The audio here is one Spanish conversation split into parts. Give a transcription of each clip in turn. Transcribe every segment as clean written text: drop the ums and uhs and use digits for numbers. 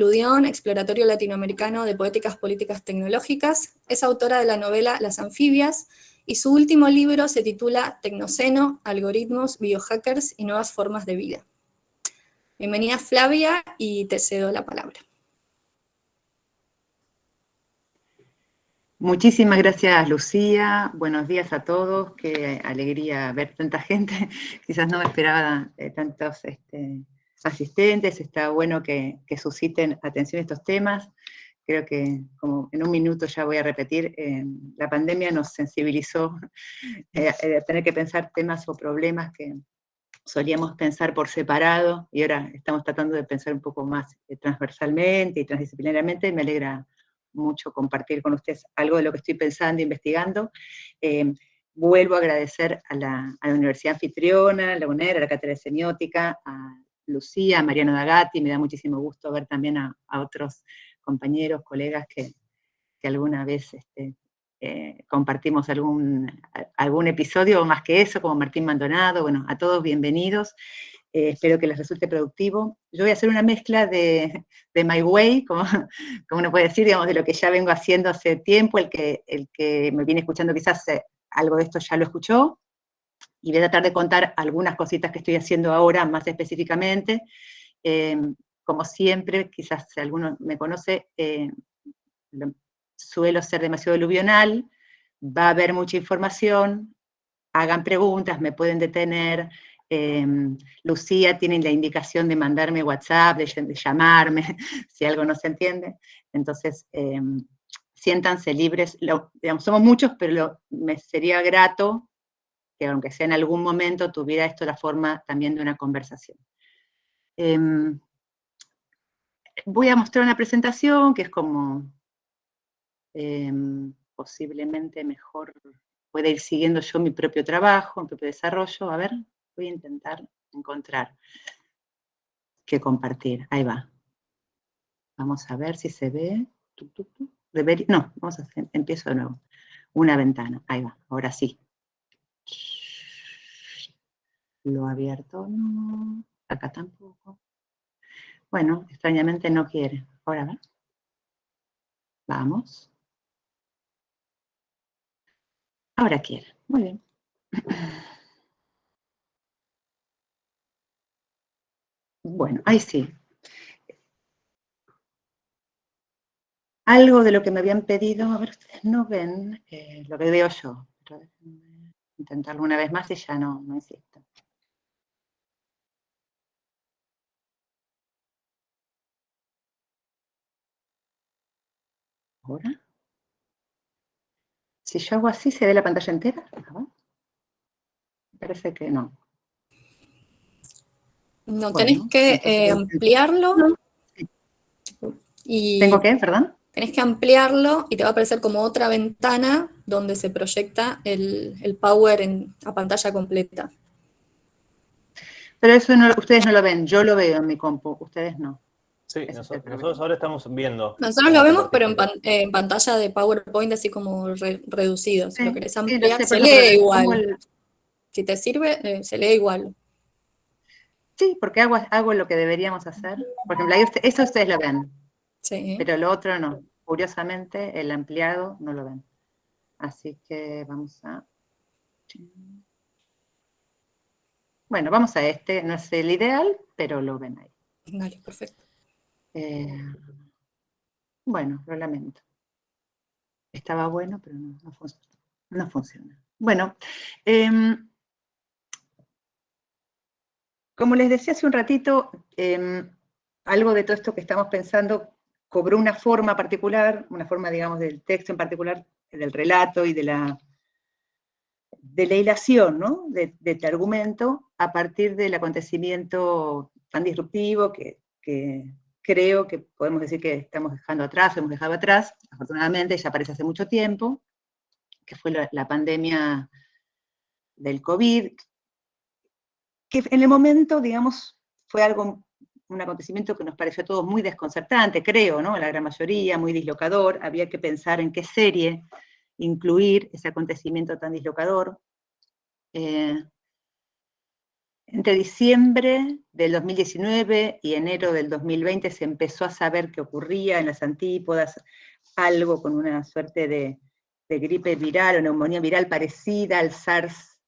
Ludión, Exploratorio Latinoamericano de Poéticas Políticas Tecnológicas, es autora de la novela Las Anfibias, y su último libro se titula Tecnoceno, Algoritmos, Biohackers y Nuevas Formas de Vida. Bienvenida Flavia, y te cedo la palabra. Muchísimas gracias, Lucía. Buenos días a todos. Qué alegría ver tanta gente. Quizás no me esperaba tantos asistentes. Está bueno que susciten atención a estos temas. Creo que, como en un minuto ya voy a repetir, la pandemia nos sensibilizó a tener que pensar temas o problemas que solíamos pensar por separado, y ahora estamos tratando de pensar un poco más transversalmente y transdisciplinariamente. Me alegra mucho compartir con ustedes algo de lo que estoy pensando e investigando. Vuelvo a agradecer a la Universidad Anfitriona, a la UNER, a la Cátedra de Semiótica, a Lucía, a Mariano D'Agati. Me da muchísimo gusto ver también a otros compañeros, colegas que alguna vez compartimos algún episodio, o más que eso, como Martín Maldonado. Bueno, a todos bienvenidos. Espero que les resulte productivo. Yo voy a hacer una mezcla de my way, como uno puede decir, digamos, de lo que ya vengo haciendo hace tiempo. El que me viene escuchando quizás algo de esto ya lo escuchó, y voy a tratar de contar algunas cositas que estoy haciendo ahora más específicamente. Como siempre, quizás si alguno me conoce, suelo ser demasiado aluvional, va a haber mucha información, hagan preguntas, me pueden detener. Lucía tiene la indicación de mandarme WhatsApp, de llamarme, si algo no se entiende. Entonces, siéntanse libres. Digamos, somos muchos, pero me sería grato que, aunque sea en algún momento, tuviera esto la forma también de una conversación. Voy a mostrar una presentación que es como posiblemente mejor pueda ir siguiendo yo mi propio trabajo, mi propio desarrollo. A ver, voy a intentar encontrar qué compartir. Ahí va. Vamos a ver si se ve. No, vamos a hacer, empiezo de nuevo. Una ventana, ahí va, ahora sí. Lo abierto, no. Acá tampoco. Bueno, extrañamente no quiere. Ahora, a ver. Vamos. Ahora quiere. Muy bien. Bueno, ahí sí. Algo de lo que me habían pedido, a ver, ustedes no ven lo que veo yo. Pero déjenme intentarlo una vez más y ya no insisto. Ahora. Si yo hago así, ¿se ve la pantalla entera? Parece que no. No, tenés que ampliarlo. Sí. Y ¿Tengo qué, perdón? tenés que ampliarlo y te va a aparecer como otra ventana donde se proyecta el Power a pantalla completa. Pero eso no, ustedes no lo ven, yo lo veo en mi compu, ustedes no. Sí, nosotros ahora estamos viendo. Nosotros lo vemos, pero en pantalla de PowerPoint así como reducido. Si lo querés ampliar, se lee igual. Si te sirve, se lee igual. Sí, porque hago lo que deberíamos hacer. Por ejemplo, ahí eso ustedes lo ven, sí. Pero lo otro no. Curiosamente, el ampliado no lo ven. Así que vamos a... Bueno, vamos a este. No es el ideal, pero lo ven ahí. Vale, perfecto. Bueno, lo lamento. Estaba bueno, pero no funciona. Bueno, como les decía hace un ratito, algo de todo esto que estamos pensando cobró una forma particular, una forma, digamos, del texto en particular, del relato y de la hilación, ¿no? de este argumento, a partir del acontecimiento tan disruptivo que creo que podemos decir que estamos dejando atrás, hemos dejado atrás, afortunadamente ya aparece hace mucho tiempo, que fue la pandemia del COVID, que en el momento, digamos, fue un acontecimiento que nos pareció a todos muy desconcertante, creo, ¿no? La gran mayoría, muy dislocador. Había que pensar en qué serie incluir ese acontecimiento tan dislocador. Entre diciembre del 2019 y enero del 2020 se empezó a saber que ocurría en las antípodas algo con una suerte de gripe viral o neumonía viral parecida al SARS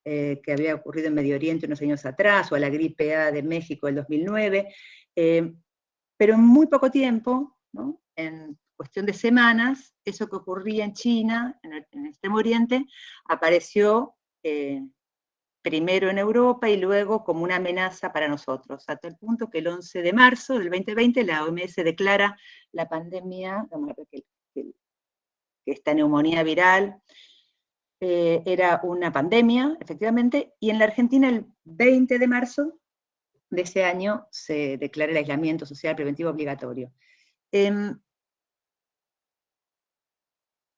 que había ocurrido en Medio Oriente unos años atrás, o a la gripe A de México del 2009, pero en muy poco tiempo, ¿no? En cuestión de semanas, eso que ocurría en China, en el Extremo Oriente, apareció primero en Europa y luego como una amenaza para nosotros, hasta el punto que el 11 de marzo del 2020 la OMS declara la pandemia, que esta neumonía viral era una pandemia, efectivamente, y en la Argentina el 20 de marzo de ese año se declara el aislamiento social preventivo obligatorio.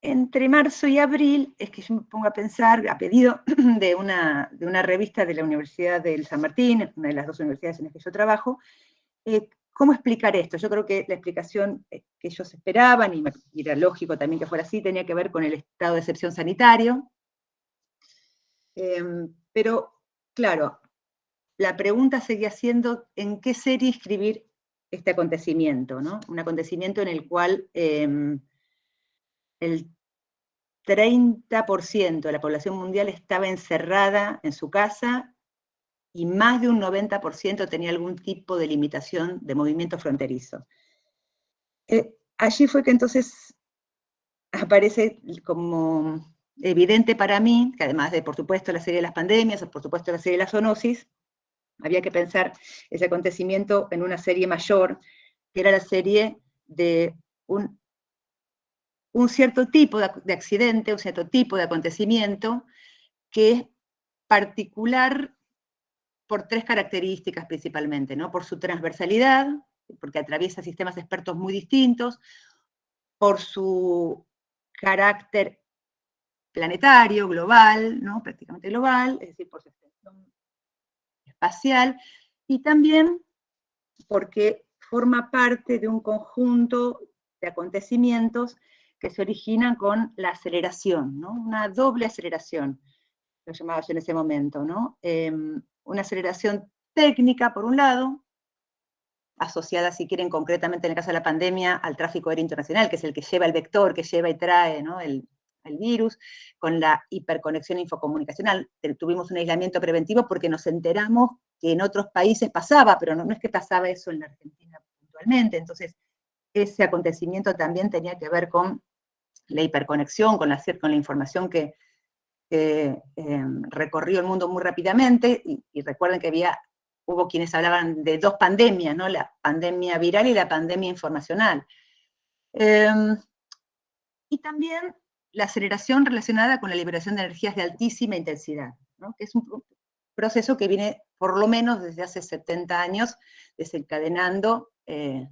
Entre marzo y abril es que yo me pongo a pensar, a pedido de una revista de la Universidad del San Martín, una de las dos universidades en las que yo trabajo, ¿cómo explicar esto? Yo creo que la explicación que ellos esperaban, y era lógico también que fuera así, tenía que ver con el estado de excepción sanitario. Pero, claro, la pregunta seguía siendo en qué serie escribir este acontecimiento, ¿no? Un acontecimiento en el cual el 30% de la población mundial estaba encerrada en su casa y más de un 90% tenía algún tipo de limitación de movimiento fronterizo. Allí fue que entonces aparece como evidente para mí, que además de, por supuesto, la serie de las pandemias, o por supuesto la serie de la zoonosis, había que pensar ese acontecimiento en una serie mayor, que era la serie de un cierto tipo de accidente, un cierto tipo de acontecimiento, que es particular por tres características principalmente, ¿no? Por su transversalidad, porque atraviesa sistemas expertos muy distintos, por su carácter planetario, global, ¿no? Prácticamente global, es decir, por su extensión espacial, y también porque forma parte de un conjunto de acontecimientos que se originan con la aceleración, ¿no? Una doble aceleración, lo llamaba yo en ese momento, ¿no? Una aceleración técnica, por un lado, asociada, si quieren, concretamente en el caso de la pandemia, al tráfico aéreo internacional, que es el que lleva el vector, que lleva y trae, ¿no? el virus, con la hiperconexión infocomunicacional. Tuvimos un aislamiento preventivo porque nos enteramos que en otros países pasaba, pero no es que pasaba eso en la Argentina puntualmente. Entonces, ese acontecimiento también tenía que ver con la hiperconexión, con la información que recorrió el mundo muy rápidamente, y recuerden que hubo quienes hablaban de dos pandemias, ¿no? La pandemia viral y la pandemia informacional. Y también la aceleración relacionada con la liberación de energías de altísima intensidad, ¿no? Que es un proceso que viene por lo menos desde hace 70 años desencadenando en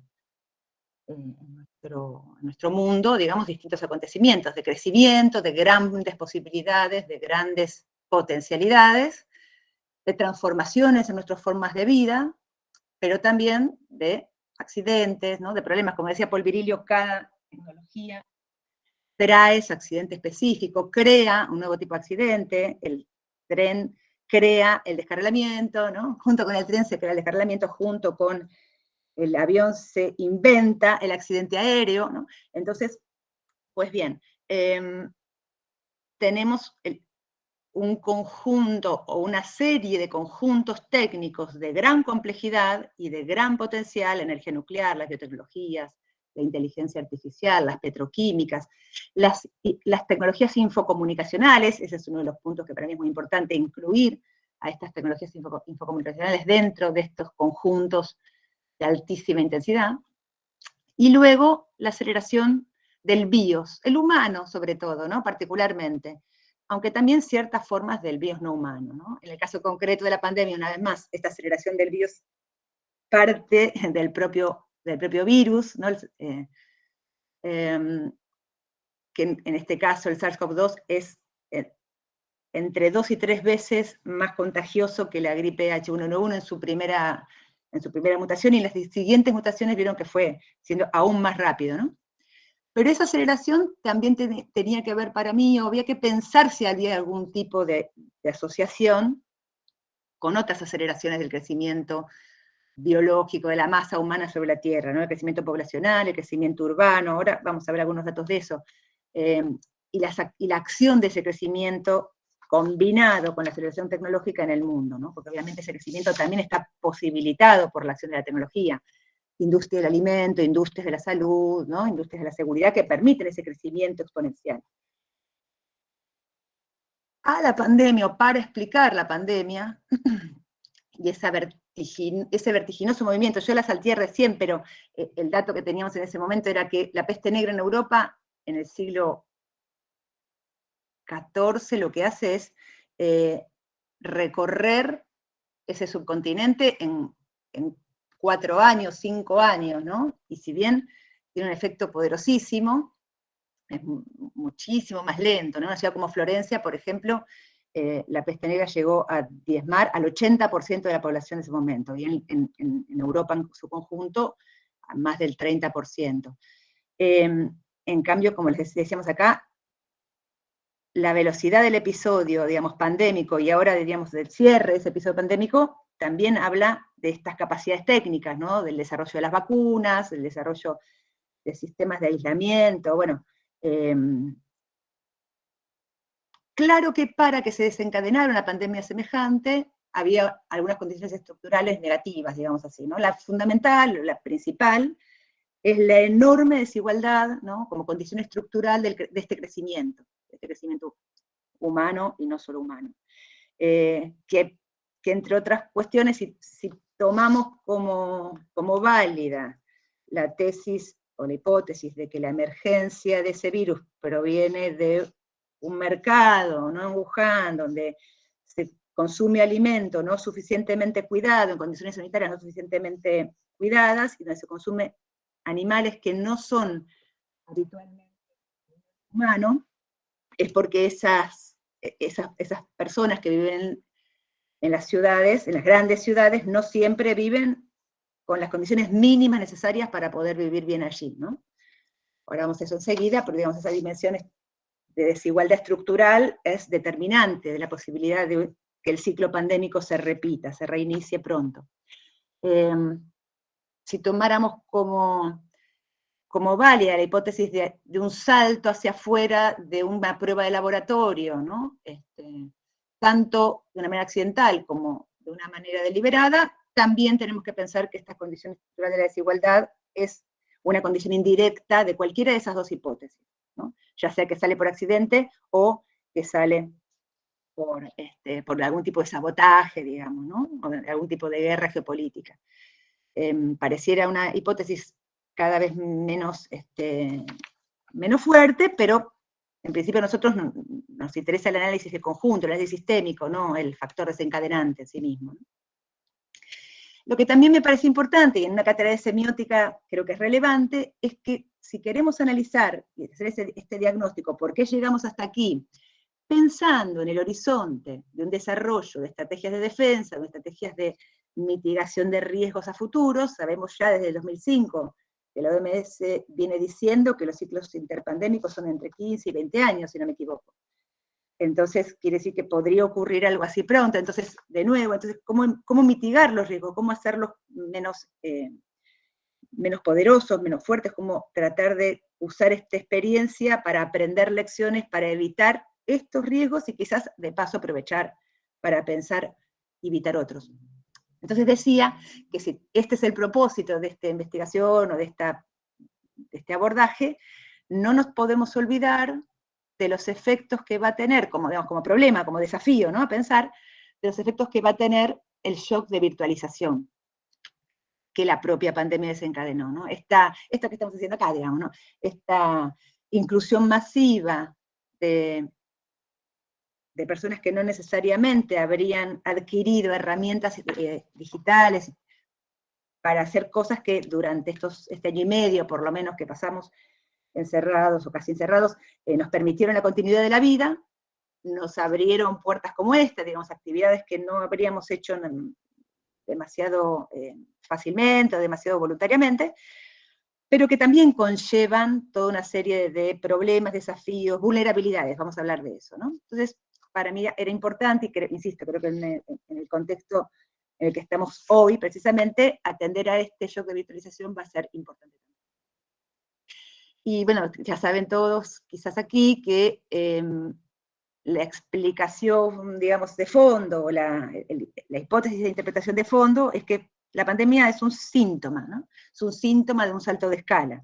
nuestro mundo, digamos, distintos acontecimientos de crecimiento, de grandes posibilidades, de grandes potencialidades, de transformaciones en nuestras formas de vida, pero también de accidentes, ¿no? De problemas. Como decía Paul Virilio, cada tecnología trae ese accidente específico, crea un nuevo tipo de accidente, el tren crea el descarrilamiento, ¿no? Junto con el tren se crea el descarrilamiento, junto con el avión se inventa el accidente aéreo, ¿no? Entonces, pues bien, tenemos un conjunto o una serie de conjuntos técnicos de gran complejidad y de gran potencial: la energía nuclear, las biotecnologías, la inteligencia artificial, las petroquímicas, las tecnologías infocomunicacionales. Ese es uno de los puntos que para mí es muy importante, incluir a estas tecnologías infocomunicacionales dentro de estos conjuntos de altísima intensidad. Y luego la aceleración del bios, el humano sobre todo, ¿no? Particularmente, aunque también ciertas formas del bios no humano, ¿no? En el caso concreto de la pandemia, una vez más, esta aceleración del bios parte del propio virus, ¿no? Que en este caso el SARS-CoV-2 es entre 2 y 3 veces más contagioso que la gripe H1N1 en su primera mutación, y las siguientes mutaciones vieron que fue siendo aún más rápido, ¿no? Pero esa aceleración también tenía que ver para mí, o había que pensar si había algún tipo de asociación con otras aceleraciones del crecimiento biológico, de la masa humana sobre la Tierra, ¿no? El crecimiento poblacional, el crecimiento urbano, ahora vamos a ver algunos datos de eso, y la acción de ese crecimiento combinado con la aceleración tecnológica en el mundo, ¿no? Porque obviamente ese crecimiento también está posibilitado por la acción de la tecnología, industria del alimento, industrias de la salud, ¿no? Industrias de la seguridad que permiten ese crecimiento exponencial. A la pandemia, o para explicar la pandemia, y ese vertiginoso movimiento, yo la salté recién, pero el dato que teníamos en ese momento era que la peste negra en Europa, en el siglo XIV, lo que hace es recorrer ese subcontinente en 4 años, 5 años, ¿no? Y si bien tiene un efecto poderosísimo, es muchísimo más lento, ¿no? En una ciudad como Florencia, por ejemplo, la peste negra llegó a diezmar al 80% de la población en ese momento, y en Europa en su conjunto, a más del 30%. En cambio, como les decíamos acá, la velocidad del episodio, digamos, pandémico, y ahora, diríamos, del cierre de ese episodio pandémico, también habla de estas capacidades técnicas, ¿no? Del desarrollo de las vacunas, del desarrollo de sistemas de aislamiento, bueno. Claro que para que se desencadenara una pandemia semejante, había algunas condiciones estructurales negativas, digamos así, ¿no? La fundamental, la principal, es la enorme desigualdad, ¿no? Como condición estructural de este crecimiento humano y no solo humano. Que entre otras cuestiones, si tomamos como válida la tesis o la hipótesis de que la emergencia de ese virus proviene de un mercado, ¿no? En Wuhan, donde se consume alimento no suficientemente cuidado, en condiciones sanitarias no suficientemente cuidadas, y donde se consume animales que no son habitualmente humanos, es porque esas personas que viven en las ciudades, en las grandes ciudades, no siempre viven con las condiciones mínimas necesarias para poder vivir bien allí, ¿no? Ahora vamos a eso enseguida, pero digamos, esa dimensión de desigualdad estructural es determinante de la posibilidad de que el ciclo pandémico se repita, se reinicie pronto. Si tomáramos como válida la hipótesis de un salto hacia afuera de una prueba de laboratorio, ¿no? Tanto de una manera accidental como de una manera deliberada, también tenemos que pensar que esta condición estructural de la desigualdad es una condición indirecta de cualquiera de esas dos hipótesis, ¿no? Ya sea que sale por accidente o que sale por algún tipo de sabotaje, digamos, ¿no? O de algún tipo de guerra geopolítica. Pareciera una hipótesis cada vez menos fuerte, pero en principio a nosotros nos interesa el análisis de conjunto, el análisis sistémico, no el factor desencadenante en sí mismo, ¿no? Lo que también me parece importante, y en una cátedra de semiótica creo que es relevante, es que si queremos analizar y hacer este diagnóstico, ¿por qué llegamos hasta aquí? Pensando en el horizonte de un desarrollo de estrategias de defensa, de estrategias de mitigación de riesgos a futuros, sabemos ya desde el 2005 que la OMS viene diciendo que los ciclos interpandémicos son entre 15 y 20 años, si no me equivoco. Entonces, quiere decir que podría ocurrir algo así pronto. Entonces, de nuevo, ¿cómo mitigar los riesgos? ¿Cómo hacerlos menos poderosos, menos fuertes? ¿Cómo tratar de usar esta experiencia para aprender lecciones, para evitar estos riesgos y quizás de paso aprovechar para pensar y evitar otros? Entonces decía que si este es el propósito de esta investigación o de este abordaje, no nos podemos olvidar de los efectos que va a tener, como problema, como desafío, ¿no? A pensar, de los efectos que va a tener el shock de virtualización que la propia pandemia desencadenó, ¿no? Esto que estamos haciendo acá, digamos, ¿no? Esta inclusión masiva de personas que no necesariamente habrían adquirido herramientas digitales para hacer cosas que durante este año y medio, por lo menos, que pasamos encerrados o casi encerrados, nos permitieron la continuidad de la vida, nos abrieron puertas como esta, digamos, actividades que no habríamos hecho demasiado fácilmente o demasiado voluntariamente, pero que también conllevan toda una serie de problemas, desafíos, vulnerabilidades, vamos a hablar de eso, ¿no? Entonces, para mí era importante, y insisto, creo que en el contexto en el que estamos hoy, precisamente, atender a este shock de virtualización va a ser importante. Y bueno, ya saben todos, quizás aquí, que la explicación, digamos, de fondo, la hipótesis de interpretación de fondo, es que la pandemia es un síntoma, ¿no? Es un síntoma de un salto de escala.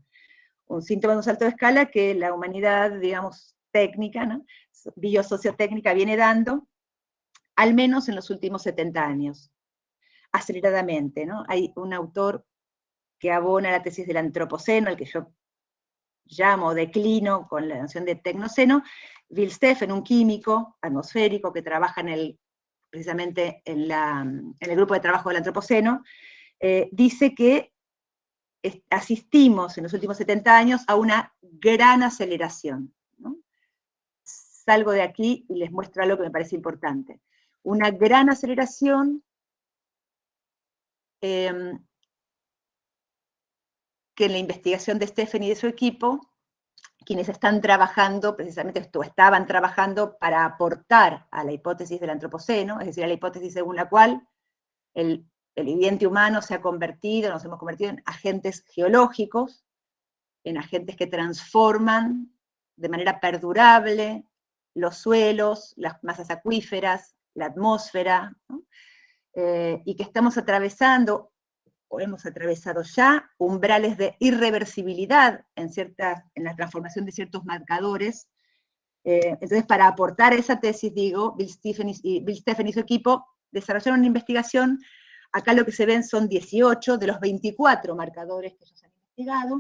Un síntoma de un salto de escala que la humanidad, digamos, técnica, ¿no? Biosociotécnica viene dando, al menos en los últimos 70 años, aceleradamente, ¿no? Hay un autor que abona la tesis del antropoceno, al que yo llamo, declino con la noción de tecnoceno, Bill Steffen, un químico atmosférico que trabaja precisamente en el grupo de trabajo del antropoceno, dice que asistimos en los últimos 70 años a una gran aceleración, ¿no? Salgo de aquí y les muestro algo que me parece importante. Una gran aceleración que en la investigación de Steffen y de su equipo, quienes están trabajando, precisamente estaban trabajando para aportar a la hipótesis del antropoceno, es decir, a la hipótesis según la cual el viviente humano nos hemos convertido en agentes geológicos, en agentes que transforman de manera perdurable los suelos, las masas acuíferas, la atmósfera, ¿no? Y que estamos atravesando, o hemos atravesado ya, umbrales de irreversibilidad en la transformación de ciertos marcadores. Entonces, para aportar esa tesis, digo, Bill Steffen y su equipo desarrollaron una investigación. Acá lo que se ven son 18 de los 24 marcadores que ellos han investigado.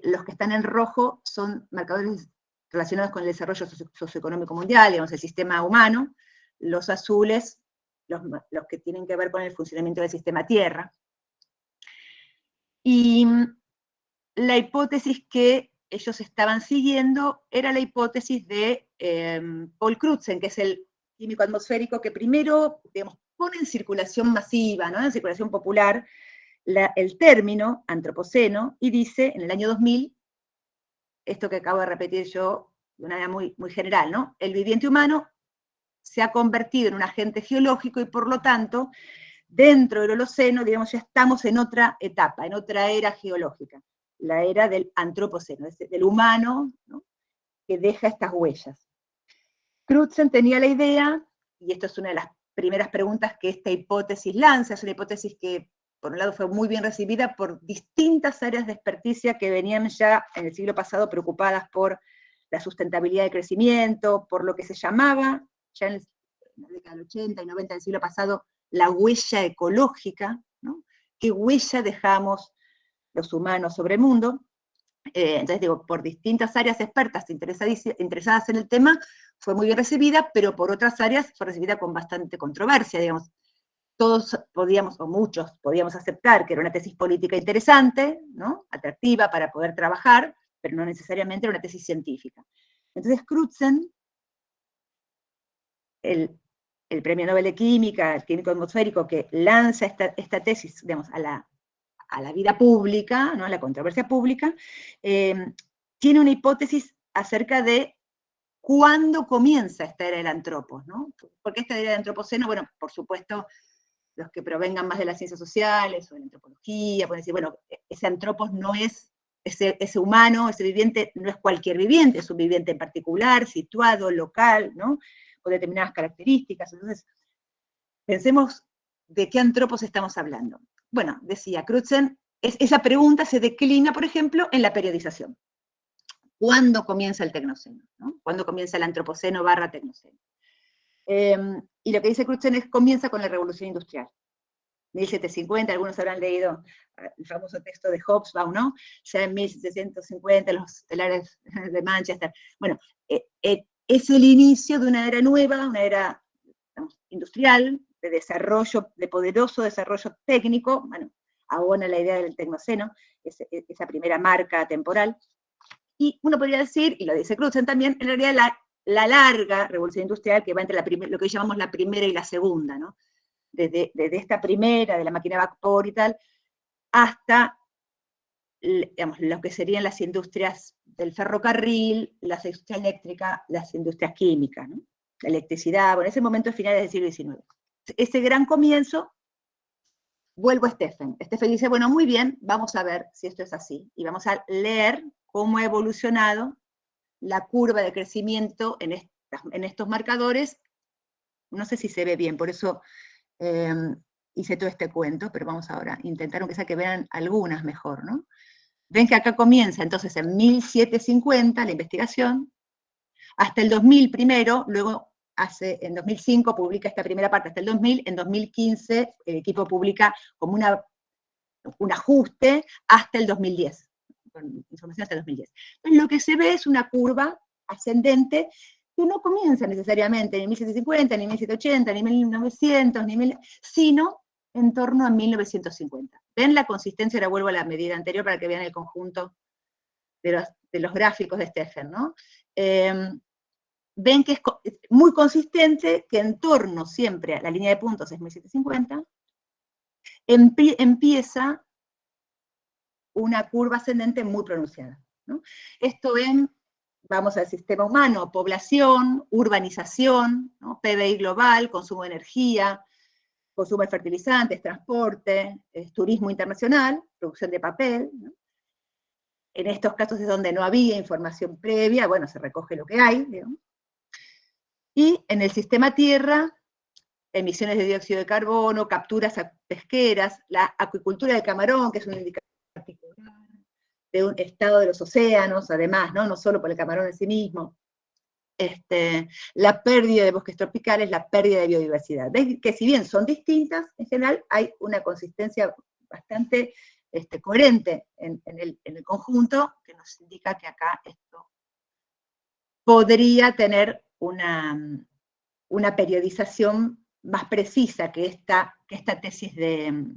Los que están en rojo son marcadores relacionados con el desarrollo socioeconómico mundial, digamos, el sistema humano. Los azules, los que tienen que ver con el funcionamiento del sistema Tierra. Y la hipótesis que ellos estaban siguiendo era la hipótesis de Paul Crutzen, que es el químico atmosférico que primero, digamos, pone en circulación masiva, ¿no? En circulación popular, el término antropoceno, y dice, en el año 2000, esto que acabo de repetir yo de una manera muy, muy general, ¿no? El viviente humano se ha convertido en un agente geológico y por lo tanto, dentro del Holoceno, digamos, ya estamos en otra etapa, en otra era geológica, la era del antropoceno, del humano, ¿no? Que deja estas huellas. Crutzen tenía la idea, y esto es una de las primeras preguntas que esta hipótesis lanza, es una hipótesis que por un lado fue muy bien recibida por distintas áreas de experticia que venían ya en el siglo pasado preocupadas por la sustentabilidad del crecimiento, por lo que se llamaba, ya en la década del 80 y 90 del siglo pasado, la huella ecológica, ¿no? ¿Qué huella dejamos los humanos sobre el mundo? Entonces digo, por distintas áreas expertas interesadas en el tema, fue muy bien recibida, pero por otras áreas fue recibida con bastante controversia, digamos. Todos podíamos, o muchos podíamos aceptar que era una tesis política interesante, ¿no? Atractiva para poder trabajar, pero no necesariamente era una tesis científica. Entonces Crutzen, el premio Nobel de Química, el químico atmosférico que lanza esta tesis, digamos, a la vida pública, ¿no? A la controversia pública, tiene una hipótesis acerca de cuándo comienza esta era del antropos, ¿no? ¿Por qué esta era del antropoceno? Bueno, por supuesto, los que provengan más de las ciencias sociales o de la antropología, pueden decir, bueno, ese antropos no es, ese humano, ese viviente, no es cualquier viviente, es un viviente en particular, situado, local, ¿no? Con determinadas características. Entonces, pensemos de qué antropos estamos hablando. Bueno, decía Crutzen, esa pregunta se declina, por ejemplo, en la periodización. ¿Cuándo comienza el tecnoceno? ¿No? ¿Cuándo comienza el antropoceno / tecnoceno? Y lo que dice Crutzen es, comienza con la Revolución Industrial. 1750, algunos habrán leído el famoso texto de Hobsbawm, ¿no? Ya en 1750, los telares de Manchester. Bueno, es el inicio de una era nueva, una era, digamos, industrial, de desarrollo, de poderoso desarrollo técnico, bueno, abona la idea del tecnoceno, esa primera marca temporal. Y uno podría decir, y lo dice Crutzen también, en realidad la larga revolución industrial que va entre lo que hoy llamamos la primera y la segunda, ¿no? Desde esta primera, de la máquina de vapor y tal, hasta digamos, lo que serían las industrias del ferrocarril, las industrias eléctricas, las industrias químicas, ¿no? La electricidad, bueno, ese momento es finales del siglo XIX. Ese gran comienzo, vuelvo a Stephen. Stephen dice, bueno, muy bien, vamos a ver si esto es así, y vamos a leer cómo ha evolucionado la curva de crecimiento en estos marcadores. No sé si se ve bien, por eso hice todo este cuento, pero vamos ahora a intentar, aunque sea que vean algunas mejor, ¿no? Ven que acá comienza entonces en 1750 la investigación, hasta el 2000 primero, luego en 2005 publica esta primera parte hasta el 2000, en 2015 el equipo publica como un ajuste hasta el 2010, con información hasta el 2010. Entonces lo que se ve es una curva ascendente que no comienza necesariamente ni en 1750, ni en 1780, ni en 1900, sino en torno a 1950. ¿Ven la consistencia? Ahora vuelvo a la medida anterior para que vean el conjunto de los gráficos de Stephen, ¿no? Ven que es muy consistente, que en torno siempre a la línea de puntos es 1750, empieza una curva ascendente muy pronunciada, ¿no? Esto en, vamos al sistema humano, población, urbanización, ¿no? PBI global, consumo de energía, consumo de fertilizantes, transporte, turismo internacional, producción de papel, ¿no? En estos casos es donde no había información previa, bueno, se recoge lo que hay, digamos. Y en el sistema tierra, emisiones de dióxido de carbono, capturas pesqueras, la acuicultura de camarón, que es un indicador particular de un estado de los océanos, además, no solo por el camarón en sí mismo, la pérdida de bosques tropicales, la pérdida de biodiversidad. ¿Ves? Que si bien son distintas, en general hay una consistencia bastante coherente en el conjunto, que nos indica que acá esto podría tener una periodización más precisa que esta tesis de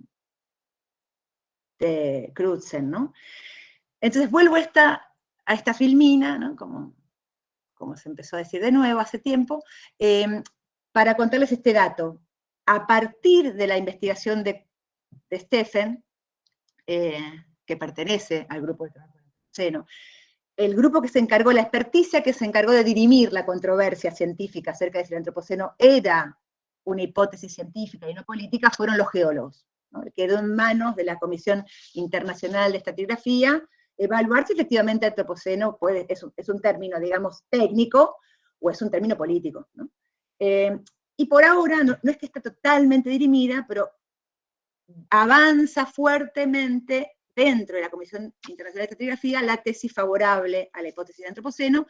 Crutzen, ¿no? Entonces vuelvo a esta filmina, ¿no? Como se empezó a decir de nuevo hace tiempo, para contarles este dato. A partir de la investigación de Stephen, que pertenece al grupo de trabajo del Antropoceno, el grupo que se encargó, la experticia que se encargó de dirimir la controversia científica acerca de si el Antropoceno era una hipótesis científica y no política, fueron los geólogos, ¿no? Quedó en manos de la Comisión Internacional de Estratigrafía evaluar si efectivamente el Antropoceno es un término, digamos, técnico o es un término político, ¿no? Y por ahora, no es que está totalmente dirimida, pero avanza fuertemente dentro de la Comisión Internacional de Estratigrafía la tesis favorable a la hipótesis de Antropoceno.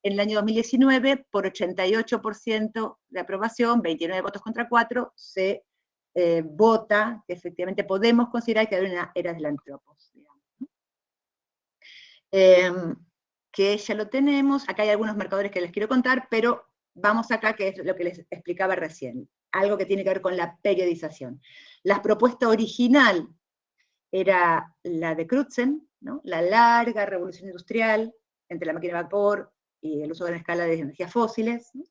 En el año 2019, por 88% de aprobación, 29 votos contra 4, se vota que efectivamente podemos considerar que hay una era del antropos, digamos, ¿no? Que ya lo tenemos. Acá hay algunos marcadores que les quiero contar, pero vamos acá, que es lo que les explicaba recién, algo que tiene que ver con la periodización. La propuesta original era la de Crutzen, ¿no? La larga revolución industrial entre la máquina de vapor y el uso de gran escala de energías fósiles, ¿no?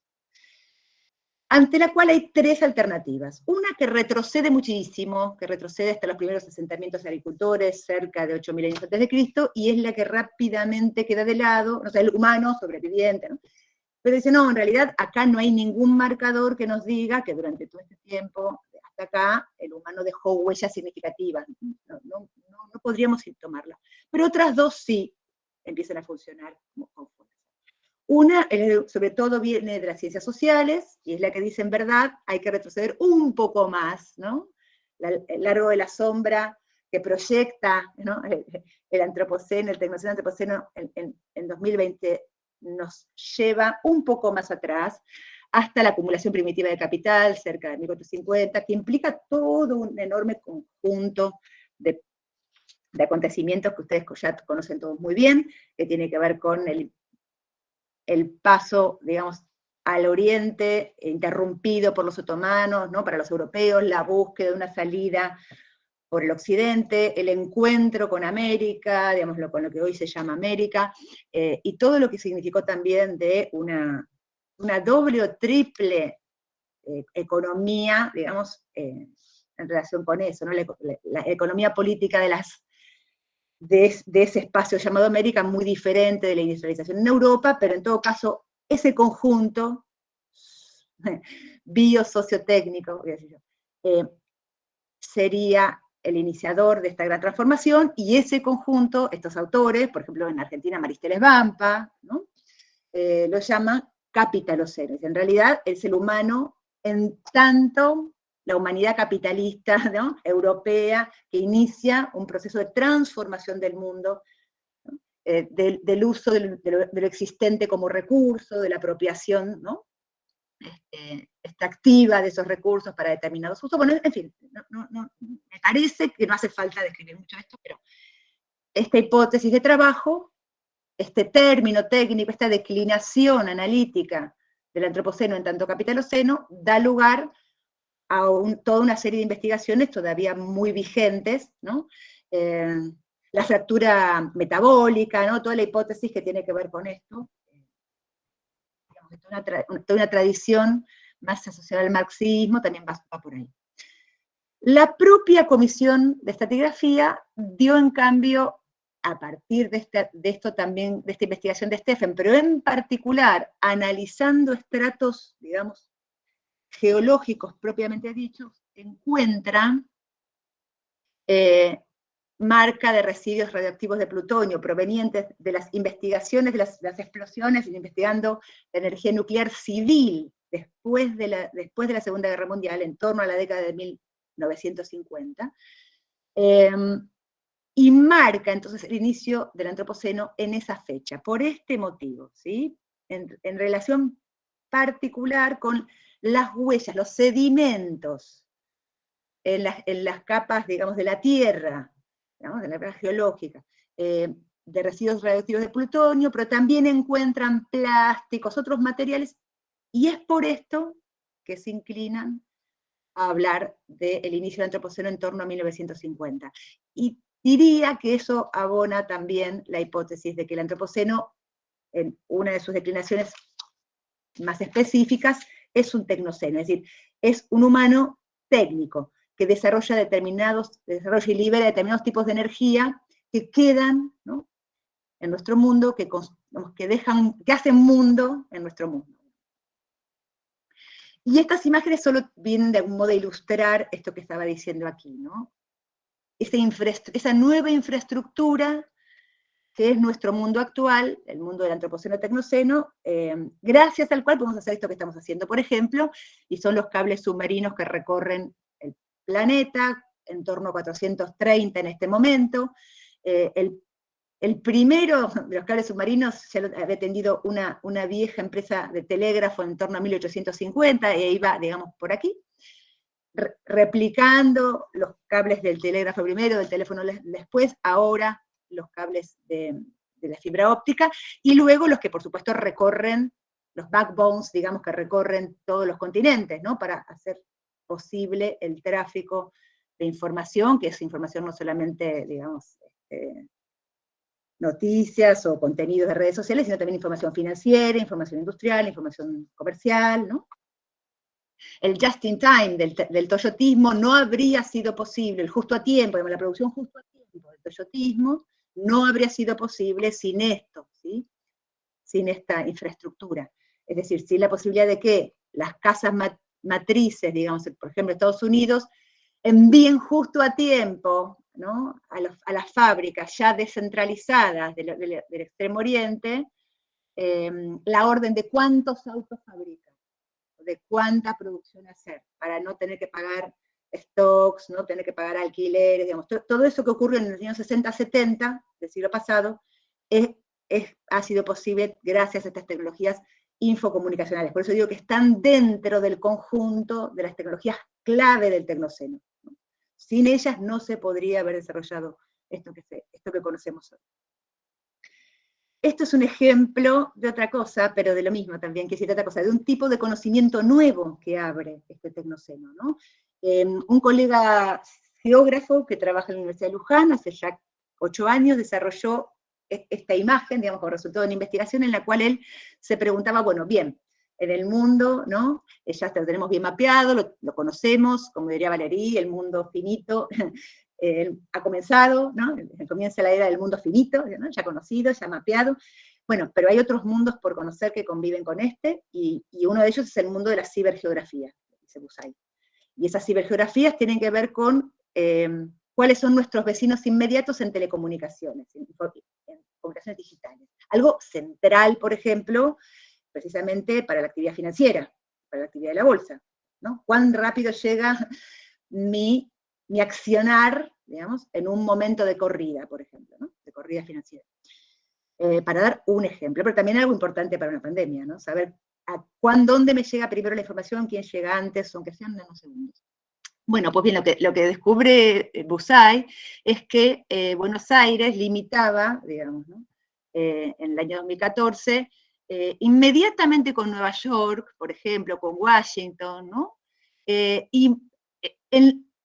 Ante la cual hay tres alternativas. Una que retrocede muchísimo, que retrocede hasta los primeros asentamientos de agricultores, cerca de 8.000 años antes de Cristo, y es la que rápidamente queda de lado, o sea, el humano sobreviviente, ¿no? Pero dice, no, en realidad acá no hay ningún marcador que nos diga que durante todo este tiempo, hasta acá, el humano dejó huellas significativas. No podríamos tomarla. Pero otras dos sí empiezan a funcionar con fuerza. Una, sobre todo, viene de las ciencias sociales, y es la que dice, en verdad, hay que retroceder un poco más, ¿no? El largo de la sombra que proyecta, ¿no? el antropoceno, el tecnoceno antropoceno en 2020, nos lleva un poco más atrás, hasta la acumulación primitiva de capital, cerca de 1450, que implica todo un enorme conjunto de acontecimientos que ustedes ya conocen todos muy bien, que tiene que ver con el paso, digamos, al oriente, interrumpido por los otomanos, ¿no? Para los europeos, la búsqueda de una salida por el occidente, el encuentro con América, digamos, con lo que hoy se llama América, y todo lo que significó también de una doble o triple economía, digamos, en relación con eso, ¿no? La economía política de las de ese espacio llamado América, muy diferente de la industrialización en Europa, pero en todo caso, ese conjunto biosociotécnico, sería el iniciador de esta gran transformación, y ese conjunto, estos autores, por ejemplo en Argentina Maristeles Vampa, ¿no? Lo llaman capitaloceno. En realidad, el ser humano, en tanto la humanidad capitalista, ¿no?, europea, que inicia un proceso de transformación del mundo, ¿no?, del uso de lo existente como recurso, de la apropiación, ¿no?, extractiva de esos recursos para determinados usos. Bueno, en fin, me parece que no hace falta describir mucho esto, pero esta hipótesis de trabajo, este término técnico, esta declinación analítica del antropoceno en tanto capitaloceno, da lugar a toda una serie de investigaciones todavía muy vigentes, ¿no? La fractura metabólica, ¿no?, toda la hipótesis que tiene que ver con esto, toda una tradición más asociada al marxismo también va por ahí. La propia Comisión de Estratigrafía dio, en cambio, a partir de esto también, de esta investigación de Steffen, pero en particular analizando estratos, digamos, geológicos propiamente dichos, encuentran marca de residuos radioactivos de plutonio provenientes de las investigaciones de las explosiones, investigando la energía nuclear civil después de la Segunda Guerra Mundial, en torno a la década de 1950, y marca entonces el inicio del antropoceno en esa fecha, por este motivo, ¿sí? En relación particular con las huellas, los sedimentos en las capas, digamos, de la Tierra, digamos, de la capa geológica, de residuos radioactivos de plutonio, pero también encuentran plásticos, otros materiales, y es por esto que se inclinan a hablar del inicio del antropoceno en torno a 1950. Y diría que eso abona también la hipótesis de que el antropoceno, en una de sus declinaciones más específicas, es un tecnoceno, es decir, es un humano técnico, que desarrolla y libera determinados tipos de energía que quedan, ¿no?, en nuestro mundo, que hacen mundo en nuestro mundo. Y estas imágenes solo vienen de algún modo a ilustrar esto que estaba diciendo aquí, ¿no? Esa nueva infraestructura que es nuestro mundo actual, el mundo del antropoceno-tecnoceno, gracias al cual podemos hacer esto que estamos haciendo, por ejemplo, y son los cables submarinos que recorren el planeta, en torno a 430 en este momento. El primero de los cables submarinos ya lo había tendido una vieja empresa de telégrafo en torno a 1850, y ahí va, digamos, por aquí, replicando los cables del telégrafo primero, del teléfono después, ahora los cables de la fibra óptica, y luego los que por supuesto recorren, los backbones, digamos, que recorren todos los continentes, ¿no?, para hacer posible el tráfico de información, que es información no solamente, digamos, noticias o contenidos de redes sociales, sino también información financiera, información industrial, información comercial, ¿no? El just in time del toyotismo no habría sido posible, el justo a tiempo, digamos, la producción justo a tiempo del toyotismo, no habría sido posible sin esto, ¿sí?, sin esta infraestructura. Es decir, sin la posibilidad de que las casas matrices, digamos, por ejemplo, Estados Unidos, envíen justo a tiempo, ¿no?, a las fábricas ya descentralizadas del Extremo Oriente, la orden de cuántos autos fabrican, de cuánta producción hacer, para no tener que pagar stocks, no tener que pagar alquileres, digamos, todo eso que ocurrió en los años 60-70 del siglo pasado, ha sido posible gracias a estas tecnologías infocomunicacionales. Por eso digo que están dentro del conjunto de las tecnologías clave del tecnoceno, ¿no? Sin ellas no se podría haber desarrollado esto que conocemos hoy. Esto es un ejemplo de otra cosa, pero de lo mismo también, que es otra cosa, de un tipo de conocimiento nuevo que abre este tecnoceno, ¿no? Un colega geógrafo que trabaja en la Universidad de Luján, hace ya 8 años, desarrolló esta imagen, digamos, como resultado de una investigación en la cual él se preguntaba, bueno, bien, en el mundo, ¿no?, ya lo tenemos bien mapeado, lo conocemos, como diría Valéry, el mundo finito, ha comenzado, ¿no? Comienza la era del mundo finito, ¿no? Ya conocido, ya mapeado. Bueno, pero hay otros mundos por conocer que conviven con este, y uno de ellos es el mundo de la cibergeografía, dice Bucay. Y esas cibergeografías tienen que ver con cuáles son nuestros vecinos inmediatos en telecomunicaciones, en comunicaciones digitales. Algo central, por ejemplo, precisamente para la actividad financiera, para la actividad de la bolsa, ¿no? Cuán rápido llega mi accionar, digamos, en un momento de corrida, por ejemplo, ¿no? De corrida financiera. Para dar un ejemplo, pero también algo importante para una pandemia, ¿no? Saber dónde me llega primero la información, quién llega antes, aunque sean nanosegundos. Bueno, pues bien, lo que descubre Bucay es que Buenos Aires limitaba, digamos, ¿no? En el año 2014, inmediatamente con Nueva York, por ejemplo, con Washington, ¿no? Y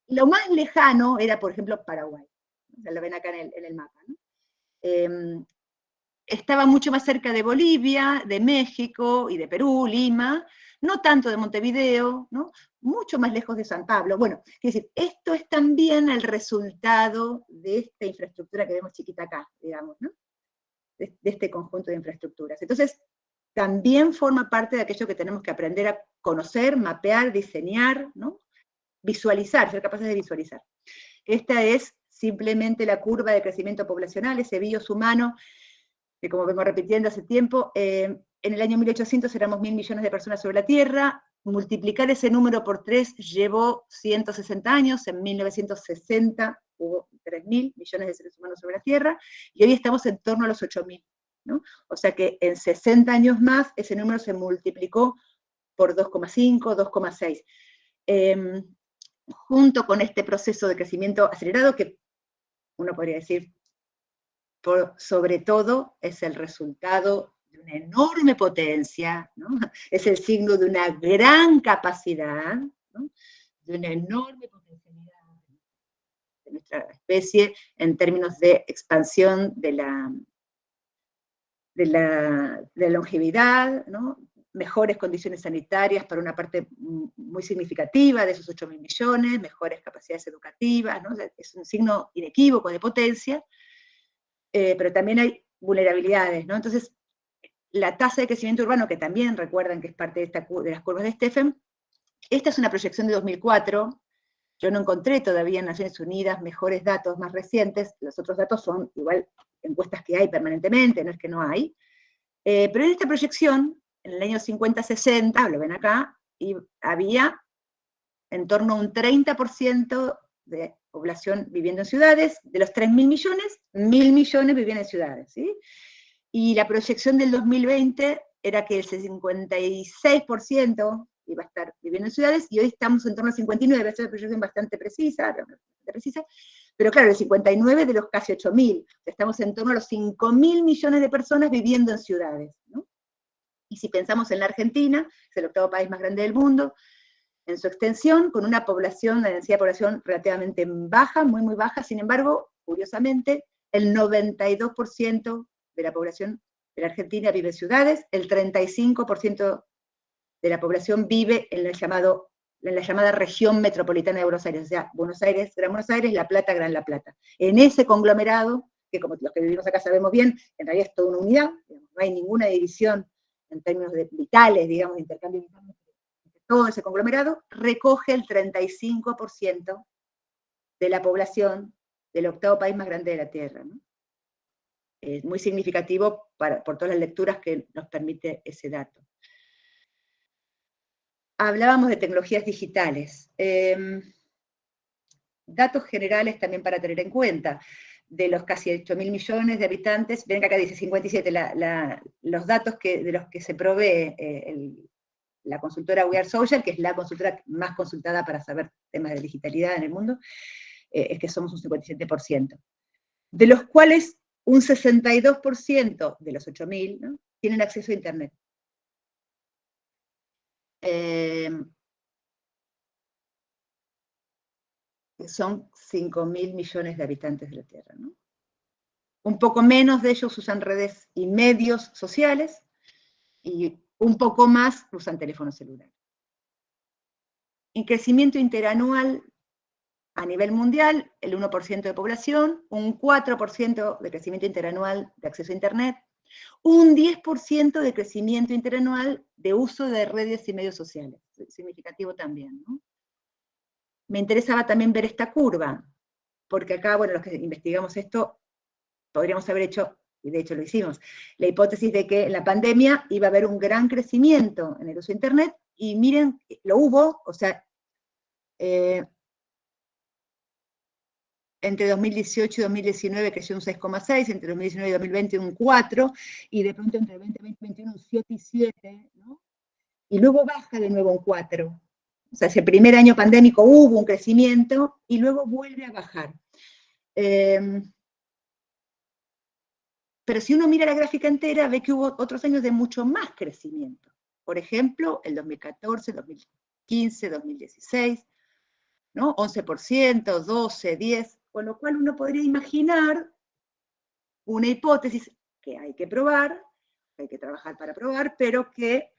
lo más lejano era, por ejemplo, Paraguay. O sea, lo ven acá en el mapa, ¿no? Estaba mucho más cerca de Bolivia, de México y de Perú, Lima, no tanto de Montevideo, ¿no? Mucho más lejos de San Pablo. Bueno, quiero decir, esto es también el resultado de esta infraestructura que vemos chiquita acá, digamos, ¿no? De este conjunto de infraestructuras. Entonces, también forma parte de aquello que tenemos que aprender a conocer, mapear, diseñar, ¿no? Visualizar, ser capaces de visualizar. Esta es simplemente la curva de crecimiento poblacional, ese bios humano, que como vengo repitiendo hace tiempo, en el año 1800 éramos 1.000 millones de personas sobre la Tierra, multiplicar ese número por 3 llevó 160 años, en 1960 hubo 3.000 millones de seres humanos sobre la Tierra, y hoy estamos en torno a los 8.000, ¿no? O sea que en 60 años más ese número se multiplicó por 2,5, 2,6. Junto con este proceso de crecimiento acelerado, que uno podría decir, sobre todo, es el resultado de una enorme potencia, ¿no? Es el signo de una gran capacidad, ¿no? De una enorme potencialidad de nuestra especie en términos de expansión de la longevidad, ¿no? Mejores condiciones sanitarias para una parte muy significativa de esos 8.000 millones, mejores capacidades educativas, ¿no? Es un signo inequívoco de potencia, pero también hay vulnerabilidades, ¿no? Entonces, la tasa de crecimiento urbano, que también recuerdan que es parte de las curvas de Stephen, esta es una proyección de 2004, yo no encontré todavía en Naciones Unidas mejores datos más recientes, los otros datos son igual encuestas que hay permanentemente, no es que no hay, pero en esta proyección, en el año 50-60, lo ven acá, y había en torno a un 30% de población viviendo en ciudades, de los 3.000 millones, 1.000 millones vivían en ciudades, ¿sí? Y la proyección del 2020 era que el 56% iba a estar viviendo en ciudades, y hoy estamos en torno al 59%, es una proyección bastante precisa, pero claro, el 59 de los casi 8.000, estamos en torno a los 5.000 millones de personas viviendo en ciudades, ¿no? Y si pensamos en la Argentina, es el octavo país más grande del mundo, en su extensión, con una densidad de población relativamente baja, muy, muy baja. Sin embargo, curiosamente, el 92% de la población de la Argentina vive en ciudades, el 35% de la población vive en la llamada región metropolitana de Buenos Aires, o sea, Buenos Aires, Gran Buenos Aires, La Plata, Gran La Plata. En ese conglomerado, que como los que vivimos acá sabemos bien, en realidad es toda una unidad, digamos, no hay ninguna división en términos vitales, digamos, de intercambio vital. Todo ese conglomerado recoge el 35% de la población del octavo país más grande de la Tierra, ¿no? Es muy significativo por todas las lecturas que nos permite ese dato. Hablábamos de tecnologías digitales. Datos generales también para tener en cuenta. De los casi 8.000 millones de habitantes, ven que acá dice 57, los datos de los que se provee la consultora We Are Social, que es la consultora más consultada para saber temas de digitalidad en el mundo, es que somos un 57%. De los cuales un 62% de los 8.000, ¿no?, tienen acceso a Internet. Son 5.000 millones de habitantes de la Tierra, ¿no? Un poco menos de ellos usan redes y medios sociales, y un poco más usan teléfono celular. En crecimiento interanual, a nivel mundial, el 1% de población, un 4% de crecimiento interanual de acceso a Internet, un 10% de crecimiento interanual de uso de redes y medios sociales. Significativo también, ¿no? Me interesaba también ver esta curva, porque acá, bueno, los que investigamos esto, podríamos haber hecho, y de hecho lo hicimos, la hipótesis de que en la pandemia iba a haber un gran crecimiento en el uso de Internet, y miren, lo hubo, o sea, entre 2018 y 2019 creció un 6,6, entre 2019 y 2020 un 4, y de pronto entre 2020 y 2021 un 7 y 7, ¿no? Y luego baja de nuevo un 4. O sea, ese primer año pandémico hubo un crecimiento, y luego vuelve a bajar. Pero si uno mira la gráfica entera, ve que hubo otros años de mucho más crecimiento. Por ejemplo, el 2014, 2015, 2016, ¿no? 11%, 12, 10, con lo cual uno podría imaginar una hipótesis que hay que probar, hay que trabajar para probar, pero que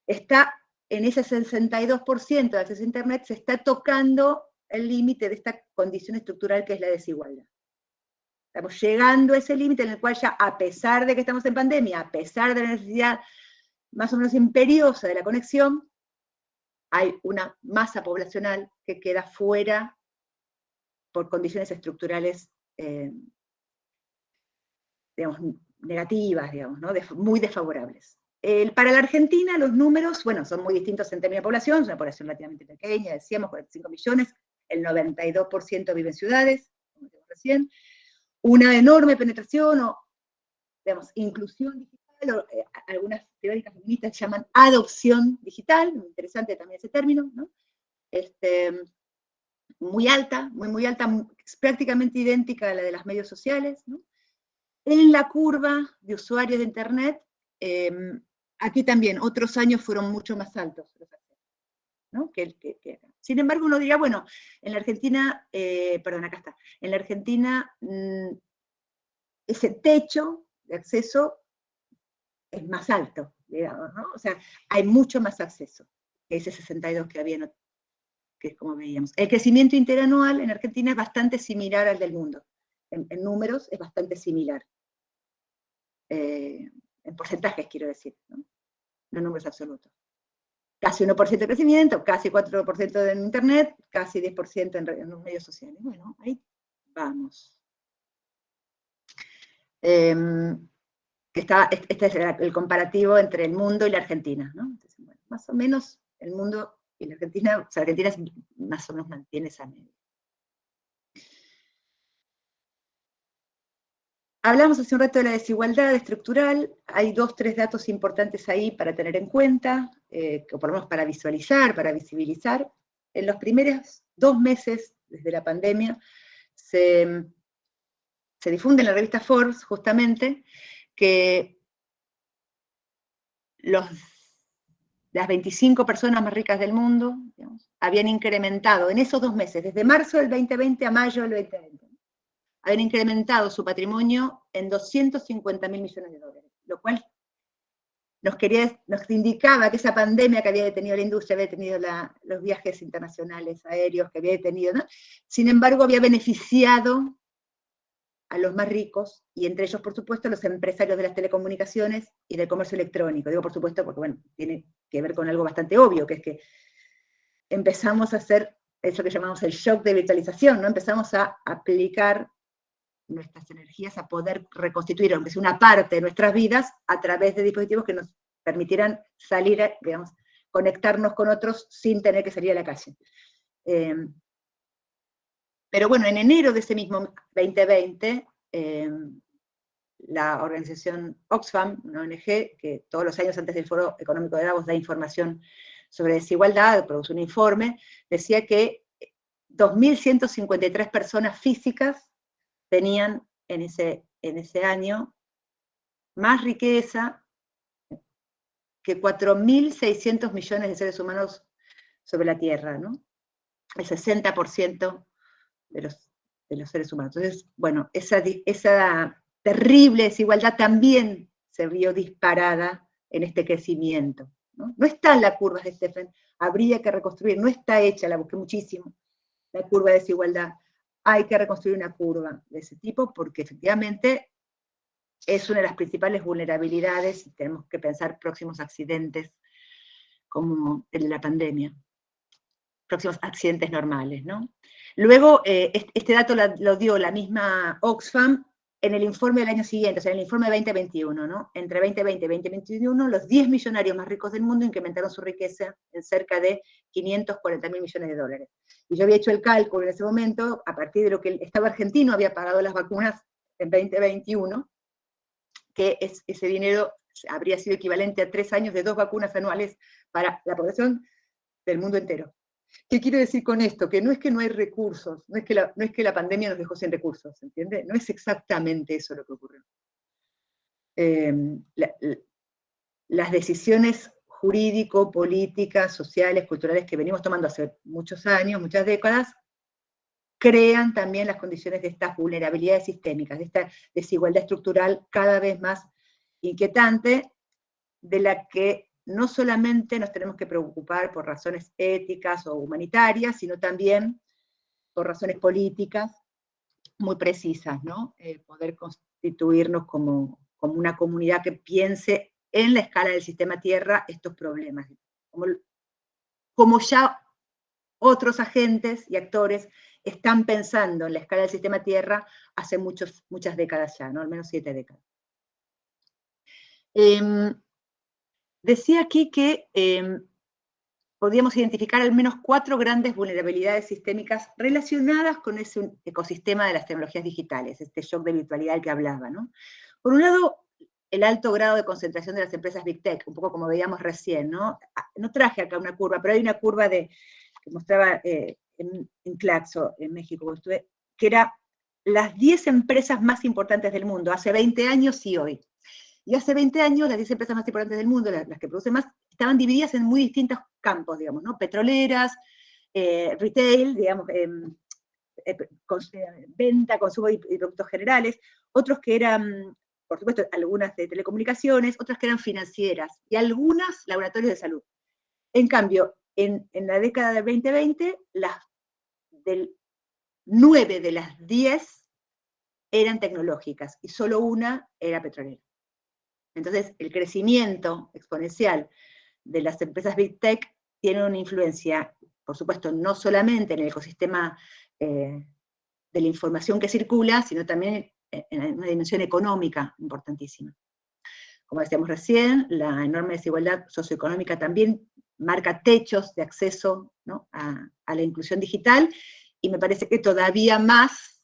está en ese 62% de acceso a Internet, se está tocando el límite de esta condición estructural que es la desigualdad. Estamos llegando a ese límite en el cual ya, a pesar de que estamos en pandemia, a pesar de la necesidad más o menos imperiosa de la conexión, hay una masa poblacional que queda fuera por condiciones estructurales, digamos, negativas, digamos, ¿no? Muy desfavorables. Para la Argentina los números, bueno, son muy distintos en términos de población, es una población relativamente pequeña, decíamos 45 millones, el 92% vive en ciudades, como decíamos recién, una enorme penetración o, digamos, inclusión digital, o algunas teóricas feministas llaman adopción digital, muy interesante también ese término, ¿no? Muy alta, muy alta, prácticamente idéntica a la de los medios sociales, ¿no? En la curva de usuarios de Internet, aquí también otros años fueron mucho más altos, ¿no? Sin embargo, uno diría, bueno, en la Argentina, perdón, acá está, en la Argentina ese techo de acceso es más alto, digamos, ¿no? O sea, hay mucho más acceso que ese 62 que había, que es como veíamos. El crecimiento interanual en Argentina es bastante similar al del mundo. En números es bastante similar. En porcentajes, quiero decir, ¿no? No en números absolutos. Casi 1% de crecimiento, casi 4% en Internet, casi 10% en los medios sociales. Bueno, ahí vamos. Este es el comparativo entre el mundo y la Argentina, ¿no? Entonces, bueno, más o menos el mundo y la Argentina, o sea, la Argentina más o menos mantiene esa media. Hablamos hace un rato de la desigualdad estructural, hay 2, 3 datos importantes ahí para tener en cuenta, o por lo menos para visualizar, para visibilizar. En los primeros 2 meses desde la pandemia se difunde en la revista Forbes, justamente, que las 25 personas más ricas del mundo, digamos, habían incrementado en esos 2 meses, desde marzo del 2020 a mayo del 2020, habían incrementado su patrimonio en 250.000 millones de dólares, lo cual nos indicaba que esa pandemia que había detenido la industria, había detenido los viajes internacionales aéreos, que había detenido, ¿no? Sin embargo, había beneficiado a los más ricos, y entre ellos, por supuesto, los empresarios de las telecomunicaciones y del comercio electrónico. Digo por supuesto porque, bueno, tiene que ver con algo bastante obvio, que es que empezamos a hacer eso que llamamos el shock de virtualización, ¿no? Empezamos a aplicar nuestras energías a poder reconstituir, aunque sea una parte de nuestras vidas, a través de dispositivos que nos permitieran salir, digamos, conectarnos con otros sin tener que salir a la calle. Pero bueno, en enero de ese mismo 2020, la organización Oxfam, una ONG, que todos los años antes del Foro Económico de Davos da información sobre desigualdad, produce un informe, decía que 2.153 personas físicas tenían en ese año más riqueza que 4.600 millones de seres humanos sobre la Tierra, ¿no? El 60% de los seres humanos. Entonces, bueno, esa terrible desigualdad también se vio disparada en este crecimiento, ¿no? No está en la curva de Stephen, habría que reconstruir, no está hecha, la busqué muchísimo, la curva de desigualdad. Hay que reconstruir una curva de ese tipo porque efectivamente es una de las principales vulnerabilidades y tenemos que pensar próximos accidentes como el de la pandemia, próximos accidentes normales, ¿no? Luego, este dato lo dio la misma Oxfam en el informe del año siguiente, o sea, en el informe de 2021, ¿no? Entre 2020 y 2021, los 10 millonarios más ricos del mundo incrementaron su riqueza en cerca de 540.000 millones de dólares. Y yo había hecho el cálculo en ese momento, a partir de lo que el Estado argentino había pagado las vacunas en 2021, que ese dinero habría sido equivalente a 3 años de 2 vacunas anuales para la población del mundo entero. ¿Qué quiero decir con esto? Que no es que no hay recursos, no es que la pandemia nos dejó sin recursos, ¿entiende? No es exactamente eso lo que ocurrió. Las decisiones jurídico, políticas, sociales, culturales que venimos tomando hace muchos años, muchas décadas, crean también las condiciones de estas vulnerabilidades sistémicas, de esta desigualdad estructural cada vez más inquietante, de la que no solamente nos tenemos que preocupar por razones éticas o humanitarias, sino también por razones políticas muy precisas, ¿no? Poder constituirnos como una comunidad que piense en la escala del sistema Tierra estos problemas. Como ya otros agentes y actores están pensando en la escala del sistema Tierra hace muchas décadas ya, ¿no? Al menos 7 décadas. Decía aquí que podíamos identificar al menos 4 grandes vulnerabilidades sistémicas relacionadas con ese ecosistema de las tecnologías digitales, este shock de virtualidad del que hablaba, ¿no? Por un lado, el alto grado de concentración de las empresas Big Tech, un poco como veíamos recién, ¿no? No traje acá una curva, pero hay una curva que mostraba en Claxo, en México, que era las 10 empresas más importantes del mundo, hace 20 años y hoy. Y hace 20 años, las 10 empresas más importantes del mundo, las que producen más, estaban divididas en muy distintos campos, digamos, ¿no? Petroleras, retail, digamos, venta, consumo y productos generales, otros que eran, por supuesto, algunas de telecomunicaciones, otras que eran financieras, y algunas laboratorios de salud. En cambio, en la década del 2020, 9 de las 10 eran tecnológicas, y solo una era petrolera. Entonces, el crecimiento exponencial de las empresas Big Tech tiene una influencia, por supuesto, no solamente en el ecosistema de la información que circula, sino también en una dimensión económica importantísima. Como decíamos recién, la enorme desigualdad socioeconómica también marca techos de acceso, ¿no? a la inclusión digital, y me parece que todavía más,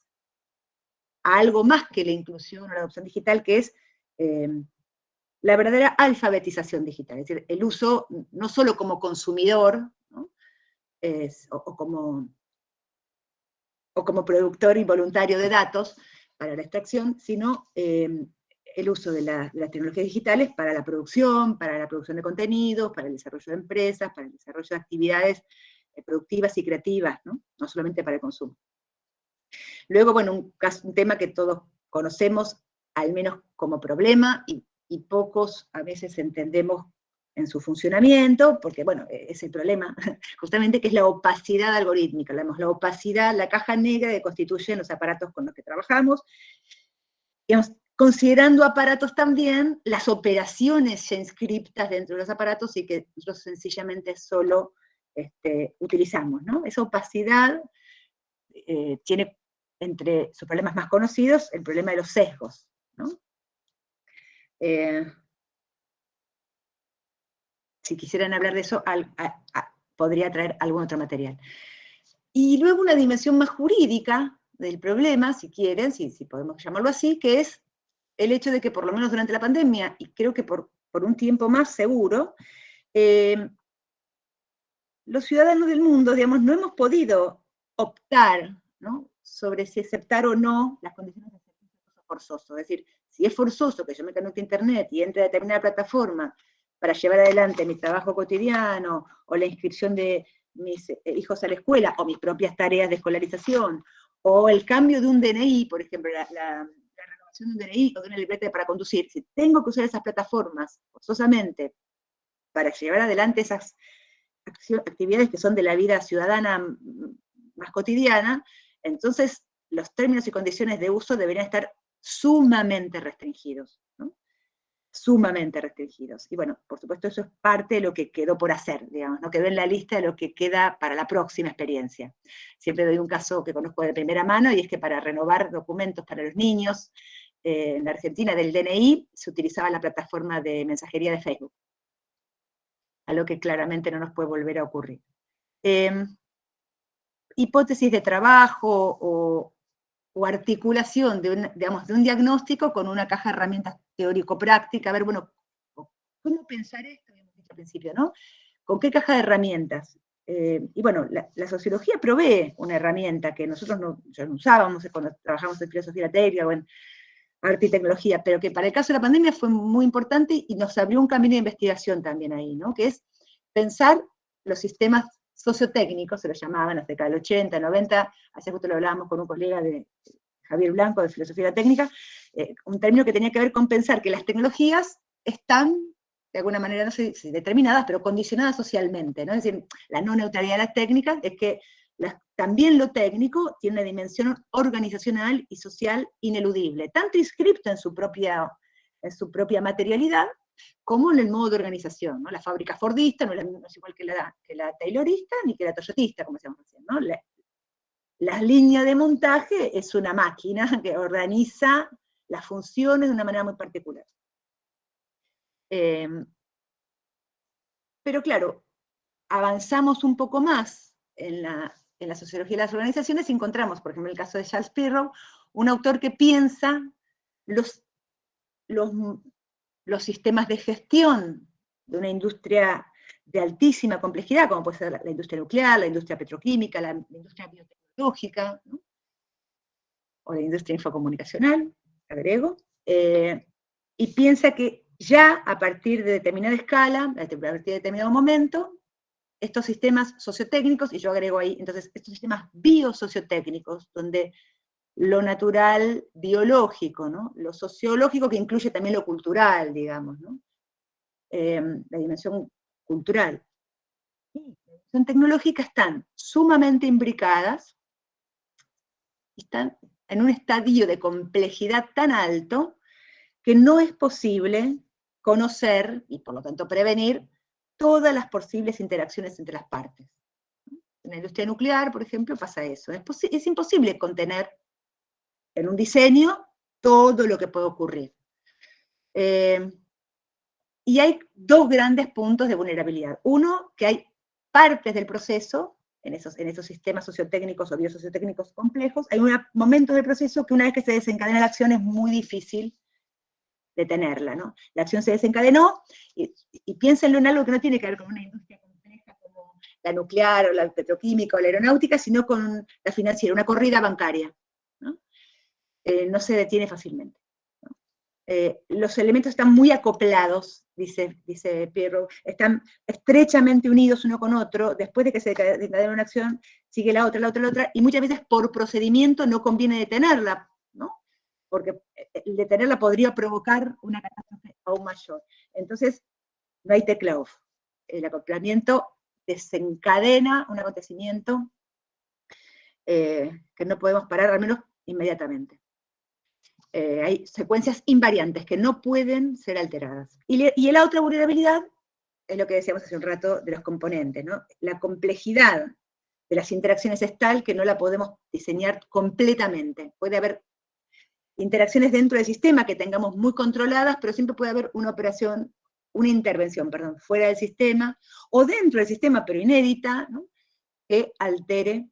a algo más que la inclusión o la adopción digital, que es la verdadera alfabetización digital, es decir, el uso no solo como consumidor, ¿no? o como productor involuntario de datos para la extracción, sino el uso de las tecnologías digitales para la producción de contenidos, para el desarrollo de empresas, para el desarrollo de actividades productivas y creativas, ¿no? No solamente para el consumo. Luego, bueno, un tema que todos conocemos, al menos como problema, y pocos a veces entendemos en su funcionamiento, porque bueno, es el problema, justamente, que es la opacidad algorítmica, la opacidad, la caja negra que constituyen los aparatos con los que trabajamos, digamos, considerando aparatos también las operaciones ya inscriptas dentro de los aparatos y que nosotros sencillamente solo utilizamos, ¿no? Esa opacidad tiene entre sus problemas más conocidos el problema de los sesgos, ¿no? Si quisieran hablar de eso, podría traer algún otro material. Y luego una dimensión más jurídica del problema, si quieren, si podemos llamarlo así, que es el hecho de que por lo menos durante la pandemia, y creo que por un tiempo más seguro, los ciudadanos del mundo, digamos, no hemos podido optar, ¿no?, sobre si aceptar o no las condiciones de servicio forzoso. Es decir, si es forzoso que yo me conecte a internet y entre a determinada plataforma para llevar adelante mi trabajo cotidiano, o la inscripción de mis hijos a la escuela, o mis propias tareas de escolarización, o el cambio de un DNI, por ejemplo, la renovación de un DNI o de una libreta para conducir, si tengo que usar esas plataformas forzosamente para llevar adelante esas actividades que son de la vida ciudadana más cotidiana, entonces los términos y condiciones de uso deberían estar sumamente restringidos, ¿no? Sumamente restringidos. Y bueno, por supuesto eso es parte de lo que quedó por hacer, digamos, ¿no? Quedó en la lista de lo que queda para la próxima experiencia. Siempre doy un caso que conozco de primera mano, y es que para renovar documentos para los niños, en la Argentina, del DNI, se utilizaba la plataforma de mensajería de Facebook, algo que claramente no nos puede volver a ocurrir. Hipótesis de trabajo o articulación de un diagnóstico con una caja de herramientas teórico-práctica. A ver, bueno, ¿cómo pensar esto? Hemos dicho al principio, ¿no? ¿Con qué caja de herramientas? Y bueno, la sociología provee una herramienta que nosotros no usábamos cuando trabajamos en filosofía técnica o en arte y tecnología, pero que para el caso de la pandemia fue muy importante y nos abrió un camino de investigación también ahí, ¿no? Que es pensar los sistemas sociotécnicos, se lo llamaban en la década del 80, 90, hace justo lo hablábamos con un colega de Javier Blanco, de filosofía técnica, un término que tenía que ver con pensar que las tecnologías están, de alguna manera, no sé si determinadas, pero condicionadas socialmente, ¿no? Es decir, la no neutralidad de las técnicas es que también lo técnico tiene una dimensión organizacional y social ineludible, tanto inscripto en su propia materialidad, como en el modo de organización, ¿no? La fábrica fordista no es igual que la taylorista, ni que la toyotista, como decíamos recién, ¿no? La línea de montaje es una máquina que organiza las funciones de una manera muy particular. Pero claro, avanzamos un poco más en la sociología de las organizaciones y encontramos, por ejemplo, en el caso de Charles Perrow, un autor que piensa los sistemas de gestión de una industria de altísima complejidad, como puede ser la industria nuclear, la industria petroquímica, la industria biotecnológica, ¿no? O la industria infocomunicacional, agrego, y piensa que ya a partir de determinada escala, a partir de determinado momento, estos sistemas sociotécnicos, y yo agrego ahí, entonces, estos sistemas biosociotécnicos, donde lo natural biológico, ¿no? Lo sociológico que incluye también lo cultural, digamos, ¿no? La dimensión cultural y la dimensión tecnológica están sumamente imbricadas, y están en un estadio de complejidad tan alto que no es posible conocer, y por lo tanto prevenir, todas las posibles interacciones entre las partes. En la industria nuclear, por ejemplo, pasa eso. Es imposible contener en un diseño todo lo que puede ocurrir. Y hay dos grandes puntos de vulnerabilidad. Uno, que hay partes del proceso, en esos sistemas sociotécnicos o biosociotécnicos complejos, hay momentos del proceso que una vez que se desencadena la acción es muy difícil detenerla, ¿no? La acción se desencadenó, y piénsenlo en algo que no tiene que ver con una industria compleja como la nuclear o la petroquímica o la aeronáutica, sino con la financiera, una corrida bancaria, ¿no? No se detiene fácilmente, ¿no? Los elementos están muy acoplados, dice Perrow, están estrechamente unidos uno con otro. Después de que se desencadena una acción, sigue la otra, y muchas veces por procedimiento no conviene detenerla, ¿no? Porque el detenerla podría provocar una catástrofe aún mayor. Entonces, no hay tecla off. El acoplamiento desencadena un acontecimiento que no podemos parar, al menos inmediatamente. Hay secuencias invariantes que no pueden ser alteradas. Y la otra vulnerabilidad es lo que decíamos hace un rato de los componentes, ¿no? La complejidad de las interacciones es tal que no la podemos diseñar completamente. Puede haber interacciones dentro del sistema que tengamos muy controladas, pero siempre puede haber una intervención, fuera del sistema, o dentro del sistema, pero inédita, ¿no? Que altere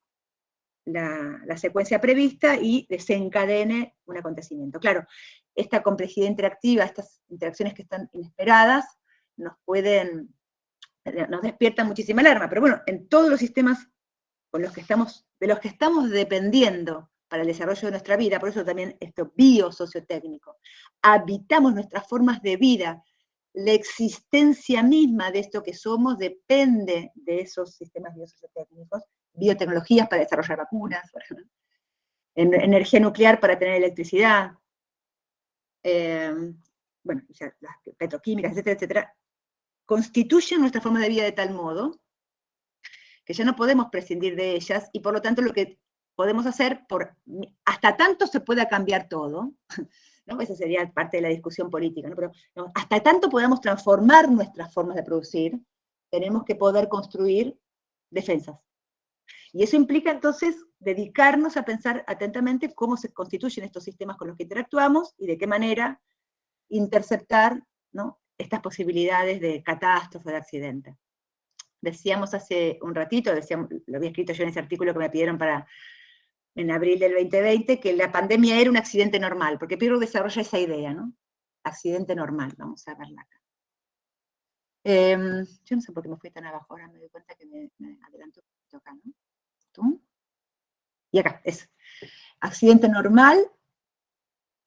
la secuencia prevista y desencadene un acontecimiento. Claro, esta complejidad interactiva, estas interacciones que están inesperadas, nos despiertan muchísima alarma, pero bueno, en todos los sistemas de los que estamos dependiendo para el desarrollo de nuestra vida, por eso también esto biosociotécnico, habitamos nuestras formas de vida, la existencia misma de esto que somos depende de esos sistemas biosociotécnicos, biotecnologías para desarrollar vacunas, por ejemplo, energía nuclear para tener electricidad, bueno, ya, las petroquímicas, etcétera, etcétera, constituyen nuestra forma de vida de tal modo que ya no podemos prescindir de ellas, y por lo tanto lo que podemos hacer, hasta tanto se pueda cambiar todo, ¿no? Esa sería parte de la discusión política, ¿no? Pero no, hasta tanto podamos transformar nuestras formas de producir, tenemos que poder construir defensas. Y eso implica entonces dedicarnos a pensar atentamente cómo se constituyen estos sistemas con los que interactuamos y de qué manera interceptar, ¿no?, estas posibilidades de catástrofe, de accidente. Decíamos hace un ratito, lo había escrito yo en ese artículo que me pidieron en abril del 2020, que la pandemia era un accidente normal, porque Pirro desarrolla esa idea, ¿no? Accidente normal, vamos a verla acá. Yo no sé por qué me fui tan abajo, ahora me doy cuenta que me adelanto un poquito acá, ¿no? ¿Tú? Y acá, es accidente normal,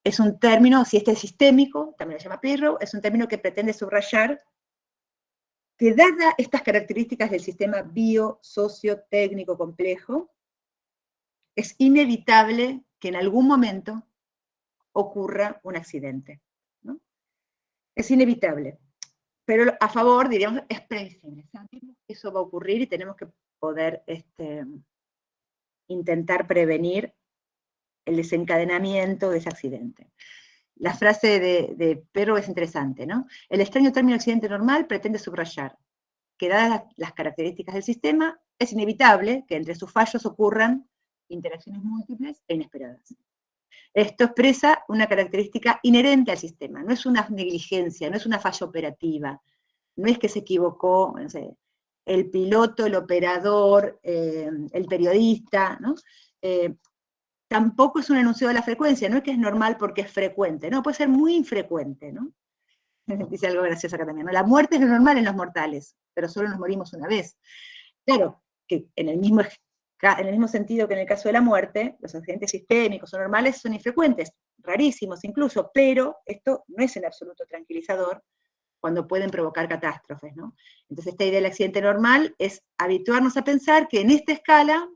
es un término, si este es sistémico, también lo llama Pirro, es un término que pretende subrayar que dadas estas características del sistema bio-socio-técnico complejo, es inevitable que en algún momento ocurra un accidente, ¿no? Es inevitable. Pero a favor, diríamos, es previsible. Sabemos que eso va a ocurrir y tenemos que poder intentar prevenir el desencadenamiento de ese accidente. La frase de Perro es interesante, ¿no? El extraño término accidente normal pretende subrayar que dadas las características del sistema, es inevitable que entre sus fallos ocurran interacciones múltiples e inesperadas. Esto expresa una característica inherente al sistema, no es una negligencia, no es una falla operativa, no es que se equivocó, no sé, el piloto, el operador, el periodista, ¿no? Tampoco es un enunciado de la frecuencia, no es que es normal porque es frecuente, no, puede ser muy infrecuente, ¿no? Dice algo gracioso acá también, ¿no? La muerte es lo normal en los mortales, pero solo nos morimos una vez. Claro, que en el mismo sentido que en el caso de la muerte, los accidentes sistémicos o normales son infrecuentes, rarísimos incluso, pero esto no es en absoluto tranquilizador cuando pueden provocar catástrofes, ¿no? Entonces esta idea del accidente normal es habituarnos a pensar que en esta escala,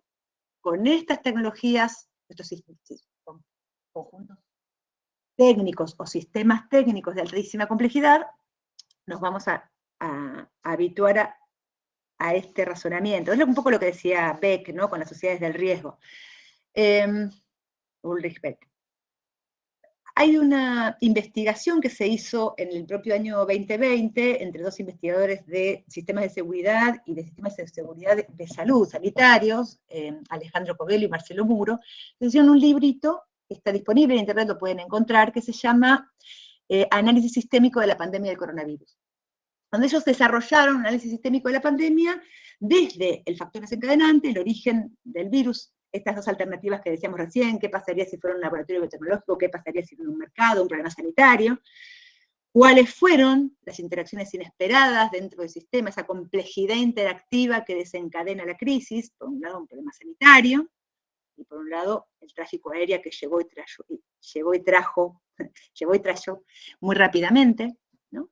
con estas tecnologías, estos conjuntos técnicos o sistemas técnicos de altísima complejidad, nos vamos a habituar a este razonamiento. Es un poco lo que decía Beck, ¿no?, con las sociedades del riesgo. Ulrich Beck. Hay una investigación que se hizo en el propio año 2020 entre dos investigadores de sistemas de seguridad y de sistemas de seguridad de salud, sanitarios, Alejandro Covello y Marcelo Muro. Hicieron un librito, que está disponible en internet, lo pueden encontrar, que se llama Análisis sistémico de la pandemia del coronavirus, donde ellos desarrollaron un análisis sistémico de la pandemia desde el factor desencadenante, el origen del virus, estas dos alternativas que decíamos recién, qué pasaría si fuera un laboratorio biotecnológico, qué pasaría si fuera un mercado, un problema sanitario, cuáles fueron las interacciones inesperadas dentro del sistema, esa complejidad interactiva que desencadena la crisis, por un lado un problema sanitario, y por un lado el tráfico aéreo que llevó y trajo muy rápidamente, ¿no?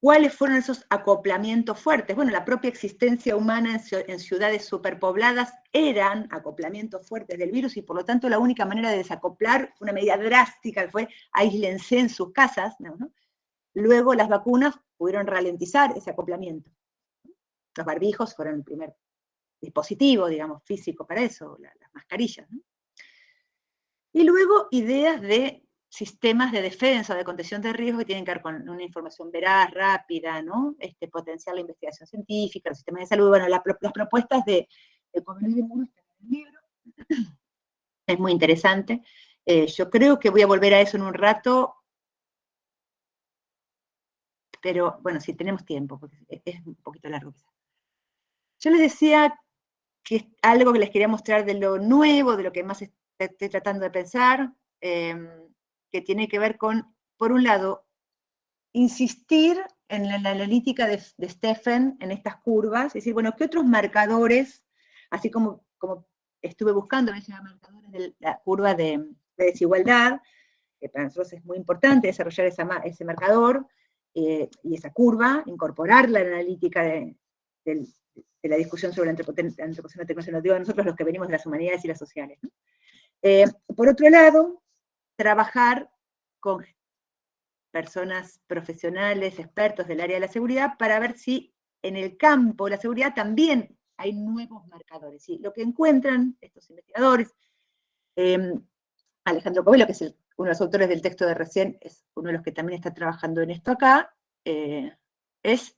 ¿Cuáles fueron esos acoplamientos fuertes? Bueno, la propia existencia humana en ciudades superpobladas eran acoplamientos fuertes del virus y por lo tanto la única manera de desacoplar, una medida drástica, fue aíslense en sus casas, ¿no? Luego las vacunas pudieron ralentizar ese acoplamiento. Los barbijos fueron el primer dispositivo, digamos, físico para eso, las mascarillas, ¿no? Y luego ideas de sistemas de defensa o de contención de riesgo que tienen que ver con una información veraz, rápida, ¿no? Potenciar la investigación científica, los sistemas de salud, bueno, las propuestas de Covello y de Muro están en el libro, es muy interesante. Yo creo que voy a volver a eso en un rato, pero bueno, si tenemos tiempo, porque es un poquito largo quizás. Yo les decía que es algo que les quería mostrar de lo nuevo, de lo que más estoy tratando de pensar, que tiene que ver con, por un lado, insistir en la analítica de Steffen, en estas curvas, es decir, bueno, ¿qué otros marcadores, así como estuve buscando, marcadores de la curva de desigualdad, que para nosotros es muy importante desarrollar ese marcador y esa curva, incorporarla en la analítica de la discusión sobre la antropoceno tecnológica, digo, nosotros los que venimos de las humanidades y las sociales, ¿no? Por otro lado, trabajar con personas profesionales, expertos del área de la seguridad, para ver si en el campo de la seguridad también hay nuevos marcadores. ¿Sí? Lo que encuentran estos investigadores, Alejandro Covello, que es uno de los autores del texto de recién, es uno de los que también está trabajando en esto acá, es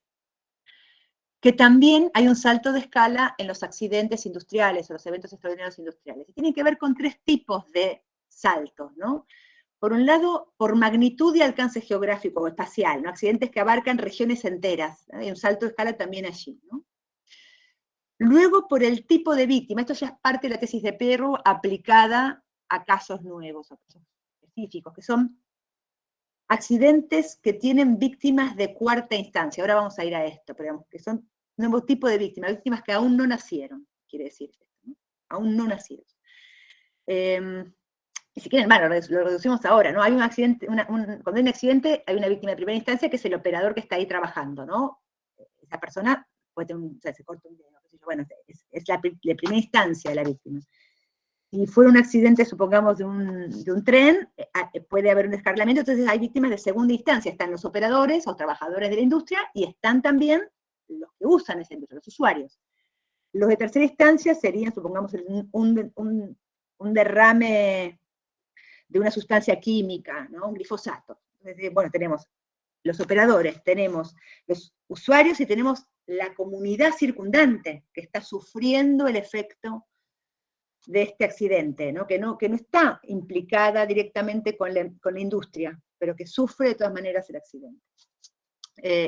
que también hay un salto de escala en los accidentes industriales o los eventos extraordinarios industriales. Y tiene que ver con 3 tipos de saltos, ¿no? Por un lado, por magnitud y alcance geográfico o espacial, ¿no? Accidentes que abarcan regiones enteras. Hay un salto de escala también allí, ¿no? Luego, por el tipo de víctima. Esto ya es parte de la tesis de Perro aplicada a casos nuevos, a casos específicos, que son accidentes que tienen víctimas de cuarta instancia. Ahora vamos a ir a esto, pero digamos que son nuevos tipos de víctimas que aún no nacieron, quiere decir esto, ¿no? Aún no nacieron. Y si quieren, bueno, lo reducimos ahora, ¿no? Hay un accidente, cuando hay un accidente, hay una víctima de primera instancia que es el operador que está ahí trabajando, ¿no? Esa persona puede tener se corta un dedo, bueno, es la primera instancia de la víctima. Si fuera un accidente, supongamos, de un tren, puede haber un descarrilamiento, entonces hay víctimas de segunda instancia. Están los operadores o trabajadores de la industria y están también los que usan esa industria, los usuarios. Los de tercera instancia serían, supongamos, un derrame de una sustancia química, ¿no? Un glifosato. Entonces, bueno, tenemos los operadores, tenemos los usuarios y tenemos la comunidad circundante que está sufriendo el efecto de este accidente, ¿no? Que no está implicada directamente con la industria, pero que sufre de todas maneras el accidente.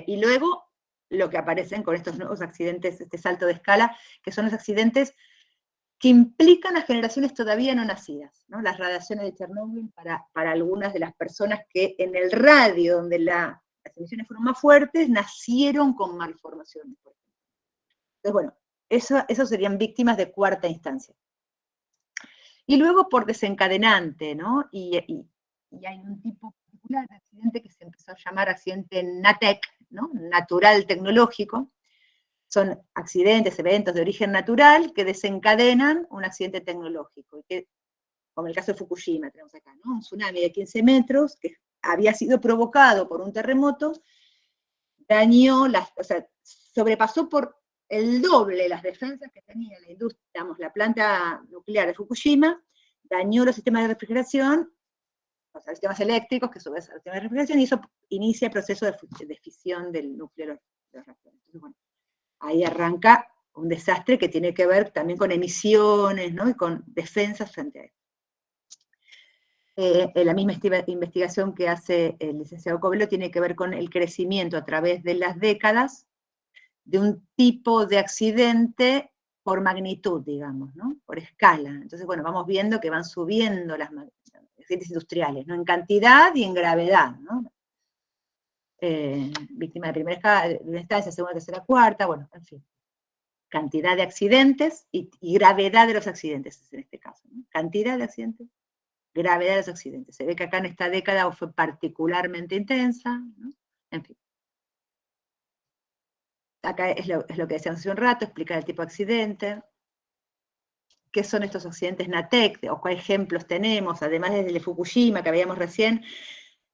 Y luego, lo que aparecen con estos nuevos accidentes, este salto de escala, que son los accidentes que implican a generaciones todavía no nacidas, ¿no? Las radiaciones de Chernóbil para algunas de las personas que en el radio donde las emisiones fueron más fuertes, nacieron con malformaciones, por ejemplo. Entonces, bueno, eso serían víctimas de cuarta instancia. Y luego por desencadenante, ¿no? Y hay un tipo particular de accidente que se empezó a llamar accidente NATEC, ¿no? Natural tecnológico. Son accidentes, eventos de origen natural que desencadenan un accidente tecnológico. Y que, como el caso de Fukushima, tenemos acá, ¿no? Un tsunami de 15 metros que había sido provocado por un terremoto, dañó, o sea, sobrepasó por el doble las defensas que tenía la industria, digamos, la planta nuclear de Fukushima, dañó los sistemas de refrigeración, o sea, los sistemas eléctricos, que a su vez los sistemas de refrigeración, y eso inicia el proceso de fisión del núcleo de los reactores. Entonces, bueno, ahí arranca un desastre que tiene que ver también con emisiones, ¿no? Y con defensas frente a eso. La misma investigación que hace el licenciado Covello tiene que ver con el crecimiento a través de las décadas de un tipo de accidente por magnitud, digamos, ¿no? Por escala. Entonces, bueno, vamos viendo que van subiendo las accidentes industriales, ¿no? En cantidad y en gravedad, ¿no? Víctima de primera instancia, segunda, tercera, cuarta, bueno, en fin. Cantidad de accidentes y gravedad de los accidentes, en este caso, ¿no? Cantidad de accidentes, gravedad de los accidentes. Se ve que acá en esta década fue particularmente intensa, ¿no? En fin. Acá es lo que decíamos hace un rato, explicar el tipo de accidente, qué son estos accidentes NATEC, o qué ejemplos tenemos, además desde el de Fukushima, que veíamos recién,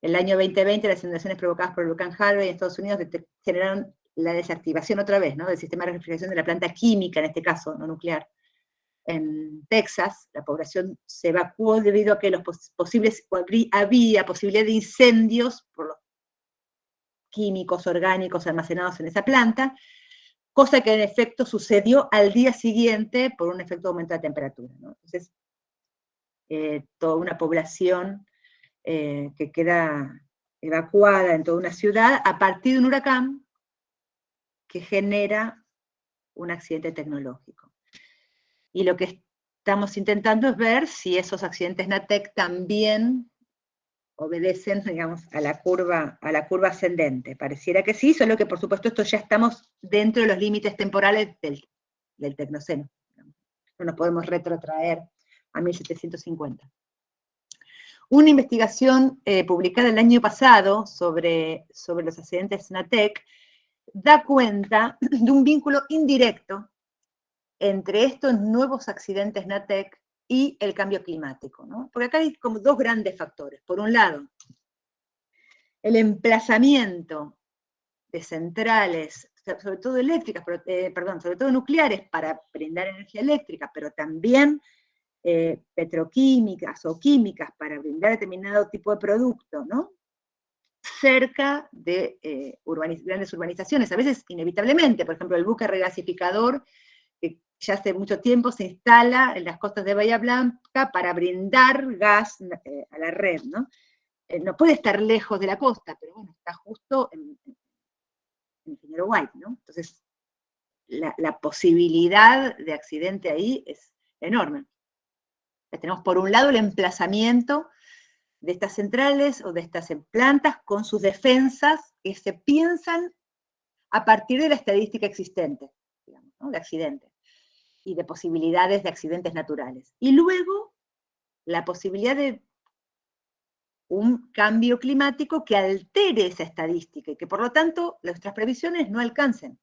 el año 2020, las inundaciones provocadas por el volcán Harvey en Estados Unidos generaron la desactivación otra vez, ¿no? Del sistema de refrigeración de la planta química, en este caso, no nuclear. En Texas, la población se evacuó debido a que había posibilidad de incendios por los químicos orgánicos almacenados en esa planta, cosa que en efecto sucedió al día siguiente por un efecto de aumento de temperatura, ¿no? Entonces, toda una población que queda evacuada en toda una ciudad a partir de un huracán que genera un accidente tecnológico. Y lo que estamos intentando es ver si esos accidentes NATEC también obedecen, digamos, a la curva ascendente. Pareciera que sí, solo que por supuesto esto ya estamos dentro de los límites temporales del Tecnoceno. No nos podemos retrotraer a 1750. Una investigación publicada el año pasado sobre los accidentes NATEC da cuenta de un vínculo indirecto entre estos nuevos accidentes NATEC y el cambio climático, ¿no? Porque acá hay como 2 grandes factores. Por un lado, el emplazamiento de centrales sobre todo eléctricas, sobre todo nucleares para brindar energía eléctrica, pero también petroquímicas o químicas para brindar determinado tipo de producto, ¿no? Cerca de grandes urbanizaciones, a veces inevitablemente, por ejemplo, el buque regasificador, que ya hace mucho tiempo se instala en las costas de Bahía Blanca para brindar gas a la red, ¿no? No puede estar lejos de la costa, pero bueno, está justo en Ingeniero White, ¿no? Entonces, la posibilidad de accidente ahí es enorme. Tenemos por un lado el emplazamiento de estas centrales o de estas plantas con sus defensas que se piensan a partir de la estadística existente, digamos, ¿no? De accidentes y de posibilidades de accidentes naturales. Y luego la posibilidad de un cambio climático que altere esa estadística y que por lo tanto nuestras previsiones no alcancen.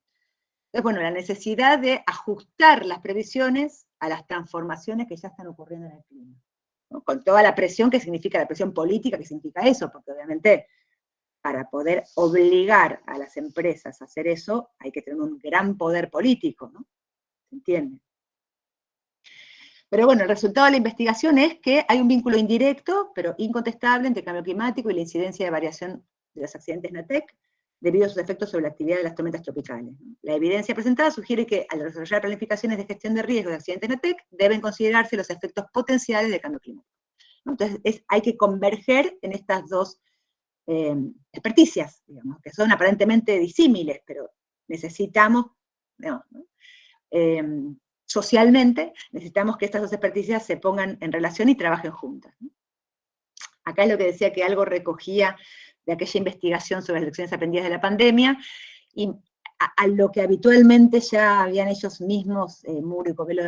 Entonces, bueno, la necesidad de ajustar las previsiones a las transformaciones que ya están ocurriendo en el clima, ¿no? Con toda la presión que significa, la presión política que significa eso, porque obviamente para poder obligar a las empresas a hacer eso hay que tener un gran poder político, ¿no? ¿Se entiende? Pero bueno, el resultado de la investigación es que hay un vínculo indirecto, pero incontestable, entre el cambio climático y la incidencia de variación de los accidentes NATEC, debido a sus efectos sobre la actividad de las tormentas tropicales. La evidencia presentada sugiere que al desarrollar planificaciones de gestión de riesgos de accidentes NATEC, deben considerarse los efectos potenciales del cambio climático. Entonces, hay que converger en estas dos experticias, digamos, que son aparentemente disímiles, pero necesitamos, digamos, ¿no? Socialmente, necesitamos que estas dos experticias se pongan en relación y trabajen juntas, ¿no? Acá es lo que decía que algo recogía de aquella investigación sobre las lecciones aprendidas de la pandemia, y a lo que habitualmente ya habían ellos mismos, Muro y Covelo,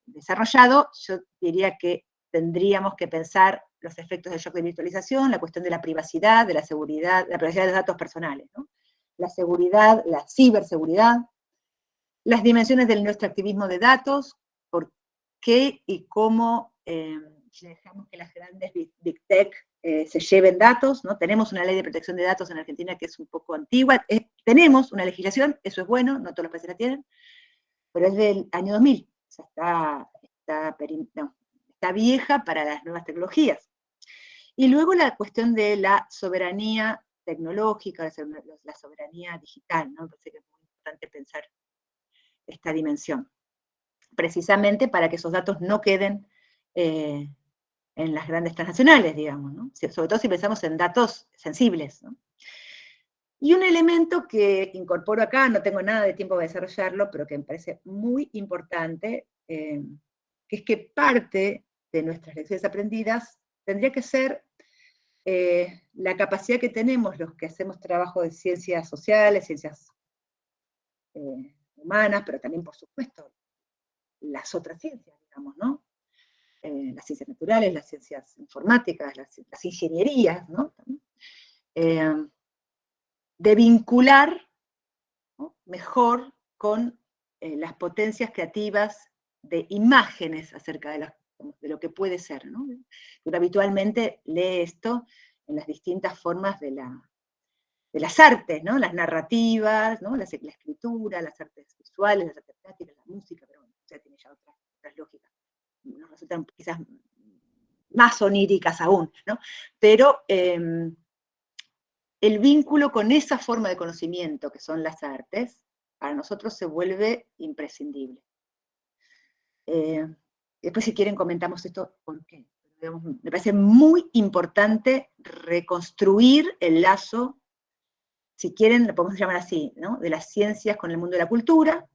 desarrollado, yo diría que tendríamos que pensar los efectos del shock de virtualización, la cuestión de la privacidad, de la seguridad, la privacidad de los datos personales, ¿no? La seguridad, la ciberseguridad, las dimensiones del nuestro activismo de datos, por qué y cómo dejamos que las grandes Big Tech se lleven datos, ¿no? Tenemos una ley de protección de datos en Argentina que es un poco antigua, tenemos una legislación, eso es bueno, no todos los países la tienen, pero es del año 2000, o sea, está vieja para las nuevas tecnologías. Y luego la cuestión de la soberanía tecnológica, la soberanía digital, ¿no? Me parece que es muy importante pensar esta dimensión, precisamente para que esos datos no queden en las grandes transnacionales, digamos, ¿no? Sobre todo si pensamos en datos sensibles, ¿no? Y un elemento que incorporo acá, no tengo nada de tiempo para desarrollarlo, pero que me parece muy importante, que es que parte de nuestras lecciones aprendidas tendría que ser la capacidad que tenemos los que hacemos trabajo de ciencias sociales, ciencias humanas, pero también, por supuesto, las otras ciencias, digamos, ¿no? Las ciencias naturales, las ciencias informáticas, las ingenierías, ¿no? De vincular, ¿no? Mejor con las potencias creativas de imágenes acerca de lo que puede ser, ¿no? Uno habitualmente lee esto en las distintas formas de las artes, ¿no? Las narrativas, ¿no? La escritura, las artes visuales, las artes plásticas, la música, pero bueno, ya tiene ya otras lógicas. Nos resultan quizás más oníricas aún, ¿no? Pero el vínculo con esa forma de conocimiento que son las artes, para nosotros se vuelve imprescindible. Después, si quieren, comentamos esto, ¿por qué? Me parece muy importante reconstruir el lazo, si quieren, lo podemos llamar así, ¿no? De las ciencias con el mundo de la cultura,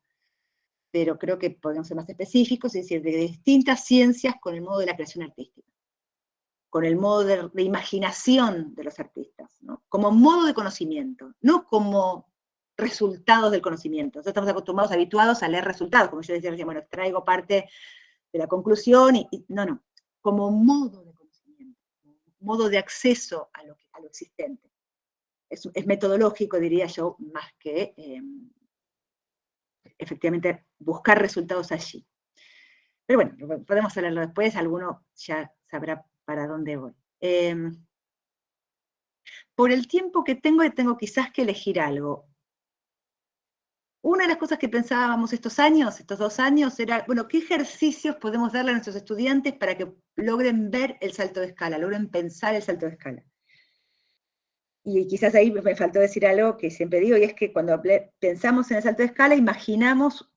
pero creo que podemos ser más específicos, es decir, de distintas ciencias con el modo de la creación artística, con el modo de imaginación de los artistas, ¿no? Como modo de conocimiento, no como resultados del conocimiento. Nosotros estamos acostumbrados, habituados a leer resultados, como yo decía recién, bueno, traigo parte de la conclusión, no, como modo de conocimiento, modo de acceso a lo existente. Es metodológico, diría yo, más que efectivamente buscar resultados allí. Pero bueno, podemos hablarlo después, alguno ya sabrá para dónde voy. Por el tiempo que tengo quizás que elegir algo. una de las cosas que pensábamos estos 2 años, era, bueno, ¿qué ejercicios podemos darle a nuestros estudiantes para que logren ver el salto de escala, logren pensar el salto de escala? Y quizás ahí me faltó decir algo que siempre digo, y es que cuando pensamos en el salto de escala, imaginamos,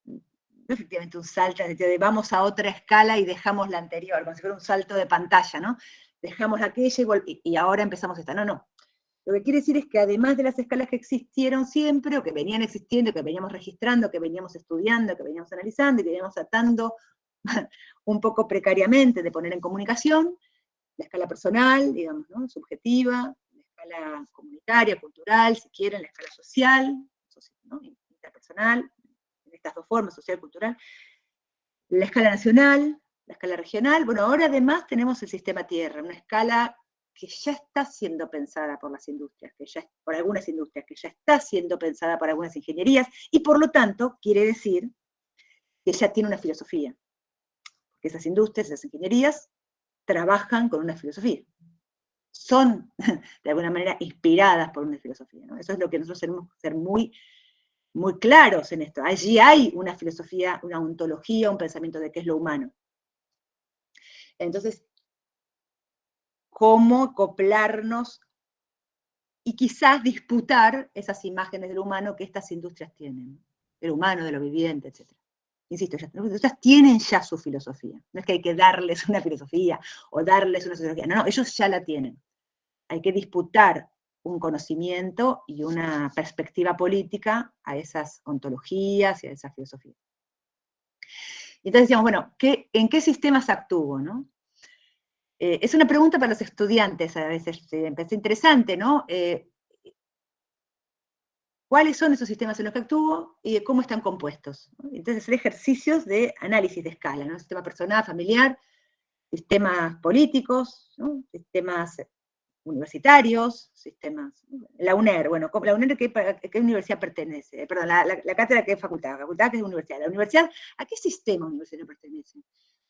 no efectivamente un salto, en el sentido de vamos a otra escala y dejamos la anterior, como si fuera un salto de pantalla, ¿no? Dejamos aquella y ahora empezamos esta. No, no. Lo que quiere decir es que además de las escalas que existieron siempre, o que venían existiendo, que veníamos registrando, que veníamos estudiando, que veníamos analizando, y que veníamos tratando un poco precariamente de poner en comunicación, la escala personal, digamos, ¿no? Subjetiva, la escala comunitaria, cultural, si quieren, la escala social, ¿no? Interpersonal, en estas dos formas, social y cultural, la escala nacional, la escala regional. Bueno, ahora además tenemos el sistema tierra, una escala que ya está siendo pensada por las industrias, por algunas industrias, que ya está siendo pensada por algunas ingenierías, y por lo tanto quiere decir que ya tiene una filosofía. Porque esas industrias, esas ingenierías, trabajan con una filosofía. Son, de alguna manera, inspiradas por una filosofía, ¿no? Eso es lo que nosotros tenemos que ser muy, muy claros en esto. Allí hay una filosofía, una ontología, un pensamiento de qué es lo humano. Entonces, cómo acoplarnos y quizás disputar esas imágenes del humano que estas industrias tienen, del humano, de lo viviente, etc. Insisto, las industrias tienen ya su filosofía, no es que hay que darles una filosofía o darles una sociología, no, ellos ya la tienen. Hay que disputar un conocimiento y una perspectiva política a esas ontologías y a esas filosofías. Entonces decíamos, bueno, ¿en qué sistemas actúo, no? Es una pregunta para los estudiantes, a veces me parece interesante, ¿no? ¿Cuáles son esos sistemas en los que actúo y cómo están compuestos? ¿No? Entonces, hacer ejercicios de análisis de escala, ¿no? Sistema personal, familiar, sistemas políticos, ¿no? Sistemas universitarios, sistemas, la UNER, bueno, la UNER ¿a qué universidad pertenece? Perdón, la cátedra ¿a qué facultad? La facultad ¿a qué universidad? La universidad, ¿a qué sistema universitario pertenece?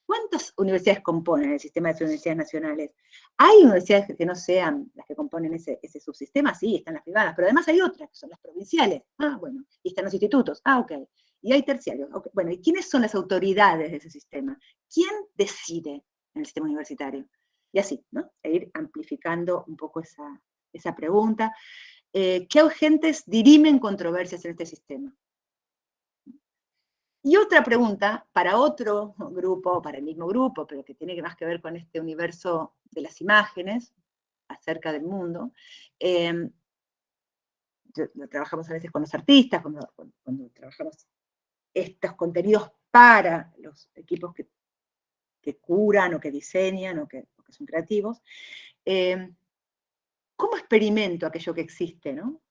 ¿Cuántas universidades componen el sistema de universidades nacionales? ¿Hay universidades que no sean las que componen ese subsistema? Sí, están las privadas, pero además hay otras, que son las provinciales. Ah, bueno, y están los institutos. Ah, ok. Y hay terciarios. Okay. Bueno, ¿y quiénes son las autoridades de ese sistema? ¿Quién decide en el sistema universitario? Y así, ¿no? E ir amplificando un poco esa pregunta. ¿Qué agentes dirimen controversias en este sistema? Y otra pregunta, para otro grupo, para el mismo grupo, pero que tiene más que ver con este universo de las imágenes, acerca del mundo. Lo trabajamos a veces con los artistas, cuando trabajamos estos contenidos para los equipos que curan, o que diseñan, o que son creativos. ¿Cómo experimento aquello que existe, no?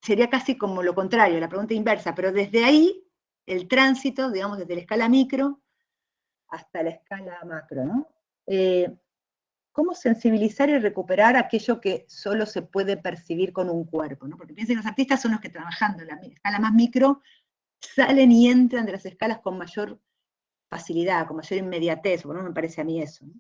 Sería casi como lo contrario, la pregunta inversa, pero desde ahí, el tránsito, digamos, desde la escala micro hasta la escala macro, ¿no? ¿Cómo sensibilizar y recuperar aquello que solo se puede percibir con un cuerpo, ¿no? Porque piensen, los artistas son los que trabajando en la escala más micro salen y entran de las escalas con mayor facilidad, con mayor inmediatez, bueno, me parece a mí eso, ¿no?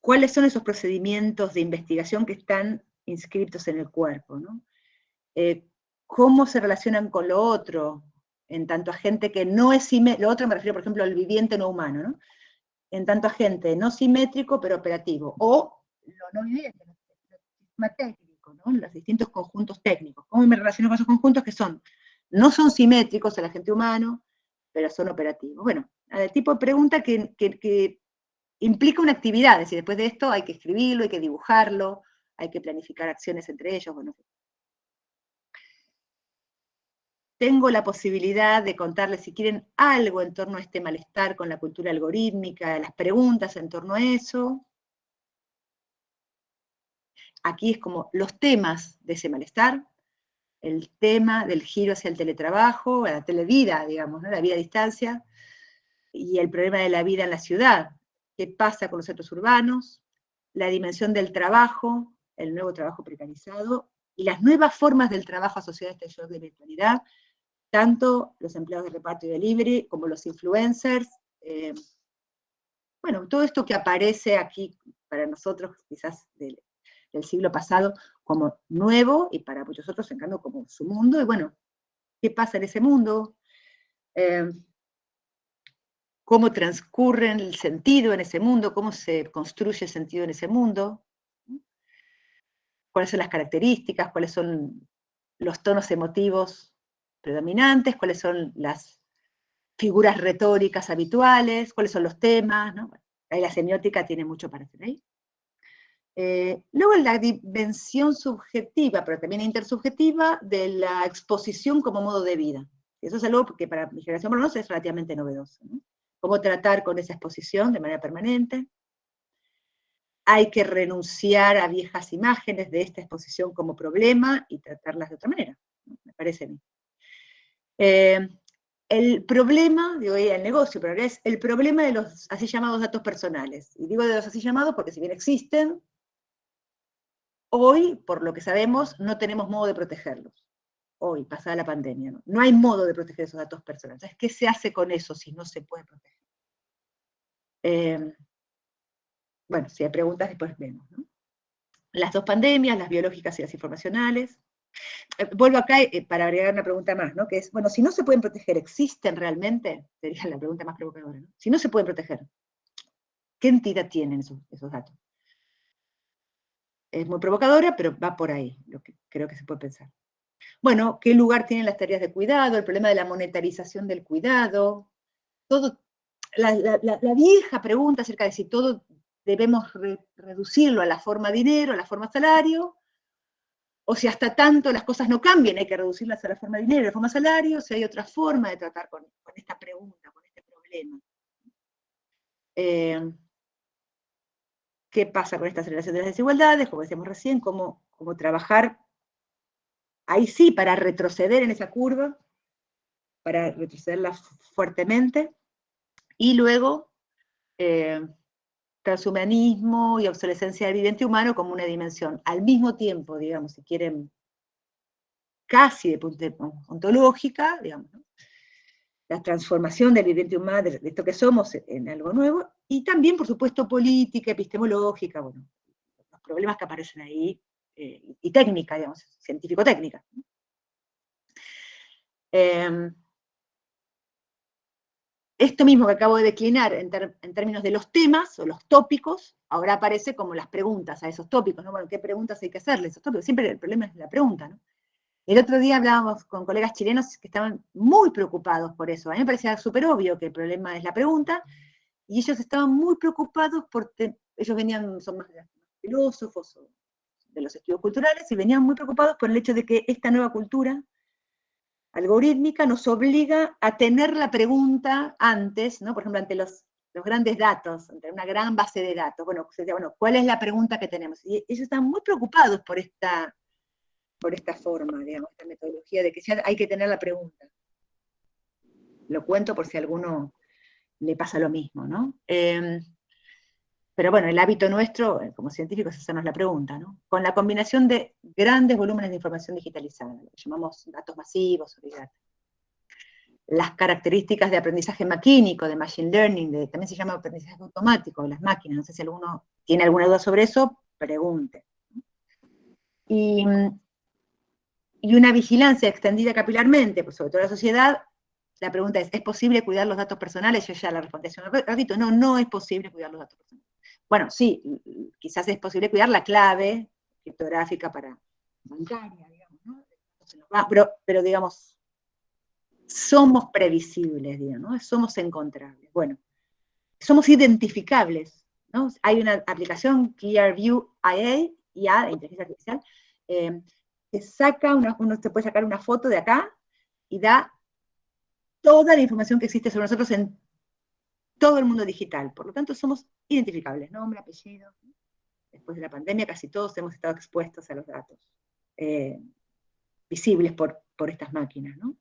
¿Cuáles son esos procedimientos de investigación que están inscritos en el cuerpo, ¿no? ¿Cómo se relacionan con lo otro? En tanto agente que no es simétrico, lo otro me refiero, por ejemplo, al viviente no humano, ¿no? En tanto agente no simétrico, pero operativo. O lo no viviente, el sistema técnico, ¿no? Los distintos conjuntos técnicos. ¿Cómo me relaciono con esos conjuntos que no son simétricos al agente humano, pero son operativos? Bueno, el tipo de pregunta que implica una actividad, es decir, después de esto hay que escribirlo, hay que dibujarlo, hay que planificar acciones entre ellos, bueno. Tengo la posibilidad de contarles, si quieren, algo en torno a este malestar con la cultura algorítmica, las preguntas en torno a eso. Aquí es como los temas de ese malestar, el tema del giro hacia el teletrabajo, la televida, digamos, ¿no? La vida a distancia, y el problema de la vida en la ciudad. ¿Qué pasa con los centros urbanos? La dimensión del trabajo, el nuevo trabajo precarizado, y las nuevas formas del trabajo asociadas a este shock de virtualidad, tanto los empleados de reparto y delivery, como los influencers, bueno, todo esto que aparece aquí para nosotros quizás del siglo pasado como nuevo, y para muchos otros en cambio como su mundo, y bueno, ¿qué pasa en ese mundo? ¿Cómo transcurre el sentido en ese mundo? ¿Cómo se construye el sentido en ese mundo? ¿Cuáles son las características? ¿Cuáles son los tonos emotivos predominantes? ¿Cuáles son las figuras retóricas habituales? ¿Cuáles son los temas? ¿No? Bueno, ahí la semiótica tiene mucho para hacer ahí. Luego la dimensión subjetiva, pero también intersubjetiva, de la exposición como modo de vida. Eso es algo que para mi generación por lo menos es relativamente novedoso, ¿no? Cómo tratar con esa exposición de manera permanente. Hay que renunciar a viejas imágenes de esta exposición como problema y tratarlas de otra manera, ¿no? Me parece a mí. El problema, digo el negocio, pero es el problema de los así llamados datos personales. Y digo de los así llamados porque si bien existen, hoy, por lo que sabemos, no tenemos modo de protegerlos. Hoy, pasada la pandemia, ¿no? No hay modo de proteger esos datos personales. Entonces, ¿qué se hace con eso si no se puede proteger? Bueno, si hay preguntas, después vemos, ¿no? Las dos pandemias, las biológicas y las informacionales. Vuelvo acá para agregar una pregunta más, ¿no? Que es, bueno, si no se pueden proteger, ¿existen realmente? Sería la pregunta más provocadora, ¿no? Si no se pueden proteger, ¿qué entidad tienen esos datos? Es muy provocadora, pero va por ahí, lo que creo que se puede pensar. Bueno, ¿qué lugar tienen las tareas de cuidado? El problema de la monetarización del cuidado, todo, la vieja pregunta acerca de si todo debemos reducirlo a la forma dinero, a la forma salario, o si hasta tanto las cosas no cambian, hay que reducirlas a la forma dinero, a la forma salario, o si hay otra forma de tratar con esta pregunta, con este problema. ¿Qué pasa con esta aceleración de las desigualdades? Como decíamos recién, cómo trabajar ahí sí para retroceder en esa curva, para retrocederla fuertemente, y luego transhumanismo y obsolescencia del viviente humano como una dimensión, al mismo tiempo, digamos, si quieren, casi de punto ontológica, digamos, ¿no? La transformación del viviente humano, de esto que somos, en algo nuevo, y también, por supuesto, política, epistemológica, bueno, los problemas que aparecen ahí, y técnica, digamos, científico-técnica. Esto mismo que acabo de declinar en términos de los temas o los tópicos, ahora aparece como las preguntas a esos tópicos, ¿no? Bueno, ¿qué preguntas hay que hacerle a esos tópicos? Siempre el problema es la pregunta, ¿no? El otro día hablábamos con colegas chilenos que estaban muy preocupados por eso. A mí me parecía súper obvio que el problema es la pregunta, y ellos estaban muy preocupados porque ellos son más filósofos o de los estudios culturales, y venían muy preocupados por el hecho de que esta nueva cultura algorítmica nos obliga a tener la pregunta antes, ¿no? Por ejemplo, ante los grandes datos, ante una gran base de datos. Bueno, ¿cuál es la pregunta que tenemos? Y ellos están muy preocupados por esta forma, digamos, esta metodología de que ya hay que tener la pregunta. Lo cuento por si a alguno le pasa lo mismo, ¿no? Pero bueno, el hábito nuestro, como científicos, es hacernos la pregunta, ¿no? Con la combinación de grandes volúmenes de información digitalizada, lo que llamamos datos masivos o big data. Las características de aprendizaje maquínico, de machine learning, también se llama aprendizaje automático de las máquinas. No sé si alguno tiene alguna duda sobre eso, pregunte. Y una vigilancia extendida capilarmente, pues sobre toda la sociedad. La pregunta es posible cuidar los datos personales? Yo ya la respondí hace un ratito, no es posible cuidar los datos personales. Bueno, sí, quizás es posible cuidar la clave criptográfica para bancaria, digamos, ¿no? Pero digamos, somos previsibles, digamos, ¿no? Somos encontrables. Bueno, somos identificables, ¿no? Hay una aplicación, Clearview IA, de inteligencia artificial, que saca, uno se puede sacar una foto de acá y da toda la información que existe sobre nosotros en todo el mundo digital. Por lo tanto, somos identificables, nombre, apellido. Después de la pandemia, casi todos hemos estado expuestos a los datos visibles por estas máquinas, ¿no?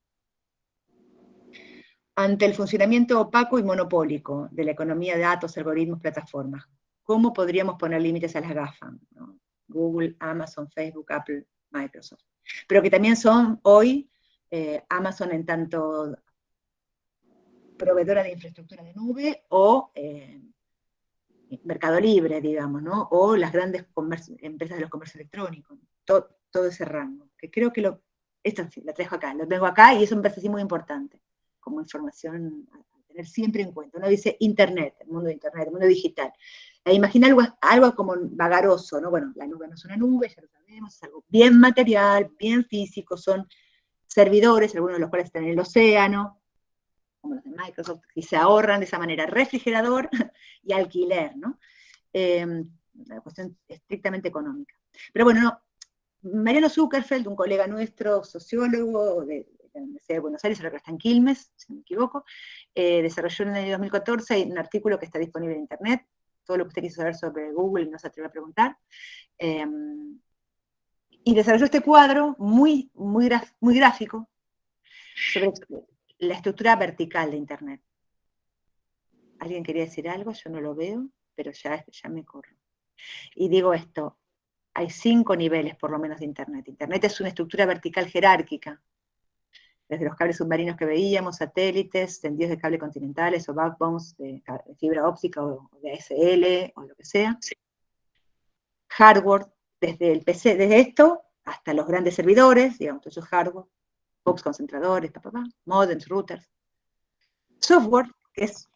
Ante el funcionamiento opaco y monopólico de la economía de datos, algoritmos, plataformas, ¿cómo podríamos poner límites a las GAFAM, ¿no? Google, Amazon, Facebook, Apple, Microsoft. Pero que también son hoy Amazon en tanto proveedora de infraestructura de nube o Mercado Libre, digamos, ¿no? O las grandes empresas de los comercios electrónicos, todo ese rango, que creo que esto sí, lo traigo acá, lo tengo acá y eso me parece así muy importante, como información a tener siempre en cuenta. Uno dice Internet, el mundo de Internet, el mundo digital. Imagina algo como vagaroso, ¿no? Bueno, la nube no es una nube, ya lo sabemos, es algo bien material, bien físico, son servidores, algunos de los cuales están en el océano, como los de Microsoft, y se ahorran de esa manera refrigerador y alquiler, ¿no? Una cuestión estrictamente económica. Pero bueno, no, Mariano Zuckerfeld, un colega nuestro, sociólogo de la Universidad de Buenos Aires, ahora que está en Quilmes, si no me equivoco, desarrolló en el año 2014 un artículo que está disponible en Internet, todo lo que usted quiso saber sobre Google no se atreve a preguntar, y desarrolló este cuadro muy gráfico sobre la estructura vertical de Internet. ¿Alguien quería decir algo? Yo no lo veo, pero ya me corro. Y digo esto, hay 5 niveles por lo menos de Internet. Internet es una estructura vertical jerárquica, desde los cables submarinos que veíamos, satélites, tendidos de cable continentales o backbones de fibra óptica o de ASL o lo que sea. Hardware, desde el PC, desde esto hasta los grandes servidores, digamos, todo eso es hardware, POPs concentradores, modems, routers. Software, que es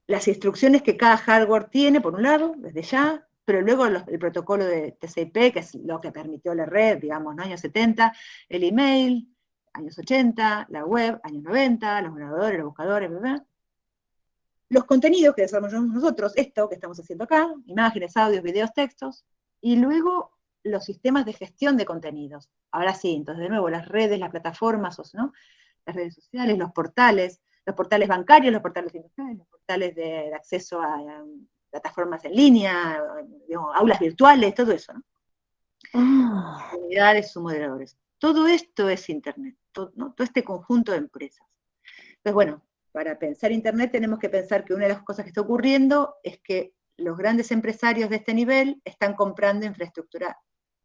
las instrucciones que cada hardware tiene, por un lado, desde ya, pero luego el protocolo de TCP, que es lo que permitió la red, digamos, en los años 70, el email, años 80, la web, años 90, los navegadores, los buscadores, ¿verdad? Los contenidos que desarrollamos nosotros, esto que estamos haciendo acá, imágenes, audios, videos, textos, y luego los sistemas de gestión de contenidos. Ahora sí, entonces de nuevo, las redes, las plataformas, ¿no? Las redes sociales, los portales bancarios, los portales industriales, los portales de acceso a plataformas en línea, digamos, aulas virtuales, todo eso, ¿no? Comunidades, sus moderadores. Todo esto es Internet, ¿no? Todo este conjunto de empresas. Entonces, bueno, para pensar Internet tenemos que pensar que una de las cosas que está ocurriendo es que los grandes empresarios de este nivel están comprando infraestructura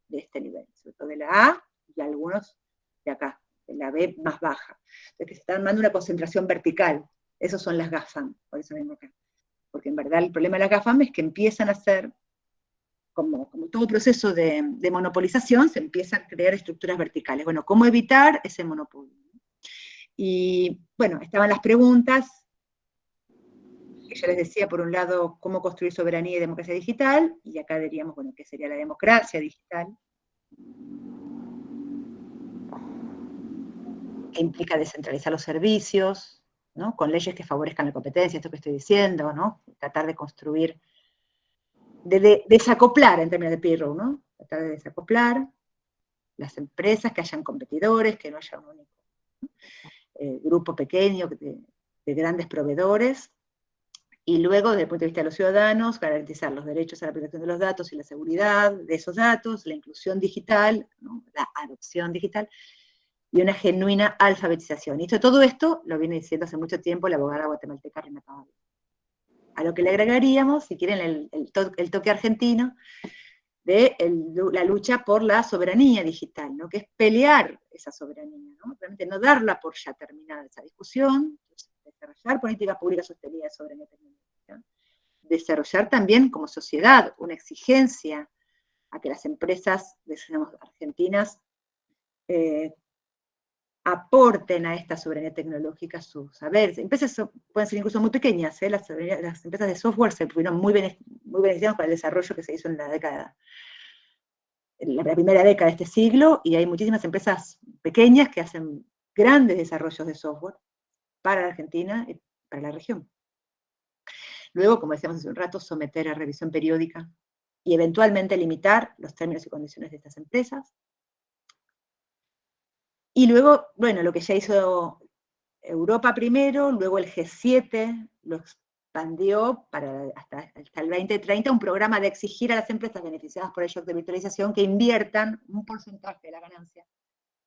de este nivel, sobre todo de la A y algunos de acá, de la B más baja. Entonces, que se está armando una concentración vertical. Esos son las GAFAM, por eso vengo acá. Porque en verdad el problema de las GAFAM es que empiezan a ser, como todo proceso de monopolización, se empiezan a crear estructuras verticales. Bueno, ¿cómo evitar ese monopolio? Y bueno, estaban las preguntas, que yo les decía, por un lado, cómo construir soberanía y democracia digital, y acá diríamos, bueno, ¿qué sería la democracia digital? Que implica descentralizar los servicios, ¿no? Con leyes que favorezcan la competencia, esto que estoy diciendo, ¿no? Tratar de construir, de desacoplar en términos de Pirro, ¿no? Tratar de desacoplar las empresas, que hayan competidores, que no haya un único grupo pequeño de grandes proveedores, y luego, desde el punto de vista de los ciudadanos, garantizar los derechos a la protección de los datos y la seguridad de esos datos, la inclusión digital, ¿no? La adopción digital, y una genuina alfabetización. Y todo esto lo viene diciendo hace mucho tiempo la abogada guatemalteca Renata Báez. A lo que le agregaríamos, si quieren, el toque argentino de la lucha por la soberanía digital, ¿no? Que es pelear esa soberanía, ¿no? Realmente no darla por ya terminada esa discusión, desarrollar políticas públicas sostenidas de soberanía tecnológica, desarrollar también como sociedad una exigencia a que las empresas, digamos, argentinas aporten a esta soberanía tecnológica sus saberes. Empresas pueden ser incluso muy pequeñas, las empresas de software se fueron muy beneficiadas con el desarrollo que se hizo en la primera década de este siglo, y hay muchísimas empresas pequeñas que hacen grandes desarrollos de software para la Argentina y para la región. Luego, como decíamos hace un rato, someter a revisión periódica y eventualmente limitar los términos y condiciones de estas empresas. Y luego, bueno, lo que ya hizo Europa primero, luego el G7 lo expandió hasta el 2030, un programa de exigir a las empresas beneficiadas por el shock de virtualización que inviertan un porcentaje de la ganancia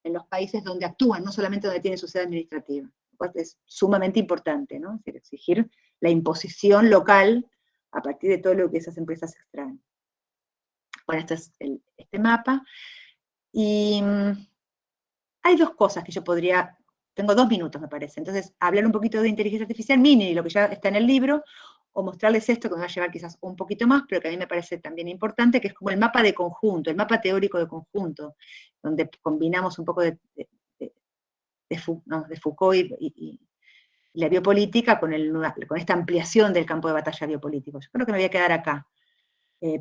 en los países donde actúan, no solamente donde tienen su sede administrativa. Es sumamente importante, ¿no? Es decir, exigir la imposición local a partir de todo lo que esas empresas extraen. Bueno, este es este mapa. Y hay dos cosas que yo tengo 2 minutos me parece, entonces hablar un poquito de inteligencia artificial mini, lo que ya está en el libro, o mostrarles esto que me va a llevar quizás un poquito más, pero que a mí me parece también importante, que es como el mapa de conjunto, el mapa teórico de conjunto, donde combinamos un poco de Foucault y la biopolítica con esta ampliación del campo de batalla biopolítico. Yo creo que me voy a quedar acá.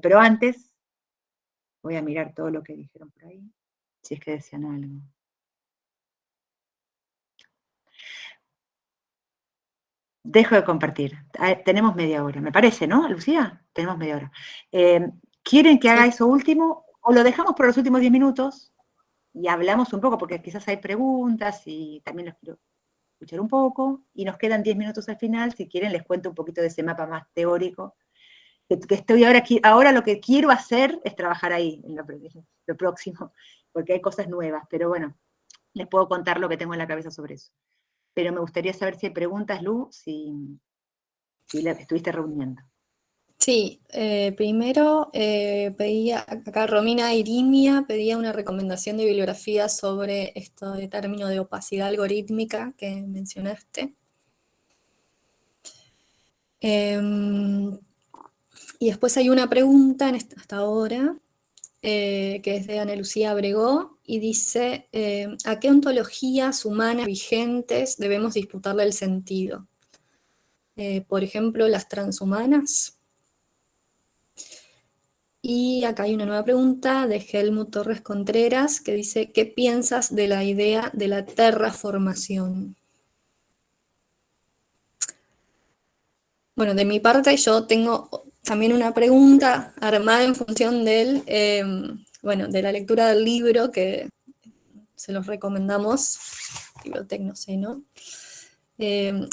Pero antes, voy a mirar todo lo que dijeron por ahí, si es que decían algo. Dejo de compartir. Tenemos media hora, me parece, ¿no, Lucía? Tenemos media hora. ¿Quieren que haga eso último? O lo dejamos por los últimos 10 minutos y hablamos un poco, porque quizás hay preguntas y también los quiero escuchar un poco, y nos quedan 10 minutos al final. Si quieren les cuento un poquito de ese mapa más teórico, que estoy ahora lo que quiero hacer es trabajar ahí, en lo próximo, porque hay cosas nuevas, pero bueno, les puedo contar lo que tengo en la cabeza sobre eso. Pero me gustaría saber si hay preguntas, Lu, si la estuviste reuniendo. Sí, primero pedía, acá Romina Irimia pedía una recomendación de bibliografía sobre esto de término de opacidad algorítmica que mencionaste. Y después hay una pregunta hasta ahora, que es de Ana Lucía Abregó, y dice, ¿a qué ontologías humanas vigentes debemos disputarle el sentido? Por ejemplo, las transhumanas. Y acá hay una nueva pregunta de Helmut Torres Contreras, que dice, ¿qué piensas de la idea de la terraformación? Bueno, de mi parte yo tengo también una pregunta armada en función de la lectura del libro, que se los recomendamos, libro Tecnoceno.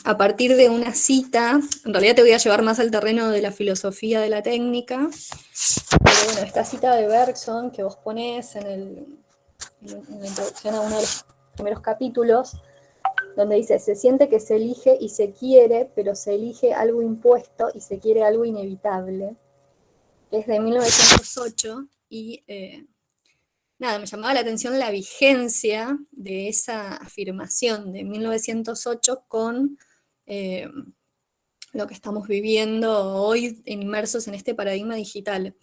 A partir de una cita, en realidad te voy a llevar más al terreno de la filosofía de la técnica, pero bueno, esta cita de Bergson que vos ponés en la introducción a uno de los primeros capítulos, donde dice, se siente que se elige y se quiere, pero se elige algo impuesto y se quiere algo inevitable, que es de 1908, y me llamaba la atención la vigencia de esa afirmación de 1908 con lo que estamos viviendo hoy inmersos en este paradigma digital.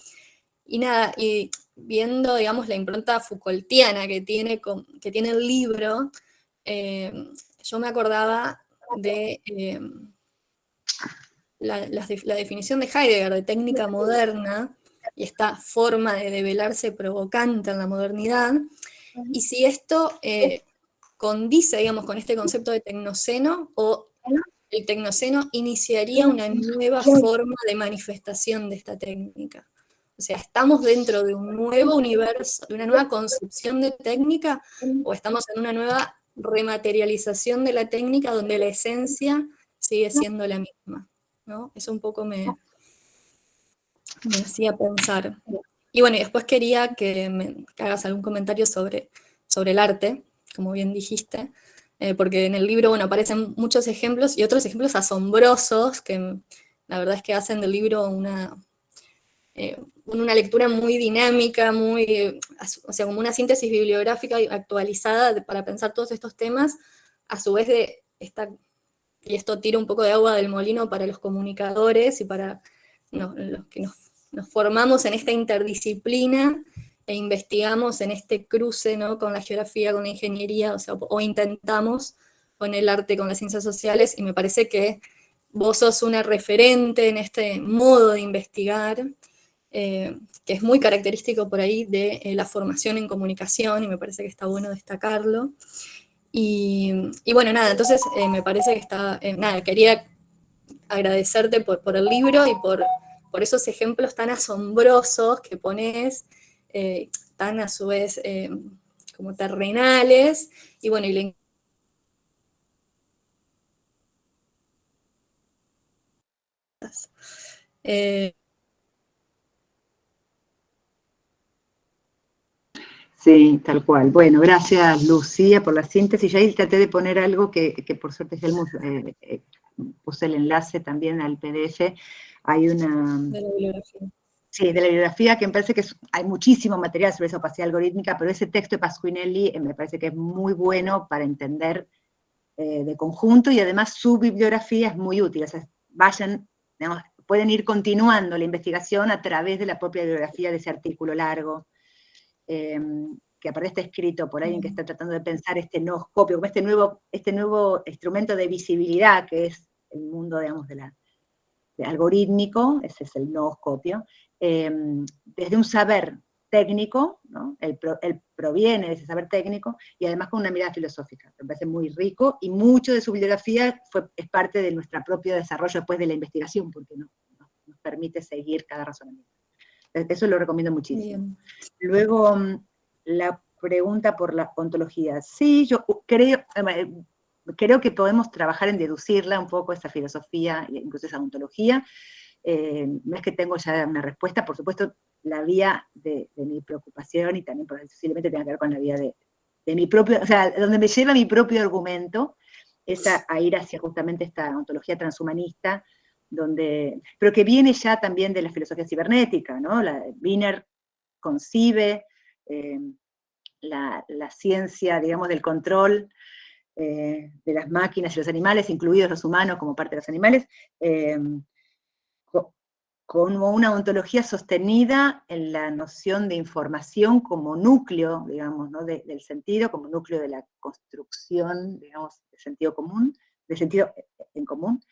Y viendo, digamos, la impronta Foucaultiana que tiene el libro, yo me acordaba de la definición de Heidegger de técnica moderna, y esta forma de develarse provocante en la modernidad, y si esto condice, digamos, con este concepto de tecnoceno, o el tecnoceno iniciaría una nueva forma de manifestación de esta técnica. O sea, ¿estamos dentro de un nuevo universo, de una nueva concepción de técnica, o estamos en una nueva rematerialización de la técnica donde la esencia sigue siendo la misma? ¿No? Eso un poco me hacía pensar. Y bueno, y después quería que hagas algún comentario sobre el arte, como bien dijiste, porque en el libro, bueno, aparecen muchos ejemplos y otros ejemplos asombrosos que la verdad es que hacen del libro una lectura muy dinámica, o sea, como una síntesis bibliográfica actualizada para pensar todos estos temas, a su vez y esto tira un poco de agua del molino para los comunicadores y para los que nos formamos en esta interdisciplina e investigamos en este cruce, ¿no?, con la geografía, con la ingeniería, o intentamos con el arte, con las ciencias sociales, y me parece que vos sos una referente en este modo de investigar, que es muy característico por ahí de la formación en comunicación, y me parece que está bueno destacarlo. Y bueno, entonces me parece que está, quería agradecerte por el libro y por esos ejemplos tan asombrosos que pones, tan a su vez como terrenales, y bueno, Sí, tal cual. Bueno, gracias Lucía por la síntesis. Ya ahí traté de poner algo que por suerte Helmut puse el enlace también al PDF. Hay una... de la bibliografía. Sí, de la bibliografía, que me parece que hay muchísimo material sobre esa opacidad algorítmica, pero ese texto de Pasquinelli me parece que es muy bueno para entender de conjunto, y además su bibliografía es muy útil. O sea, vayan digamos, pueden ir continuando la investigación a través de la propia bibliografía de ese artículo largo, que aparte está escrito por alguien que está tratando de pensar este nooscopio, como este nuevo instrumento de visibilidad que es el mundo, digamos, de algorítmico, ese es el nooscopio, desde un saber técnico, ¿no? Él proviene de ese saber técnico, y además con una mirada filosófica. Me parece muy rico, y mucho de su bibliografía es parte de nuestro propio desarrollo después de la investigación, porque nos permite seguir cada razonamiento. Eso lo recomiendo muchísimo. Bien. Luego, la pregunta por la ontología. Sí, yo creo que podemos trabajar en deducirla un poco, esa filosofía, incluso esa ontología. No es que tengo ya una respuesta, por supuesto, la vía de mi preocupación, y también posiblemente tenga que ver con la vía de mi propio, o sea, donde me lleva mi propio argumento, es a ir hacia justamente esta ontología transhumanista, pero que viene ya también de la filosofía cibernética, ¿no? Wiener concibe la ciencia, digamos, del control de las máquinas y los animales, incluidos los humanos como parte de los animales, como una ontología sostenida en la noción de información como núcleo, digamos, ¿no? del sentido, como núcleo de la construcción, digamos, de sentido común, de sentido en común,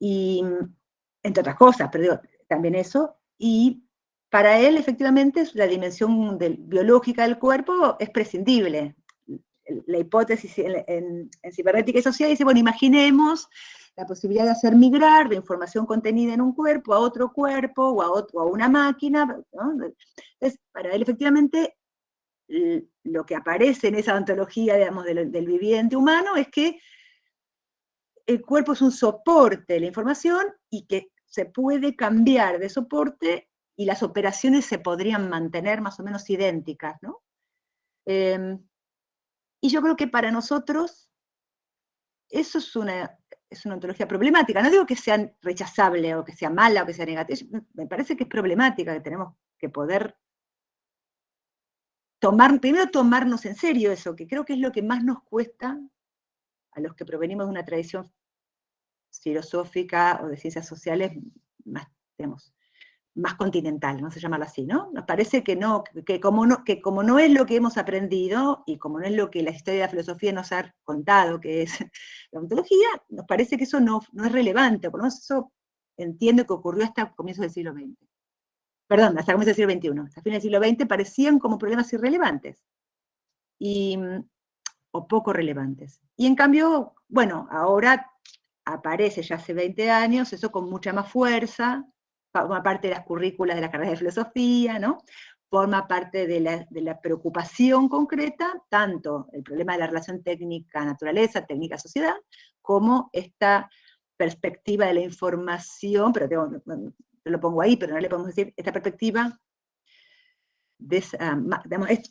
y entre otras cosas, pero digo, también eso, y para él, efectivamente, la dimensión biológica del cuerpo es prescindible. La hipótesis en cibernética y social dice, bueno, imaginemos la posibilidad de hacer migrar de información contenida en un cuerpo a otro cuerpo, o a una máquina, ¿no? Entonces, para él, efectivamente, lo que aparece en esa ontología, digamos, del viviente humano es que el cuerpo es un soporte de la información, y que se puede cambiar de soporte, y las operaciones se podrían mantener más o menos idénticas, ¿no? Y yo creo que para nosotros eso es una ontología problemática. No digo que sea rechazable, o que sea mala, o que sea negativa. Me parece que es problemática, que tenemos que poder primero tomarnos en serio eso, que creo que es lo que más nos cuesta a los que provenimos de una tradición filosófica o de ciencias sociales más, digamos, más continental, vamos a llamarlo así, ¿no? Nos parece que como no es lo que hemos aprendido, y como no es lo que la historia de la filosofía nos ha contado, que es la ontología, nos parece que eso no es relevante, por lo menos eso entiendo que ocurrió hasta comienzos del siglo XX. Perdón, hasta comienzos del siglo XXI. Hasta fines del siglo XX parecían como problemas irrelevantes, o poco relevantes. Y en cambio, bueno, ahora aparece ya hace 20 años eso con mucha más fuerza, forma parte de las currículas de las carreras de filosofía, ¿no? Forma parte de la preocupación concreta, tanto el problema de la relación técnica-naturaleza, técnica-sociedad, como esta perspectiva de la información, pero lo pongo ahí, pero no le podemos decir, esta perspectiva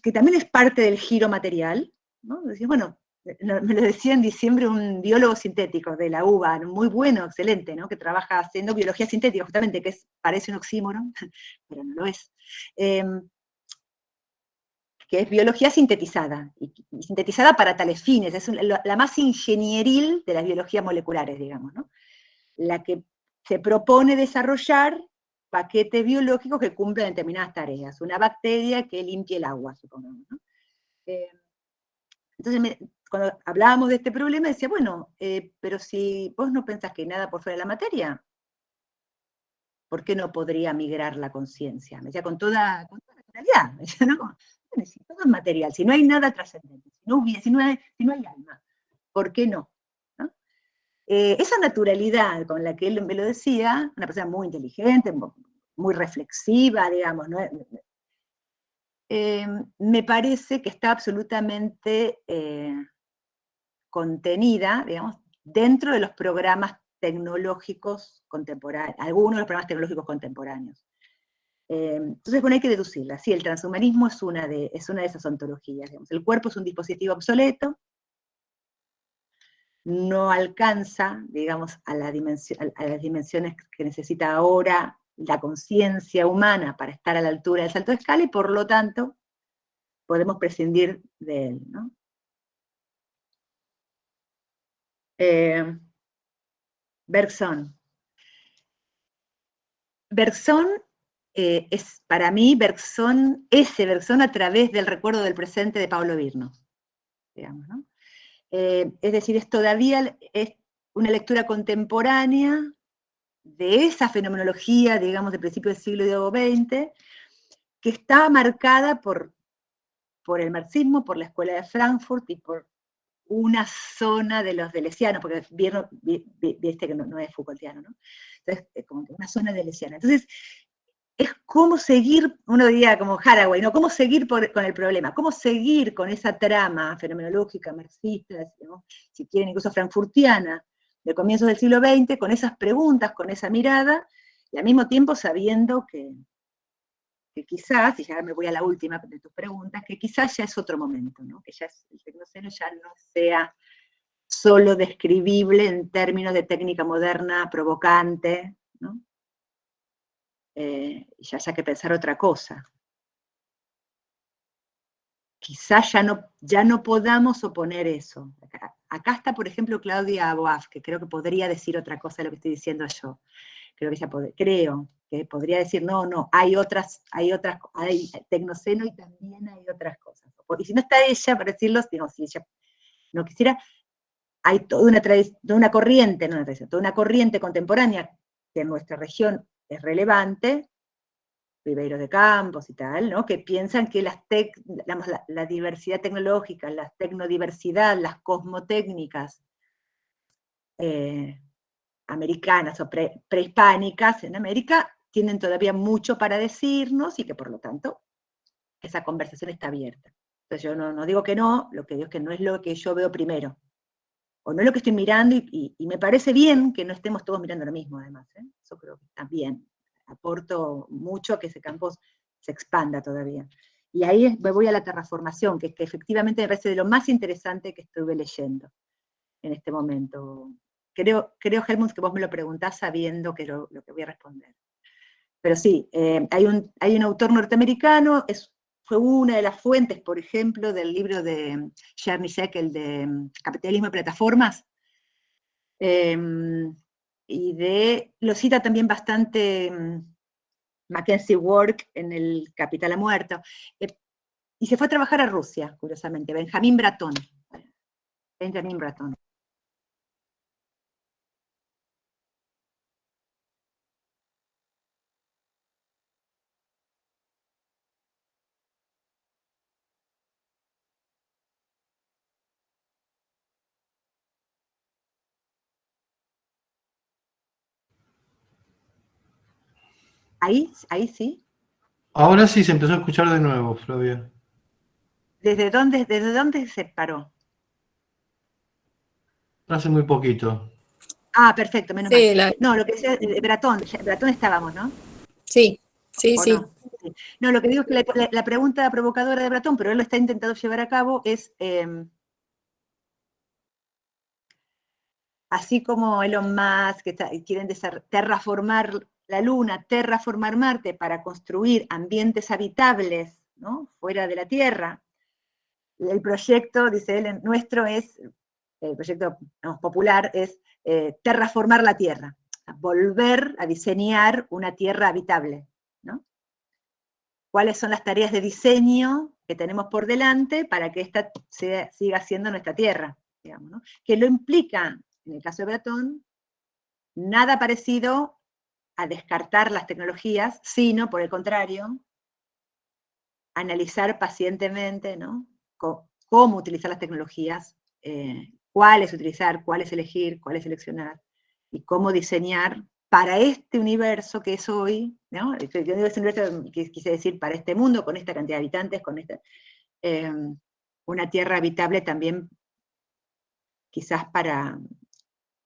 que también es parte del giro material, ¿no? Decir, bueno, me lo decía en diciembre un biólogo sintético de la UBA, muy bueno, excelente, ¿no? Que trabaja haciendo biología sintética, justamente, que parece un oxímoron, pero no lo es. Que es biología sintetizada, y sintetizada para tales fines, es la más ingenieril de las biologías moleculares, digamos, ¿no? La que se propone desarrollar paquetes biológicos que cumplan determinadas tareas. Una bacteria que limpie el agua, supongamos, ¿no? Entonces, cuando hablábamos de este problema, decía, bueno, pero si vos no pensás que hay nada por fuera de la materia, ¿por qué no podría migrar la conciencia? Me decía con toda naturalidad. Me decía, no, bueno, si todo es material, si no hay nada trascendente, si no hay alma, ¿por qué no? ¿No? Esa naturalidad con la que él me lo decía, una persona muy inteligente, muy reflexiva, digamos, ¿no? Me parece que está absolutamente contenida, digamos, dentro de los programas tecnológicos contemporáneos, algunos de los programas tecnológicos contemporáneos. Entonces, bueno, hay que deducirla. Sí, el transhumanismo es una de esas ontologías. Digamos. El cuerpo es un dispositivo obsoleto, no alcanza, digamos, a las dimensiones que necesita ahora la conciencia humana para estar a la altura del salto de escala, y por lo tanto podemos prescindir de él, ¿no? Bergson. Bergson es para mí Bergson a través del recuerdo del presente de Pablo Virno, digamos, ¿no? Es decir, es todavía una lectura contemporánea de esa fenomenología, digamos, de principios del siglo XX, que está marcada por el marxismo, por la Escuela de Frankfurt y por una zona de los deleuzianos, porque Virno, viste que no es Foucaultiano, ¿no? Entonces, como que una zona deleuziana. Entonces, es cómo seguir, uno diría como Haraway, ¿no? Cómo seguir con el problema, cómo seguir con esa trama fenomenológica, marxista, ¿no? Si quieren, incluso frankfurtiana, de comienzos del siglo XX, con esas preguntas, con esa mirada, y al mismo tiempo sabiendo que quizás, y ya me voy a la última de tus preguntas, que quizás ya es otro momento, ¿no? Que ya el tecnoceno ya no sea solo describible en términos de técnica moderna, provocante, ¿no? Ya haya que pensar otra cosa. Quizás ya no podamos oponer eso. Acá está, por ejemplo, Claudia Boaf, que creo que podría decir otra cosa de lo que estoy diciendo yo. Creo que podría decir, no, hay tecnoceno y también hay otras cosas. Y si no está ella, para decirlo, digo, si ella no quisiera, hay toda una corriente, toda una corriente contemporánea que en nuestra región es relevante, Ribeiro de Campos y tal, ¿no? Que piensan que la diversidad tecnológica, la tecnodiversidad, las cosmotécnicas americanas o prehispánicas en América tienen todavía mucho para decirnos y que por lo tanto esa conversación está abierta. Entonces yo no digo que no, lo que digo es que no es lo que yo veo primero, o no es lo que estoy mirando, y me parece bien que no estemos todos mirando lo mismo, además, ¿eh? Eso creo que está bien. Aporto mucho a que ese campo se expanda todavía. Y ahí me voy a la terraformación, que efectivamente me parece de lo más interesante que estuve leyendo en este momento. Creo, Helmut, que vos me lo preguntás sabiendo que lo que voy a responder. Pero sí, hay un autor norteamericano, fue una de las fuentes, por ejemplo, del libro de Chernyshek, el de Capitalismo y Plataformas, y lo cita también bastante Mackenzie Work en el Capital ha muerto, y se fue a trabajar a Rusia, curiosamente, Benjamin Bratton. Ahí sí. Ahora sí se empezó a escuchar de nuevo, Flavia. ¿Desde dónde se paró? Hace muy poquito. Ah, perfecto, menos Sí, mal. No, lo que decía, Bratton estábamos, ¿no? sí. No? Sí. No, lo que digo es que la pregunta provocadora de Bratton, pero él lo está intentando llevar a cabo, es, así como Elon Musk, que quieren terraformar la Luna, terraformar Marte para construir ambientes habitables, ¿no? Fuera de la Tierra. El proyecto, dice él, nuestro es, el proyecto popular es terraformar la Tierra, volver a diseñar una Tierra habitable, ¿no? ¿Cuáles son las tareas de diseño que tenemos por delante para que esta siga siendo nuestra Tierra? Digamos, ¿no? Que lo implica, en el caso de Bratton, nada parecido a descartar las tecnologías, sino, por el contrario, analizar pacientemente, ¿no? Cómo utilizar las tecnologías, cuáles utilizar, cuáles elegir, cuáles seleccionar, y cómo diseñar para este universo que es hoy, ¿no? Yo digo este universo, quise decir para este mundo, con esta cantidad de habitantes, con una tierra habitable también quizás para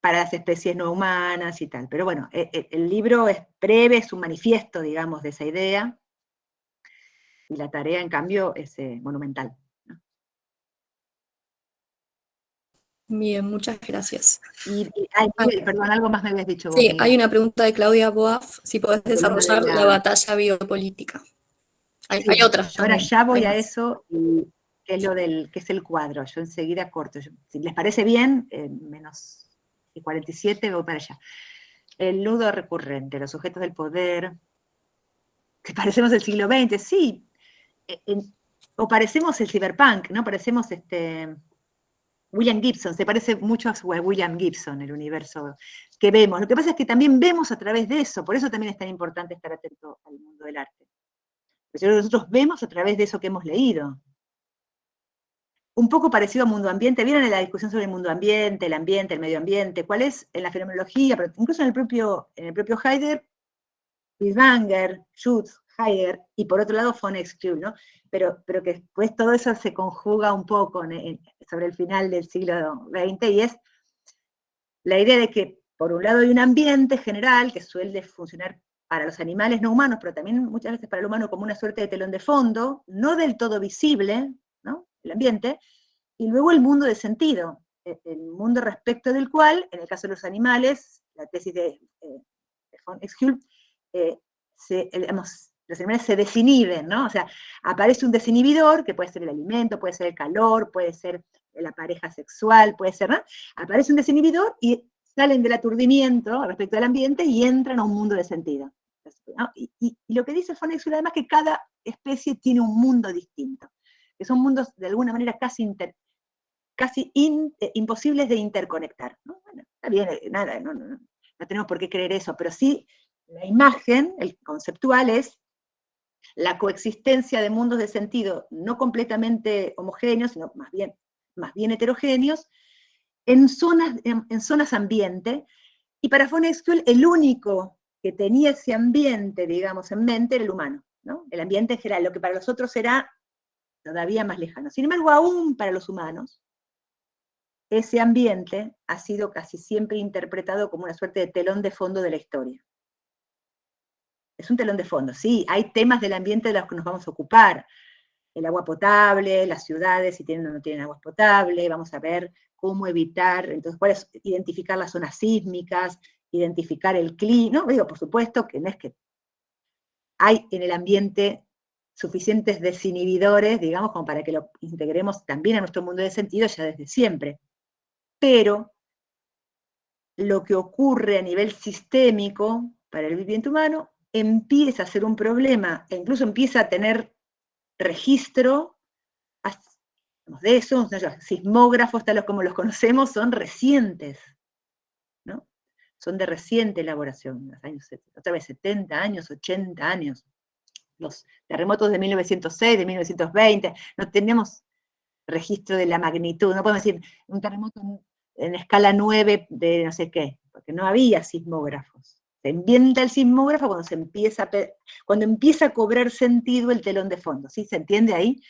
las especies no humanas y tal. Pero bueno, el libro es breve, es un manifiesto, digamos, de esa idea, y la tarea, en cambio, es monumental. Bien, muchas gracias. Perdón, algo más me habías dicho vos. Sí, Miguel. hay una pregunta de Claudia Boaf, si podés desarrollar la batalla biopolítica. Hay otras yo ahora también. ya voy a eso, y que es que es el cuadro. Yo enseguida corto. Si les parece bien, menos 47, voy para allá. El nudo recurrente, los sujetos del poder, que parecemos del siglo XX, sí, o parecemos el cyberpunk, ¿no? Parecemos William Gibson, se parece mucho a William Gibson, el universo que vemos. Lo que pasa es que también vemos a través de eso, por eso también es tan importante estar atento al mundo del arte. Porque nosotros vemos a través de eso que hemos leído. Un poco parecido a mundo ambiente, ¿vieron la discusión sobre el mundo ambiente, el medio ambiente? ¿Cuál es en la fenomenología, pero incluso en el propio Heidegger, Fishbanger, Schutz, Heidegger, y por otro lado von Exklug, ¿no? Pero que después todo eso se conjuga un poco sobre el final del siglo XX, y es la idea de que, por un lado, hay un ambiente general que suele funcionar para los animales no humanos, pero también muchas veces para el humano como una suerte de telón de fondo, no del todo visible, ¿no? El ambiente, y luego el mundo de sentido, el mundo respecto del cual, en el caso de los animales, la tesis de von Exklug, los animales se desinhiben, ¿no? O sea, aparece un desinhibidor, que puede ser el alimento, puede ser el calor, puede ser la pareja sexual, puede ser, ¿no? Aparece un desinhibidor y salen del aturdimiento respecto al ambiente y entran a un mundo de sentido, ¿no? Y lo que dice von Exklug además es que cada especie tiene un mundo distinto, que son mundos de alguna manera casi imposibles de interconectar, ¿no? Bueno, está bien, nada, no tenemos por qué creer eso, pero sí la imagen, el conceptual es la coexistencia de mundos de sentido no completamente homogéneos, sino más bien heterogéneos, en zonas ambiente, y para von Exklug el único que tenía ese ambiente, digamos, en mente era el humano, ¿no? El ambiente en general, lo que para los otros será todavía más lejano. Sin embargo, aún para los humanos, ese ambiente ha sido casi siempre interpretado como una suerte de telón de fondo de la historia. Es un telón de fondo, sí, hay temas del ambiente de los que nos vamos a ocupar, el agua potable, las ciudades, si tienen o no tienen agua potable, vamos a ver cómo evitar, entonces, cuál es identificar las zonas sísmicas, identificar el clima, no, digo, por supuesto que no es que hay en el ambiente suficientes desinhibidores, digamos, como para que lo integremos también a nuestro mundo de sentido ya desde siempre. Pero lo que ocurre a nivel sistémico para el viviente humano empieza a ser un problema, e incluso empieza a tener registro de eso, sismógrafos, tales como los conocemos, son recientes, ¿no? Son de reciente elaboración, los años, otra vez 70 años, 80 años. Los terremotos de 1906, de 1920, no tenemos registro de la magnitud, no podemos decir un terremoto en escala 9 de no sé qué, porque no había sismógrafos. Se inventa el sismógrafo cuando empieza a cobrar sentido el telón de fondo, ¿sí? ¿Se entiende ahí?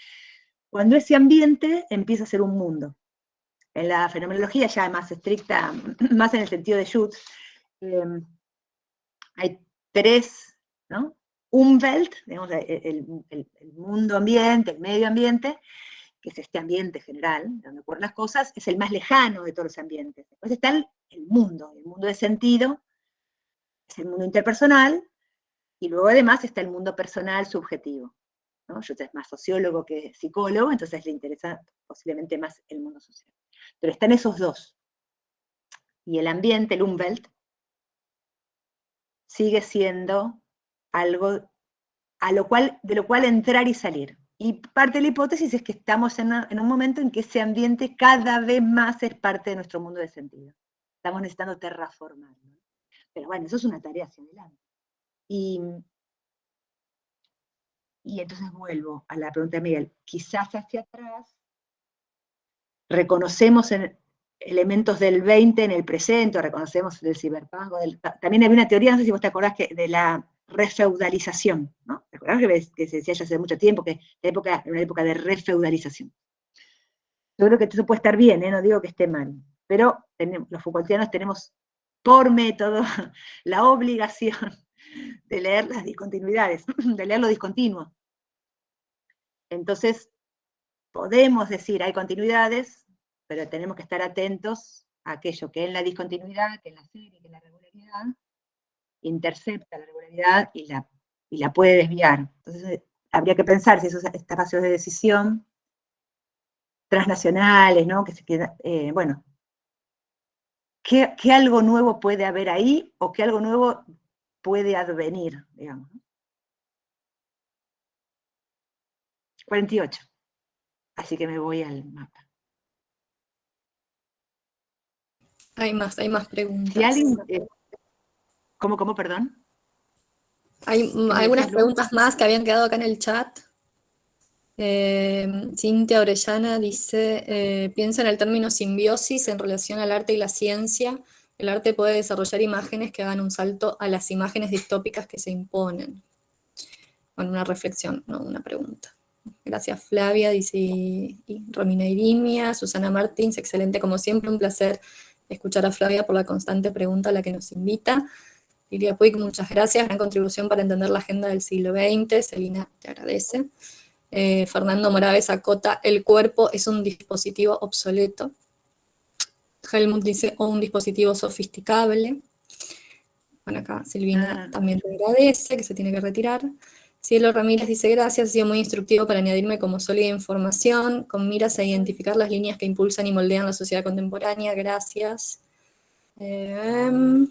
Cuando ese ambiente empieza a ser un mundo. En la fenomenología ya más estricta, más en el sentido de Schutz, hay tres, ¿no? Umwelt, digamos, el mundo ambiente, el medio ambiente, que es este ambiente general, donde ocurren las cosas, es el más lejano de todos los ambientes. Después está el mundo de sentido, es el mundo interpersonal, y luego además está el mundo personal subjetivo, ¿no? Yo es más sociólogo que psicólogo, entonces le interesa posiblemente más el mundo social. Pero están esos dos. Y el ambiente, el Umwelt, sigue siendo algo de lo cual entrar y salir. Y parte de la hipótesis es que estamos en un momento en que ese ambiente cada vez más es parte de nuestro mundo de sentido. Estamos necesitando terraformarlo. Pero bueno, eso es una tarea hacia adelante. Y entonces vuelvo a la pregunta de Miguel. Quizás hacia atrás reconocemos elementos del 20 en el presente, reconocemos del ciberpunk. También había una teoría, no sé si vos te acordás, de la refeudalización, ¿no? ¿Te acordás que se decía ya hace mucho tiempo que era una época de refeudalización? Yo creo que eso puede estar bien, no digo que esté mal, pero los Foucaultianos tenemos por método la obligación de leer las discontinuidades, de leer lo discontinuo. Entonces, podemos decir, hay continuidades, pero tenemos que estar atentos a aquello que en la discontinuidad, que en la serie, que en la regularidad, intercepta la regularidad y la puede desviar. Entonces, habría que pensar si esos espacios de decisión transnacionales, ¿no? Que se quedan, bueno, qué algo nuevo puede haber ahí o qué algo nuevo puede advenir, digamos. 48. Así que me voy al mapa. Hay más preguntas. Si alguien... ¿Cómo, perdón? Hay me algunas decías, Lu? preguntas más que habían quedado acá en el chat. Cintia Orellana dice, piensa en el término simbiosis en relación al arte y la ciencia. El arte puede desarrollar imágenes que hagan un salto a las imágenes distópicas que se imponen. Bueno, una reflexión, no una pregunta. Gracias Flavia, dice y Romina Irimia, Susana Martins, excelente como siempre, un placer escuchar a Flavia por la constante pregunta a la que nos invita. Lilia Puig, muchas gracias, gran contribución para entender la agenda del siglo XX, Celina te agradece. Fernando Moraves acota, el cuerpo es un dispositivo obsoleto. Helmut dice, o un dispositivo sofisticable. Bueno, acá Silvina también te agradece, que se tiene que retirar. Cielo Ramírez dice, gracias, ha sido muy instructivo para añadirme como sólida información, con miras a identificar las líneas que impulsan y moldean la sociedad contemporánea, gracias. Bueno,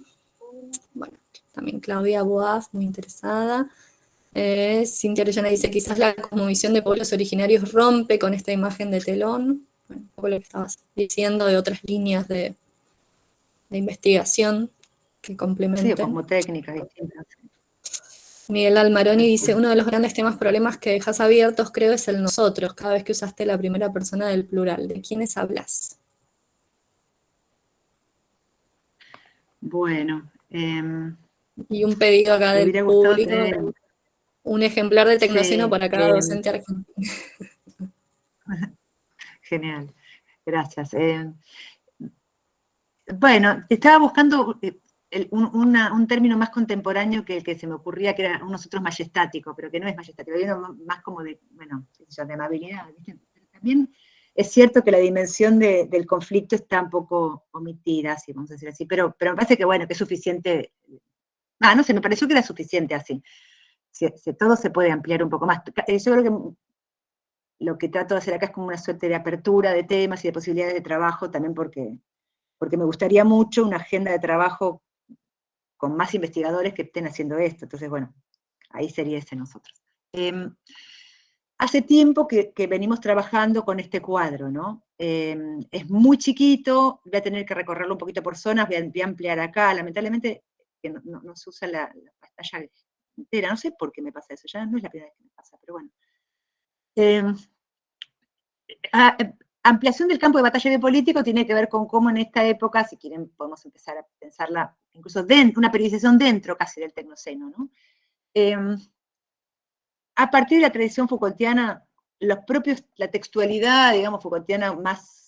también Claudia Boaz, muy interesada. Cintia Orellana dice, quizás la cosmovisión de pueblos originarios rompe con esta imagen de telón. Bueno, un poco lo que estabas diciendo de otras líneas de investigación que complementen. Sí, como técnicas distintas. Miguel Almaroni dice, uno de los grandes problemas que dejas abiertos, creo, es el nosotros, cada vez que usaste la primera persona del plural. ¿De quiénes hablas? Bueno. Y un pedido acá del público, un ejemplar de Tecnoceno para cada docente argentino. Genial, gracias. Bueno, estaba buscando un término más contemporáneo que el que se me ocurría, que era nosotros majestático, pero que no es majestático, es más como de, bueno, de amabilidad, ¿viste? Pero también es cierto que la dimensión del conflicto está un poco omitida, si vamos a decir así, pero me parece que, bueno, que es suficiente. No sé, me pareció que era suficiente así. Si todo se puede ampliar un poco más. Yo creo que lo que trato de hacer acá es como una suerte de apertura de temas y de posibilidades de trabajo, también porque me gustaría mucho una agenda de trabajo con más investigadores que estén haciendo esto. Entonces, bueno, ahí sería ese nosotros. Hace tiempo que venimos trabajando con este cuadro, ¿no? Es muy chiquito, voy a tener que recorrerlo un poquito por zonas, voy a ampliar acá, lamentablemente que no se usa la pantalla entera, no sé por qué me pasa eso, ya no es la primera vez que me pasa, pero bueno. Ampliación del campo de batalla biopolítico tiene que ver con cómo en esta época, si quieren podemos empezar a pensarla, incluso una periodización dentro casi del Tecnoceno, ¿no? A partir de la tradición Foucaultiana, la textualidad, digamos, Foucaultiana más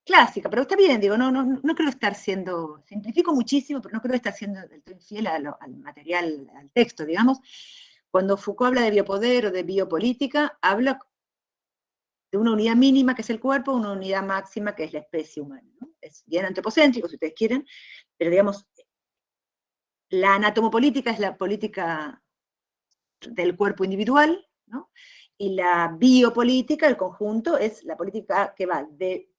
clásica, pero está bien, digo, no creo estar siendo, simplifico muchísimo, pero no creo estar siendo del todo infiel al material, al texto, digamos. Cuando Foucault habla de biopoder o de biopolítica, habla de una unidad mínima que es el cuerpo, una unidad máxima que es la especie humana, ¿no? Es bien antropocéntrico, si ustedes quieren, pero digamos, la anatomopolítica es la política del cuerpo individual, ¿no? Y la biopolítica, el conjunto, es la política que va de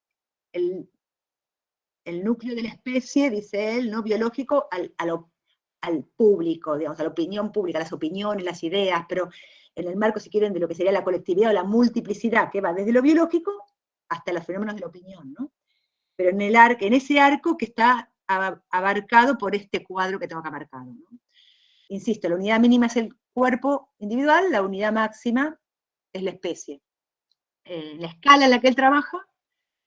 el núcleo de la especie, dice él, ¿no? Biológico, al público, digamos, a la opinión pública, las opiniones, las ideas, pero en el marco, si quieren, de lo que sería la colectividad o la multiplicidad, que va desde lo biológico hasta los fenómenos de la opinión, ¿no? Pero en ese arco que está abarcado por este cuadro que tengo acá marcado, ¿no? Insisto, la unidad mínima es el cuerpo individual, la unidad máxima es la especie. La escala en la que él trabaja,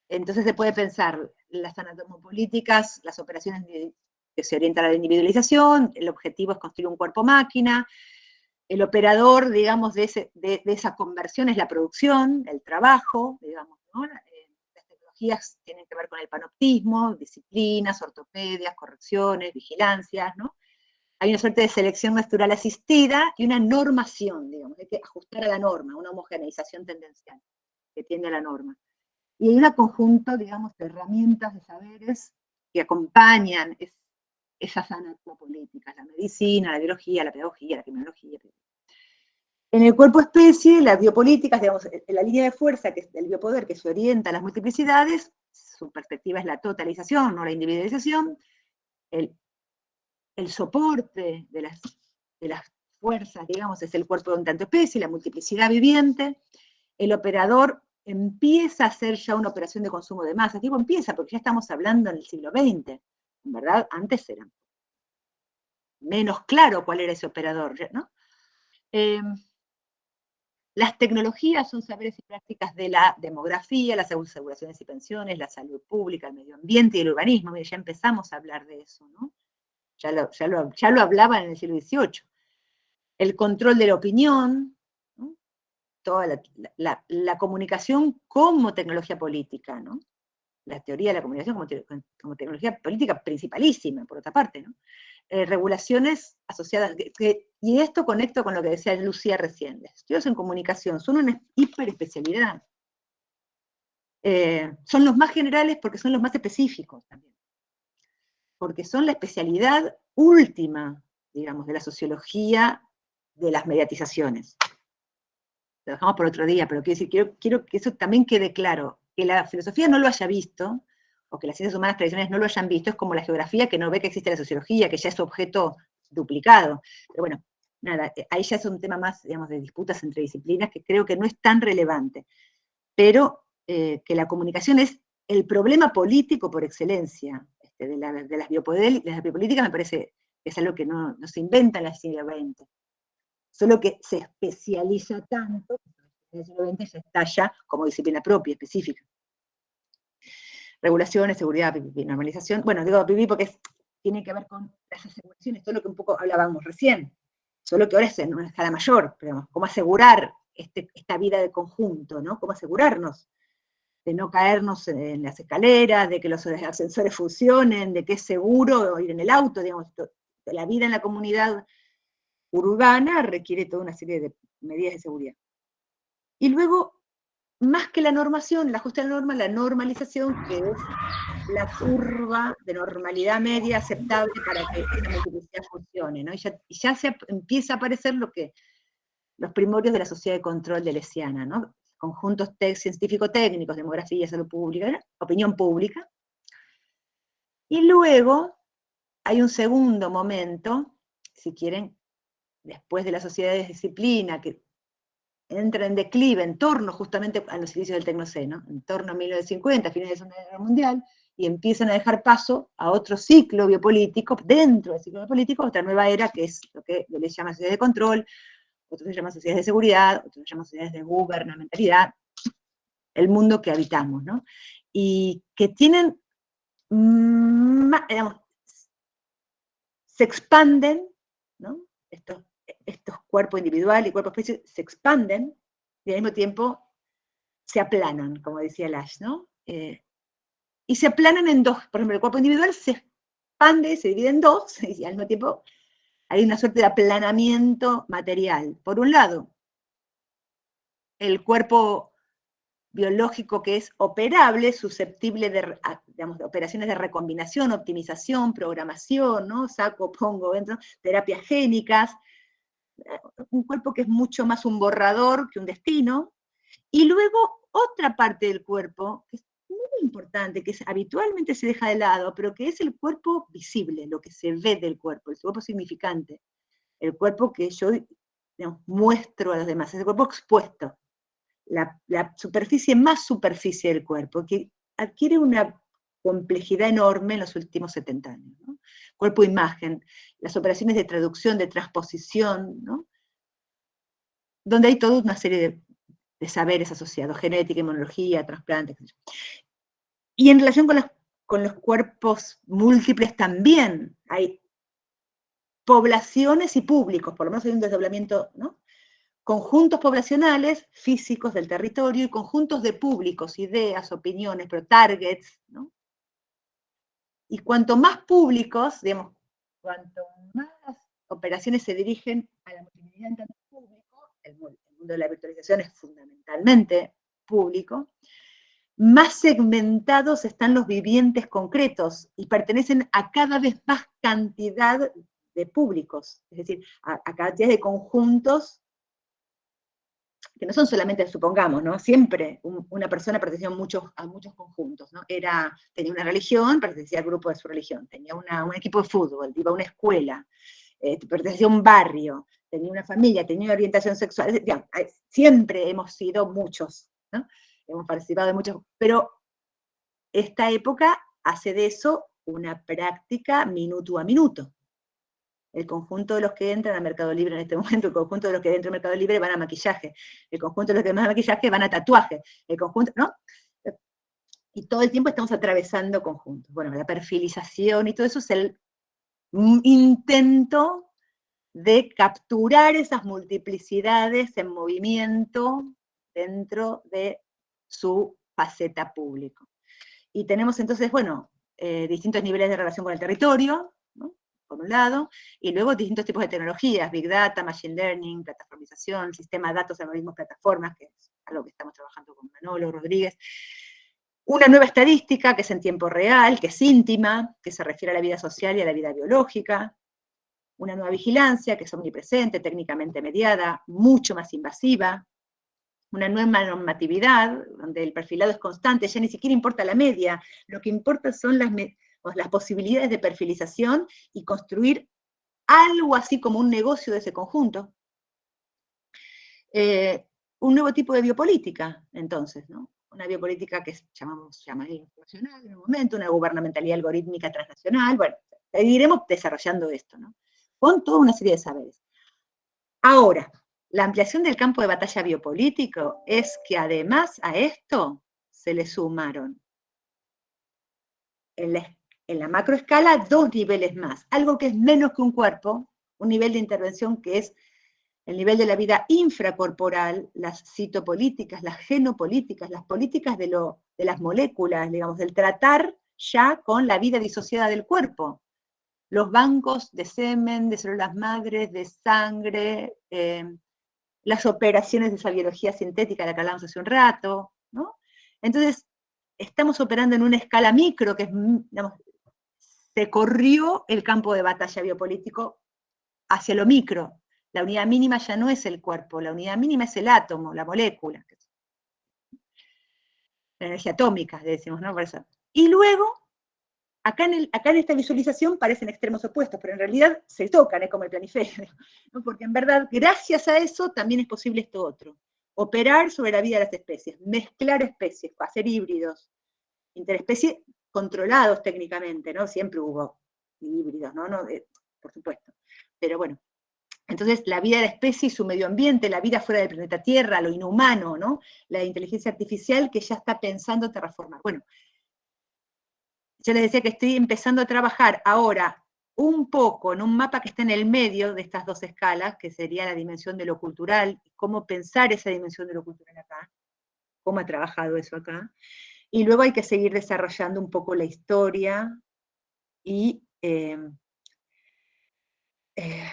entonces se puede pensar las anatomopolíticas, las operaciones que se orientan a la individualización, el objetivo es construir un cuerpo-máquina, el operador, digamos, de esa conversión es la producción, el trabajo, digamos, ¿no? Las tecnologías tienen que ver con el panoptismo, disciplinas, ortopedias, correcciones, vigilancias, ¿no? Hay una suerte de selección natural asistida y una normación, digamos, hay que ajustar a la norma, una homogeneización tendencial que tiende a la norma. Y hay un conjunto, digamos, de herramientas, de saberes que acompañan esas anatomopolíticas, la medicina, la biología, la pedagogía, la criminología. En el cuerpo especie, las biopolíticas, digamos, en la línea de fuerza, que es el biopoder, que se orienta a las multiplicidades, su perspectiva es la totalización, no la individualización, el soporte de las fuerzas, digamos, es el cuerpo de un tanto especie, la multiplicidad viviente, el operador empieza a hacer ya una operación de consumo de masas. Digo empieza porque ya estamos hablando en el siglo XX, en verdad, antes era menos claro cuál era ese operador, ¿no? Las tecnologías son saberes y prácticas de la demografía, las aseguraciones y pensiones, la salud pública, el medio ambiente y el urbanismo. Mire, ya empezamos a hablar de eso, ¿no? Ya lo hablaban en el siglo XVIII. El control de la opinión, ¿no? Toda la comunicación como tecnología política, ¿no? La teoría de la comunicación como tecnología política principalísima, por otra parte, ¿no? Regulaciones asociadas, y esto conecto con lo que decía Lucía recién, los estudios en comunicación son una hiperespecialidad. Son los más generales porque son los más específicos también, porque son la especialidad última, digamos, de la sociología de las mediatizaciones. Lo dejamos por otro día, pero quiero que eso también quede claro, que la filosofía no lo haya visto, o que las ciencias humanas tradicionales no lo hayan visto, es como la geografía que no ve que existe la sociología, que ya es su objeto duplicado. Pero bueno, nada, ahí ya es un tema más, digamos, de disputas entre disciplinas, que creo que no es tan relevante. Pero que la comunicación es el problema político por excelencia de las biopolíticas, me parece que es algo que no se inventa en el siglo XX. Solo que se especializa tanto, que en el siglo XX se estalla como disciplina propia, específica. Regulaciones, seguridad, normalización. Bueno, digo porque tiene que ver con las aseguraciones, todo lo que un poco hablábamos recién, solo que ahora es en una escala mayor, digamos, cómo asegurar esta vida de conjunto, ¿no? Cómo asegurarnos de no caernos en las escaleras, de que los ascensores funcionen, de que es seguro ir en el auto, digamos, la vida en la comunidad urbana requiere toda una serie de medidas de seguridad. Y luego, más que la normación, el ajuste a la norma, la normalización, que es la curva de normalidad media aceptable para que esa multiplicidad funcione, ¿no? Y ya empieza a aparecer los primorios de la sociedad de control de Lesiana, ¿no? Conjuntos científico-técnicos, demografía, salud pública, ¿no? Opinión pública. Y luego hay un segundo momento, si quieren, después de la sociedad de disciplina, que entra en declive en torno justamente a los inicios del Tecnoceno, en torno a 1950, fines de la Segunda Guerra Mundial, y empiezan a dejar paso a otro ciclo biopolítico, dentro del ciclo biopolítico, otra nueva era, que es lo que les llama sociedades de control, otros se llaman sociedades de seguridad, otros se llaman sociedades de gubernamentalidad, el mundo que habitamos, ¿no? Y que tienen, digamos, se expanden, ¿no? Estos cuerpos individuales y cuerpos especie se expanden y al mismo tiempo se aplanan, como decía Lasch, ¿no? Y se aplanan en dos. Por ejemplo, el cuerpo individual se expande, se divide en dos, y al mismo tiempo hay una suerte de aplanamiento material. Por un lado, el cuerpo biológico que es operable, susceptible de, digamos, de operaciones de recombinación, optimización, programación, ¿no? Saco, pongo, entro, terapias génicas, un cuerpo que es mucho más un borrador que un destino, y luego otra parte del cuerpo, que es muy importante, que habitualmente se deja de lado, pero que es el cuerpo visible, lo que se ve del cuerpo, el cuerpo significante, el cuerpo que yo, digamos, muestro a los demás, es el cuerpo expuesto, la superficie más superficie del cuerpo, que adquiere una complejidad enorme en los últimos 70 años, ¿no? Cuerpo-imagen, las operaciones de traducción, de transposición, ¿no? Donde hay toda una serie de saberes asociados, genética, inmunología, trasplantes. Y en relación con los cuerpos múltiples también hay poblaciones y públicos, por lo menos hay un desdoblamiento, ¿no? Conjuntos poblacionales, físicos del territorio, y conjuntos de públicos, ideas, opiniones, pero targets, ¿no? Y cuanto más públicos, digamos, cuanto más operaciones se dirigen a la multiplicidad en tanto público, el mundo de la virtualización es fundamentalmente público, más segmentados están los vivientes concretos y pertenecen a cada vez más cantidad de públicos, es decir, a cantidad de conjuntos que no son solamente, supongamos, ¿no? Siempre una persona pertenecía a muchos conjuntos, ¿no? Tenía una religión, pertenecía al grupo de su religión, tenía un equipo de fútbol, iba a una escuela, pertenecía a un barrio, tenía una familia, tenía una orientación sexual, digamos, siempre hemos sido muchos, ¿no? Hemos participado de muchos, pero esta época hace de eso una práctica minuto a minuto. El conjunto de los que entran a Mercado Libre en este momento, el conjunto de los que entran a Mercado Libre van a maquillaje, el conjunto de los que van a maquillaje van a tatuaje, el conjunto, ¿no? Y todo el tiempo estamos atravesando conjuntos. Bueno, la perfilización y todo eso es el intento de capturar esas multiplicidades en movimiento dentro de su faceta público. Y tenemos entonces, bueno, distintos niveles de relación con el territorio, ¿no? Por un lado, y luego distintos tipos de tecnologías, Big Data, Machine Learning, plataformización, sistema de datos, algoritmos, plataformas, que es algo que estamos trabajando con Manolo Rodríguez. Una nueva estadística que es en tiempo real, que es íntima, que se refiere a la vida social y a la vida biológica. Una nueva vigilancia que es omnipresente, técnicamente mediada, mucho más invasiva. Una nueva normatividad, donde el perfilado es constante, ya ni siquiera importa la media, lo que importa son las posibilidades de perfilización y construir algo así como un negocio de ese conjunto. Un nuevo tipo de biopolítica, entonces, ¿no? Una biopolítica que llamamos internacional en un momento, una gubernamentalidad algorítmica transnacional, bueno, iremos desarrollando esto, ¿no? Con toda una serie de saberes. Ahora, la ampliación del campo de batalla biopolítico es que además a esto se le sumaron en la macroescala 2 niveles más, algo que es menos que un cuerpo, un nivel de intervención que es el nivel de la vida infracorporal, las citopolíticas, las genopolíticas, las políticas de las moléculas, digamos, del tratar ya con la vida disociada del cuerpo. Los bancos de semen, de células madres, de sangre, las operaciones de esa biología sintética de la que hablamos hace un rato, ¿no? Entonces, estamos operando en una escala micro, que es, digamos, se corrió el campo de batalla biopolítico hacia lo micro. La unidad mínima ya no es el cuerpo, la unidad mínima es el átomo, la molécula. La energía atómica, decimos, ¿no? Por eso. Y luego, acá en esta visualización parecen extremos opuestos, pero en realidad se tocan, es como el planiferio, ¿no? Porque en verdad, gracias a eso, también es posible esto otro. Operar sobre la vida de las especies, mezclar especies, hacer híbridos, interespecies controlados técnicamente, ¿no? Siempre hubo híbridos, ¿no? Por supuesto. Pero bueno, entonces la vida de la especie y su medio ambiente, la vida fuera del planeta Tierra, lo inhumano, ¿no? La inteligencia artificial que ya está pensando terraformar. Bueno, yo les decía que estoy empezando a trabajar ahora un poco en un mapa que está en el medio de estas dos escalas, que sería la dimensión de lo cultural, cómo pensar esa dimensión de lo cultural acá, cómo ha trabajado eso acá, y luego hay que seguir desarrollando un poco la historia y,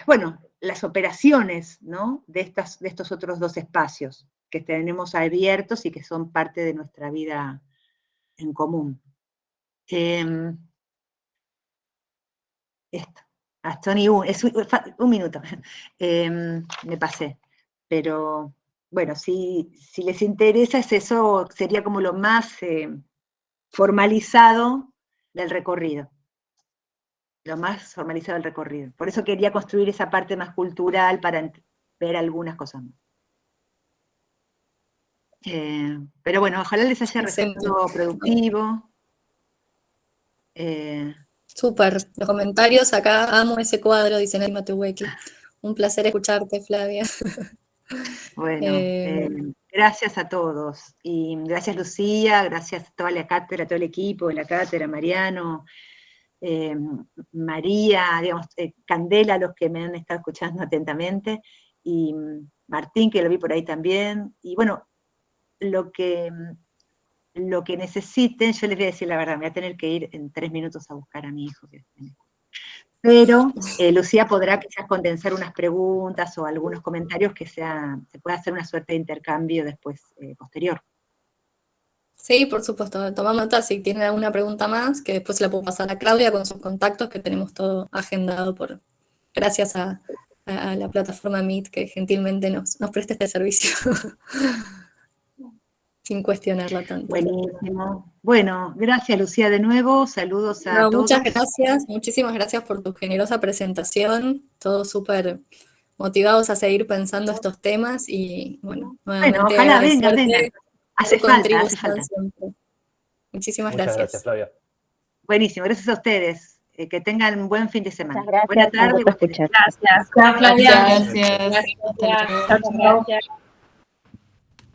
bueno, las operaciones, ¿no? de estos otros dos espacios que tenemos abiertos y que son parte de nuestra vida en común. Esto, hasta ni un minuto, me pasé, pero bueno, si les interesa es eso, sería como lo más formalizado del recorrido. Lo más formalizado del recorrido. Por eso quería construir esa parte más cultural para ver algunas cosas más. Pero bueno, ojalá les haya resultado productivo. Súper, los comentarios acá, amo ese cuadro, dice Nelly Mateueki. Un placer escucharte, Flavia. Bueno, gracias a todos. Y gracias Lucía, gracias a toda la cátedra, a todo el equipo de la cátedra, Mariano, María, digamos, Candela, los que me han estado escuchando atentamente, y Martín, que lo vi por ahí también. Y bueno, lo que necesiten, yo les voy a decir la verdad, me voy a tener que ir en 3 minutos a buscar a mi hijo. Pero Lucía podrá quizás condensar unas preguntas o algunos comentarios que se pueda hacer una suerte de intercambio después, posterior. Sí, por supuesto, tomamos nota, si tienen alguna pregunta más, que después se la puedo pasar a Claudia con sus contactos, que tenemos todo agendado gracias a a la plataforma Meet que gentilmente nos presta este servicio. Sin cuestionarla tanto. Buenísimo. Bueno, gracias Lucía de nuevo, saludos a No, todos. muchas gracias, muchísimas gracias por tu generosa presentación, todos súper motivados a seguir pensando estos temas y bueno, nuevamente Bueno, ojalá vengan. agradecerte Hace tu falta. contribución siempre. Muchísimas Muchas gracias. gracias, Flavia. Buenísimo, gracias a ustedes. Que tengan un buen fin de semana. Muchas gracias, Buena tarde. un gusto escuchar. Gracias. Chao, Flavia. Gracias. Gracias.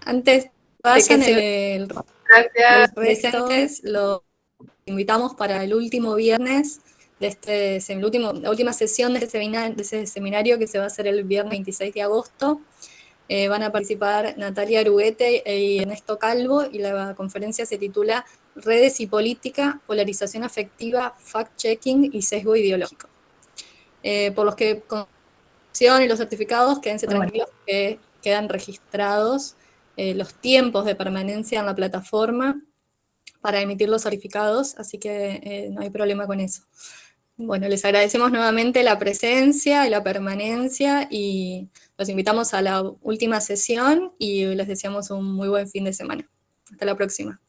Antes vayan el Gracias. restantes, los invitamos para el último viernes de la última sesión de ese seminario que se va a hacer el viernes 26 de agosto. Van a participar Natalia Aruguete y Ernesto Calvo, y la conferencia se titula Redes y Política, Polarización Afectiva, Fact-Checking y Sesgo Ideológico. Por los que con y los certificados, quédense tranquilos que quedan registrados los tiempos de permanencia en la plataforma para emitir los certificados, así que no hay problema con eso. Bueno, les agradecemos nuevamente la presencia y la permanencia y los invitamos a la última sesión y les deseamos un muy buen fin de semana. Hasta la próxima.